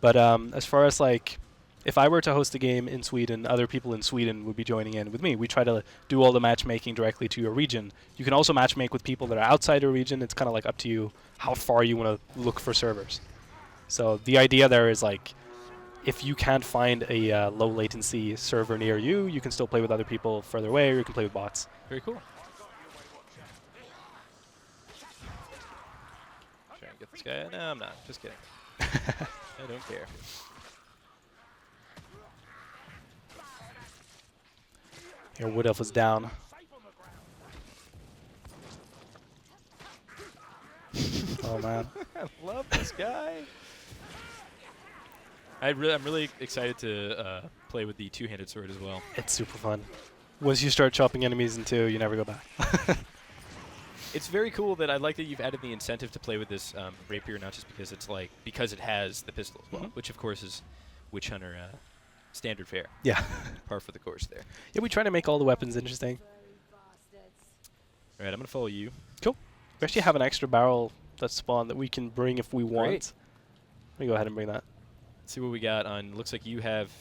But as far as like, if I were to host a game in Sweden, other people in Sweden would be joining in with me. We try to do all the matchmaking directly to your region. You can also matchmake with people that are outside your region. It's kind of like up to you how far you want to look for servers. So the idea there is like, if you can't find a low latency server near you, you can still play with other people further away, or you can play with bots. Very cool. Trying to get this guy. No, I'm not. Just kidding. I don't care. Your wood elf is down. Oh man. I love this guy. I'm really excited to play with the two-handed sword as well. It's super fun. Once you start chopping enemies in two, you never go back. It's very cool that I like that you've added the incentive to play with this rapier, not just because it's like because it has the pistol as well, which of course is Witch Hunter standard fare. Yeah. Par for the course there. Yeah, we try to make all the weapons interesting. All right, I'm gonna follow you. Cool. We actually have an extra barrel that's spawned that we can bring if we want. Great. Let me go ahead and bring that. Let's see what we got on. Looks like you have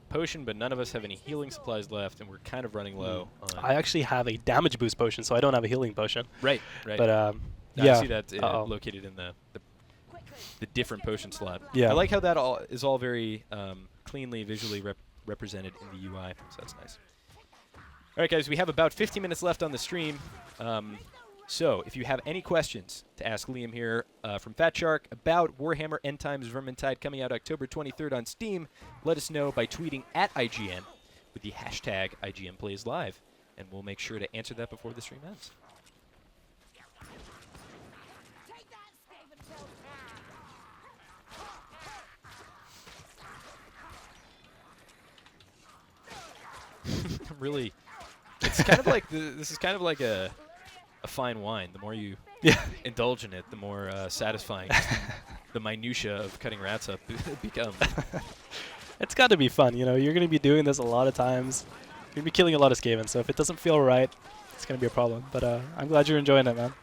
potion, but none of us have any healing supplies left, and we're kind of running low. I actually have a damage boost potion, so I don't have a healing potion. Right, right. But No, yeah, I see that located in the different potion slot. Yeah. I like how that is all very cleanly visually represented in the UI, so that's nice. All right, guys, we have about 15 minutes left on the stream. So if you have any questions to ask Liam here from Fat Shark about Warhammer End Times Vermintide coming out October 23rd on Steam, let us know by tweeting at IGN with the hashtag IGNPlaysLive, and we'll make sure to answer that before the stream ends. Really, it's kind of like this is kind of like a fine wine. The more you indulge in it, the more satisfying the minutia of cutting rats up becomes. It's got to be fun, you know. You're going to be doing this a lot of times. You're going to be killing a lot of Skaven, so if it doesn't feel right, it's going to be a problem. But I'm glad you're enjoying it, man.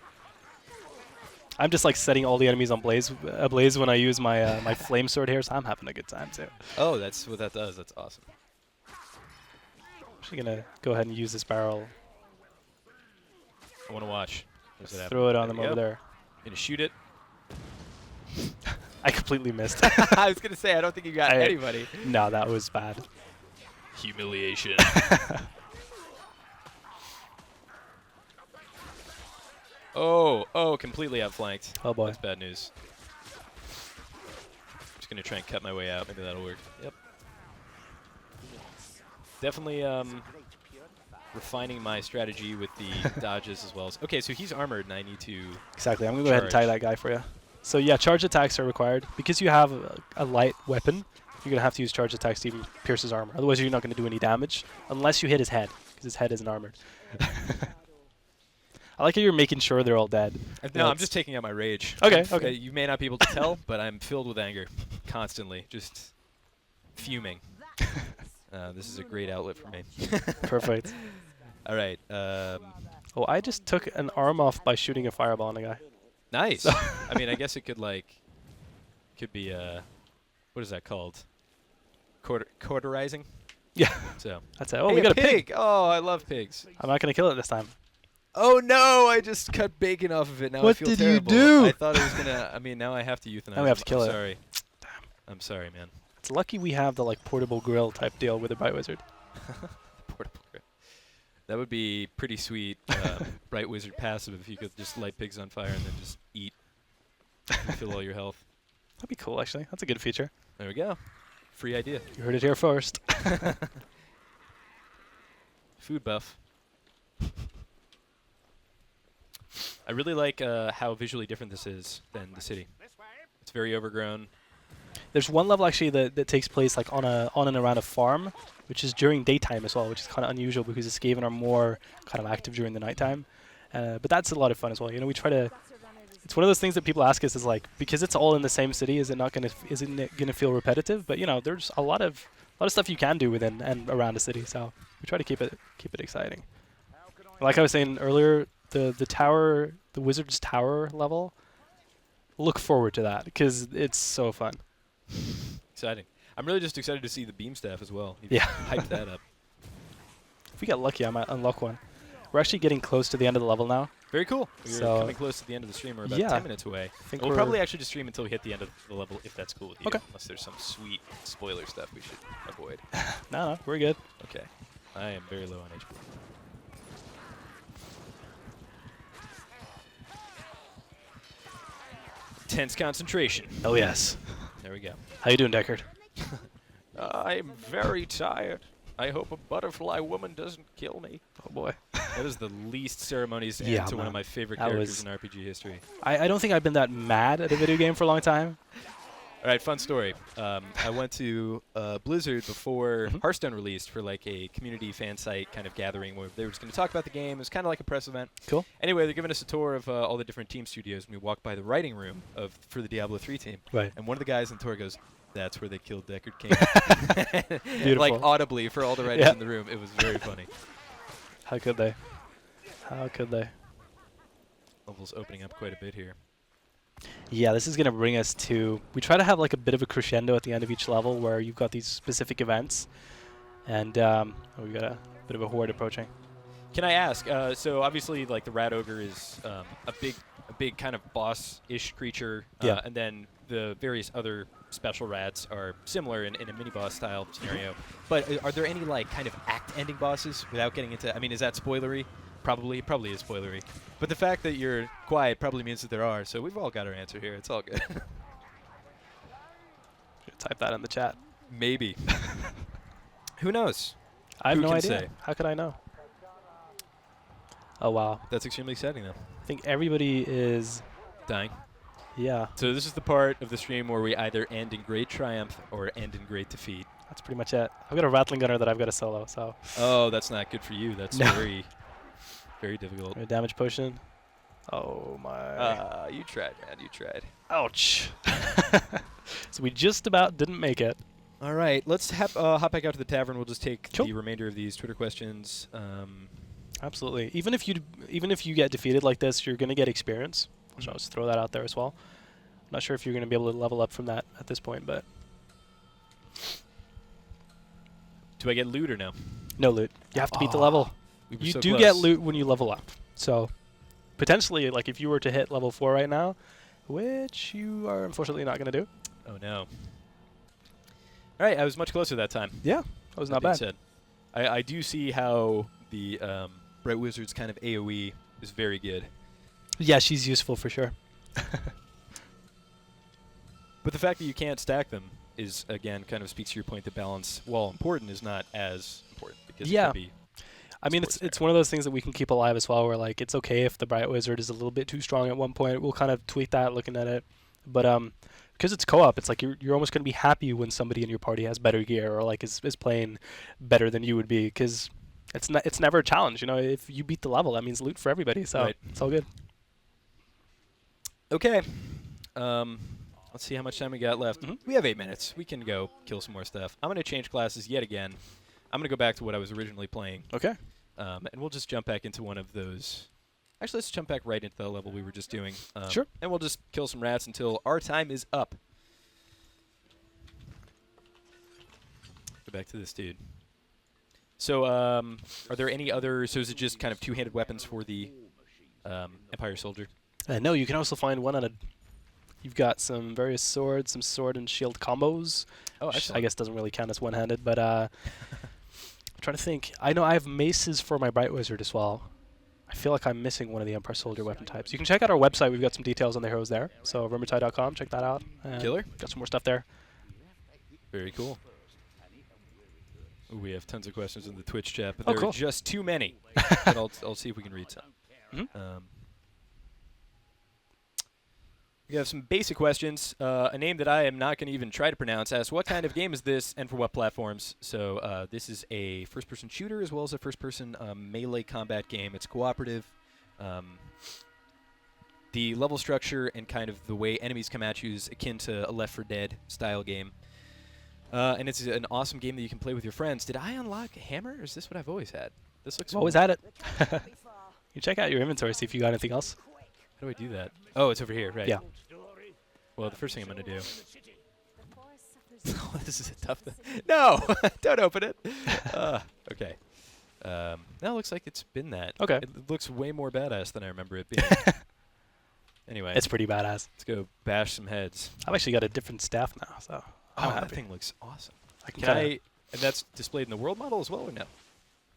I'm just like setting all the enemies on ablaze when I use my my flame sword here, so I'm having a good time too. Oh, that's what that does. That's awesome. Actually going to go ahead and use this barrel. I want to watch. Throw it on them over there. Gonna shoot it. I completely missed. I was gonna say I don't think you got anybody. No, that was bad. Humiliation. Oh, completely outflanked. Oh boy. That's bad news. Just gonna try and cut my way out. Maybe that'll work. Yep. Definitely refining my strategy with the dodges as well. Okay, so he's armored, and I need to. Exactly. I'm gonna go ahead and tie that guy for you. So yeah, charge attacks are required because you have a light weapon. You're gonna have to use charge attacks to even pierce his armor. Otherwise, you're not gonna do any damage unless you hit his head because his head isn't armored. I like how you're making sure they're all dead. No, I'm just taking out my rage. Okay, okay. You may not be able to tell, but I'm filled with anger constantly, just fuming. This is a great outlet for me. Perfect. All right. Oh, I just took an arm off by shooting a fireball on a guy. Nice. I mean, I guess it could be what is that called? Cauterizing. Yeah. So That's it. Oh, hey, we got a pig. Oh, I love pigs. I'm not gonna kill it this time. Oh no! I just cut bacon off of it. Now I What feel did terrible. you do? I thought it was gonna. I mean, now I have to euthanize. Now we have him. to kill I'm it. Sorry. I'm sorry, man. It's lucky we have the like portable grill type deal with the Bright Wizard. Portable grill. That would be pretty sweet. Bright Wizard passive if you could just light pigs on fire and then just eat. And fill all your health. That'd be cool, actually. That's a good feature. There we go. Free idea. You heard it here first. Food buff. I really like how visually different this is than the city. It's very overgrown. There's one level actually that takes place like on and around a farm, which is during daytime as well, which is kind of unusual because the Skaven are more kind of active during the nighttime. But that's a lot of fun as well. You know, we try to. It's one of those things that people ask us is like, because it's all in the same city, isn't it gonna feel repetitive? But you know, there's a lot of stuff you can do within and around the city. So we try to keep it exciting. Like I was saying earlier, the Wizard's Tower level. Look forward to that because it's so fun. Exciting. I'm really just excited to see the beam staff as well. You've Yeah. hyped that up. If we get lucky, I might unlock one. We're actually getting close to the end of the level now. Very cool. We're So- coming close to the end of the stream. We're about Yeah. 10 minutes away. think We'll we're- probably actually just stream until we hit the end of the level, if that's cool with you. Okay. Unless there's some sweet spoiler stuff we should avoid. No, we're good. Okay. I am very low on HP. Tense concentration. Oh yes. There we go. How you doing, Deckard? I'm very tired. I hope a butterfly woman doesn't kill me. Oh boy. That is the least ceremonious end Yeah, to one man. of my favorite That characters was- in RPG history. I don't think I've been that mad at a video game for a long time. All right, fun story. I went to Blizzard before Hearthstone released for like a community fan site kind of gathering where they were just going to talk about the game. It was kind of like a press event. Cool. Anyway, they're giving us a tour of all the different team studios, and we walked by the writing room for the Diablo 3 team. Right. And one of the guys in the tour goes, "That's where they killed Deckard King." Beautiful. Like audibly for all the writers Yeah. in the room. It was very funny. How could they? How could they? Level's opening up quite a bit here. Yeah, this is going to bring us to... We try to have like a bit of a crescendo at the end of each level where you've got these specific events. And we've got a bit of a horde approaching. Can I ask? So obviously, like the Rat Ogre is a big kind of boss-ish creature, Yeah. and then the various other special rats are similar in a mini-boss style scenario. But are there any like kind of act-ending bosses without getting into? I mean, is that spoilery? Probably is spoilery. But the fact that you're quiet probably means that there are. So we've all got our answer here. It's all good. Should type that in the chat. Maybe. Who knows? I have Who no can idea. say? How could I know? Oh, wow. That's extremely exciting, though. I think everybody is... Dying. Yeah, So this is the part of the stream where we either end in great triumph or end in great defeat. that's pretty much it. I've got a Rattling Gunner that I've got to solo, so... Oh, that's not good for you. That's No. very, very difficult. A damage potion. Oh, my... You tried, man. You tried. Ouch. So we just about didn't make it. All right, let's hop back out to the tavern. We'll just take Cool. the remainder of these Twitter questions. Absolutely. Even if you get defeated like this, you're going to get experience. So I'll just throw that out there as well. I'm not sure if you're going to be able to level up from that at this point, but... Do I get loot or no? No loot. You have to beat the level. We were You so do close. get loot when you level up. So potentially, like if you were to hit level 4 right now, which you are unfortunately not going to do. Oh no. All right, I was much closer that time. Yeah, that was not being bad. said. I do see how the Bright Wizard's kind of AoE is very good. Yeah, she's useful for sure. But the fact that you can't stack them is, again, kind of speaks to your point that balance, while important, is not as important. Because Yeah. it could be I mean, sports it's there. one of those things that we can keep alive as well, where like it's okay if the Bright Wizard is a little bit too strong at one point. We'll kind of tweak that looking at it. But because it's co-op, it's like you're almost going to be happy when somebody in your party has better gear or like is playing better than you would be. Because it's never a challenge. You know, if you beat the level, that means loot for everybody. So Right. it's all good. Okay. Let's see how much time we got left. Mhm. We have 8 minutes. We can go kill some more stuff. I'm going to change classes yet again. I'm going to go back to what I was originally playing. Okay. And we'll just jump back into one of those. Actually, let's jump back right into the level we were just doing. Sure. And we'll just kill some rats until our time is up. Go back to this dude. So, are there any other... So is it just kind of two-handed weapons for the Empire Soldier? No, you can also find one on a... You've got some various swords, some sword and shield combos. Oh, which excellent. I guess doesn't really count as one-handed, but I'm trying to think. I know I have maces for my Bright Wizard as well. I feel like I'm missing one of the Empire Soldier weapon types. You can check out our website. We've got some details on the heroes there. So vermintide.com, check that out. Killer. Got some more stuff there. Very cool. Ooh, we have tons of questions in the Twitch chat, but Oh, there cool. are just too many. But I'll see if we can read some. Mhm. We have some basic questions. A name that I am not going to even try to pronounce asks, what kind of game is this and for what platforms? So this is a first-person shooter as well as a first-person melee combat game. It's cooperative. The level structure and kind of the way enemies come at you is akin to a Left 4 Dead style game. And it's an awesome game that you can play with your friends. Did I unlock Hammer, or is this what I've always had? This looks Always cool. at it. You check out your inventory, see if you got anything else. How do I do that? Oh, it's over here, right? Yeah. Well, the first thing I'm going to do... Oh, this is a tough thing. No! Don't open it! Okay. Now it looks like it's been that. Okay. It looks way more badass than I remember it being. Anyway, It's pretty badass. let's go bash some heads. I've actually got a different staff now, so I'm Oh, that happy. thing looks awesome. I can Can kinda, I... And that's displayed in the world model as well, or no?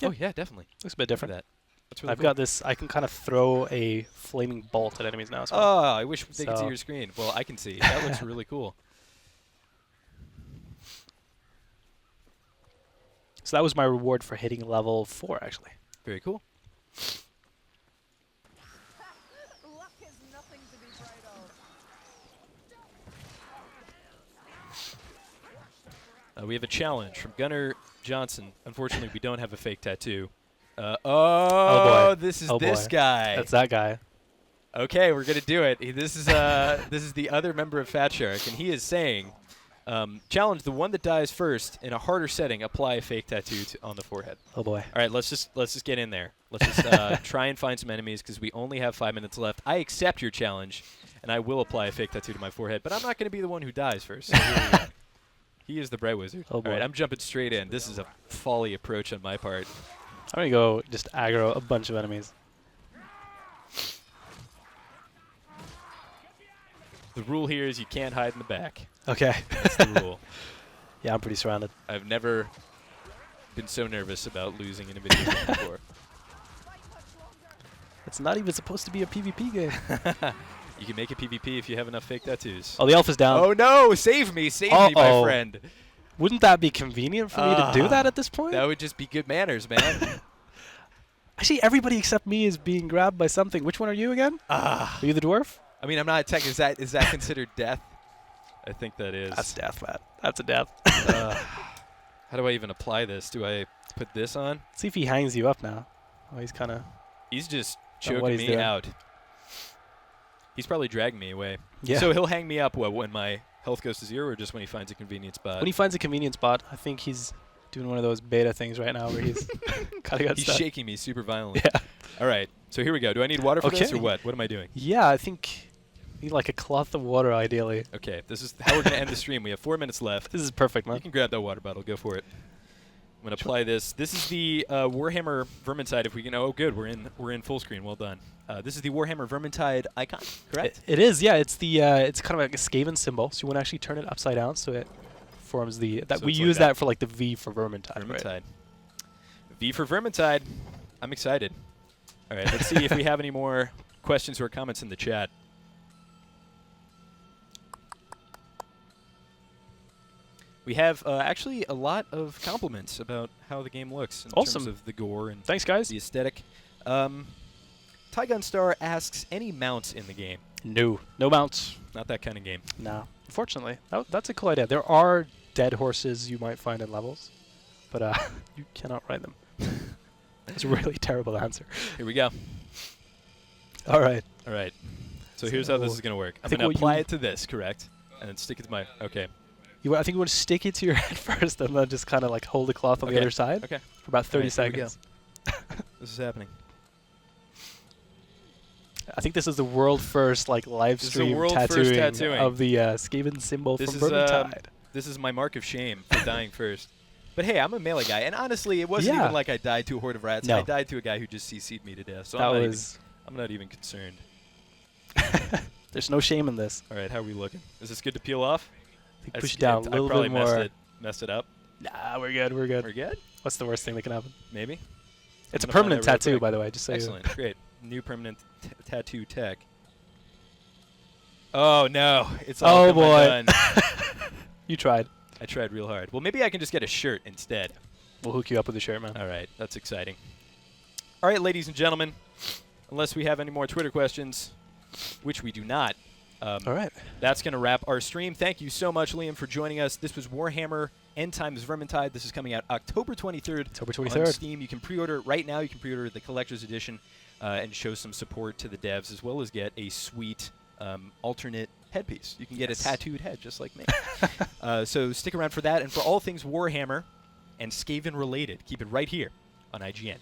Yeah. Oh, yeah, definitely. looks a bit Look at different. that. That's really I've cool. got this. I can kind of throw a flaming bolt at enemies now. So Oh, I wish they could see So- your screen. Well, I can see. That looks really cool. So that was my reward for hitting level 4, actually. Very cool. Luck is nothing to be proud of. We have a challenge from Gunnar Johnson. Unfortunately, we don't have a fake tattoo. boy. This is Oh, this boy. guy. That's that guy. Okay, we're gonna do it. This is this is the other member of Fat Shark, and he is saying, challenge the one that dies first in a harder setting. Apply a fake tattoo on the forehead. Oh boy. All right, let's just get in there. Let's just try and find some enemies because we only have 5 minutes left. I accept your challenge, and I will apply a fake tattoo to my forehead, but I'm not going to be the one who dies first. So here we go. He is the Bright Wizard. Oh, boy. All right, I'm jumping straight in. This is a folly approach on my part. I'm gonna go just aggro a bunch of enemies. The rule here is you can't hide in the back. Okay. That's the rule. Yeah, I'm pretty surrounded. I've never been so nervous about losing in a video game before. It's not even supposed to be a PvP game. You can make a PvP if you have enough fake tattoos. Oh, the elf is down. Oh no! Save me! Save me, my Uh-oh. friend! Wouldn't that be convenient for me to do that at this point? That would just be good manners, man. Actually, everybody except me is being grabbed by something. Which one are you again? Are you the dwarf? I mean, I'm not tech. Is that considered death? I think that is. That's death, Matt. That's a death. How do I even apply this? Do I put this on? See if he hangs you up now. Oh, he's kind of... He's just Don't know what choking he's me doing. out. He's probably dragging me away. Yeah. So he'll hang me up when my health goes to 0, or just when he finds a convenient spot? When he finds a convenient spot, I think he's doing one of those beta things right now where he's kind of got He's stuck. shaking me super violently. Yeah. All right. So here we go. Do I need water for this, or Okay. what? What am I doing? Yeah, I think you need like a cloth of water, ideally. Okay. This is how we're going to end the stream. We have 4 minutes left. This is perfect, You man. can grab that water bottle. Go for it. I'm going to apply this. This is the Warhammer Vermentide. If we can, oh, good. We're in full screen. Well done. This is the Warhammer Vermentide icon, correct? It is, yeah. It's the it's kind of like a Skaven symbol, so you want to actually turn it upside down so it forms the that So we it's like use that. that for like the V for Vermintide. Right? Vermentide. V for Vermentide. I'm excited. All right. Let's see if we have any more questions or comments in the chat. We have actually a lot of compliments about how the game looks in Awesome. terms of the gore and Thanks, guys. the aesthetic. Tygun Star asks, any mounts in the game? No mounts. Not that kind of game. No. Unfortunately, that's a cool idea. There are dead horses you might find in levels, but you cannot ride them. It's a really terrible answer. Here we go. All right. All right. So here's how this is going to work. I'm going to what apply you- it to this, correct? And then stick it to my... Okay. I think you want to stick it to your head first, and then just kind of like hold the cloth on the other side Okay. for about 30 Alright, here we go. seconds. This is happening. I think this is the world first like live This is the stream world first tattooing. of the Skaven symbol This from is Vermintide. this is my mark of shame for dying first. But hey, I'm a melee guy, and honestly, it wasn't Yeah. even like I died to a horde of rats. No. I died to a guy who just CC'd me to death. So That I'm was. not even concerned. There's no shame in this. All right, how are we looking? Is this good to peel off? I think I push s- it down a I little probably bit more. messed it up. Nah, we're good. We're good. We're good? What's the worst thing that can happen? Maybe? It's a I'm gonna find permanent out real tattoo, quick. by the way. Just so Excellent. Great. New permanent tattoo tech. Oh, no. It's all Oh, come boy. undone. you tried. I tried real hard. Well, maybe I can just get a shirt instead. We'll hook you up with a shirt, man. All right. That's exciting. All right, ladies and gentlemen. Unless we have any more Twitter questions, which we do not. All right. That's going to wrap our stream. Thank you so much, Liam, for joining us. This was Warhammer End Times Vermintide. This is coming out October 23rd. October On 23rd. Steam. You can pre-order it right now. You can pre-order the collector's edition and show some support to the devs, as well as get a sweet alternate headpiece. You can get a tattooed head, just like me. So stick around for that, and for all things Warhammer and Skaven related, keep it right here on IGN.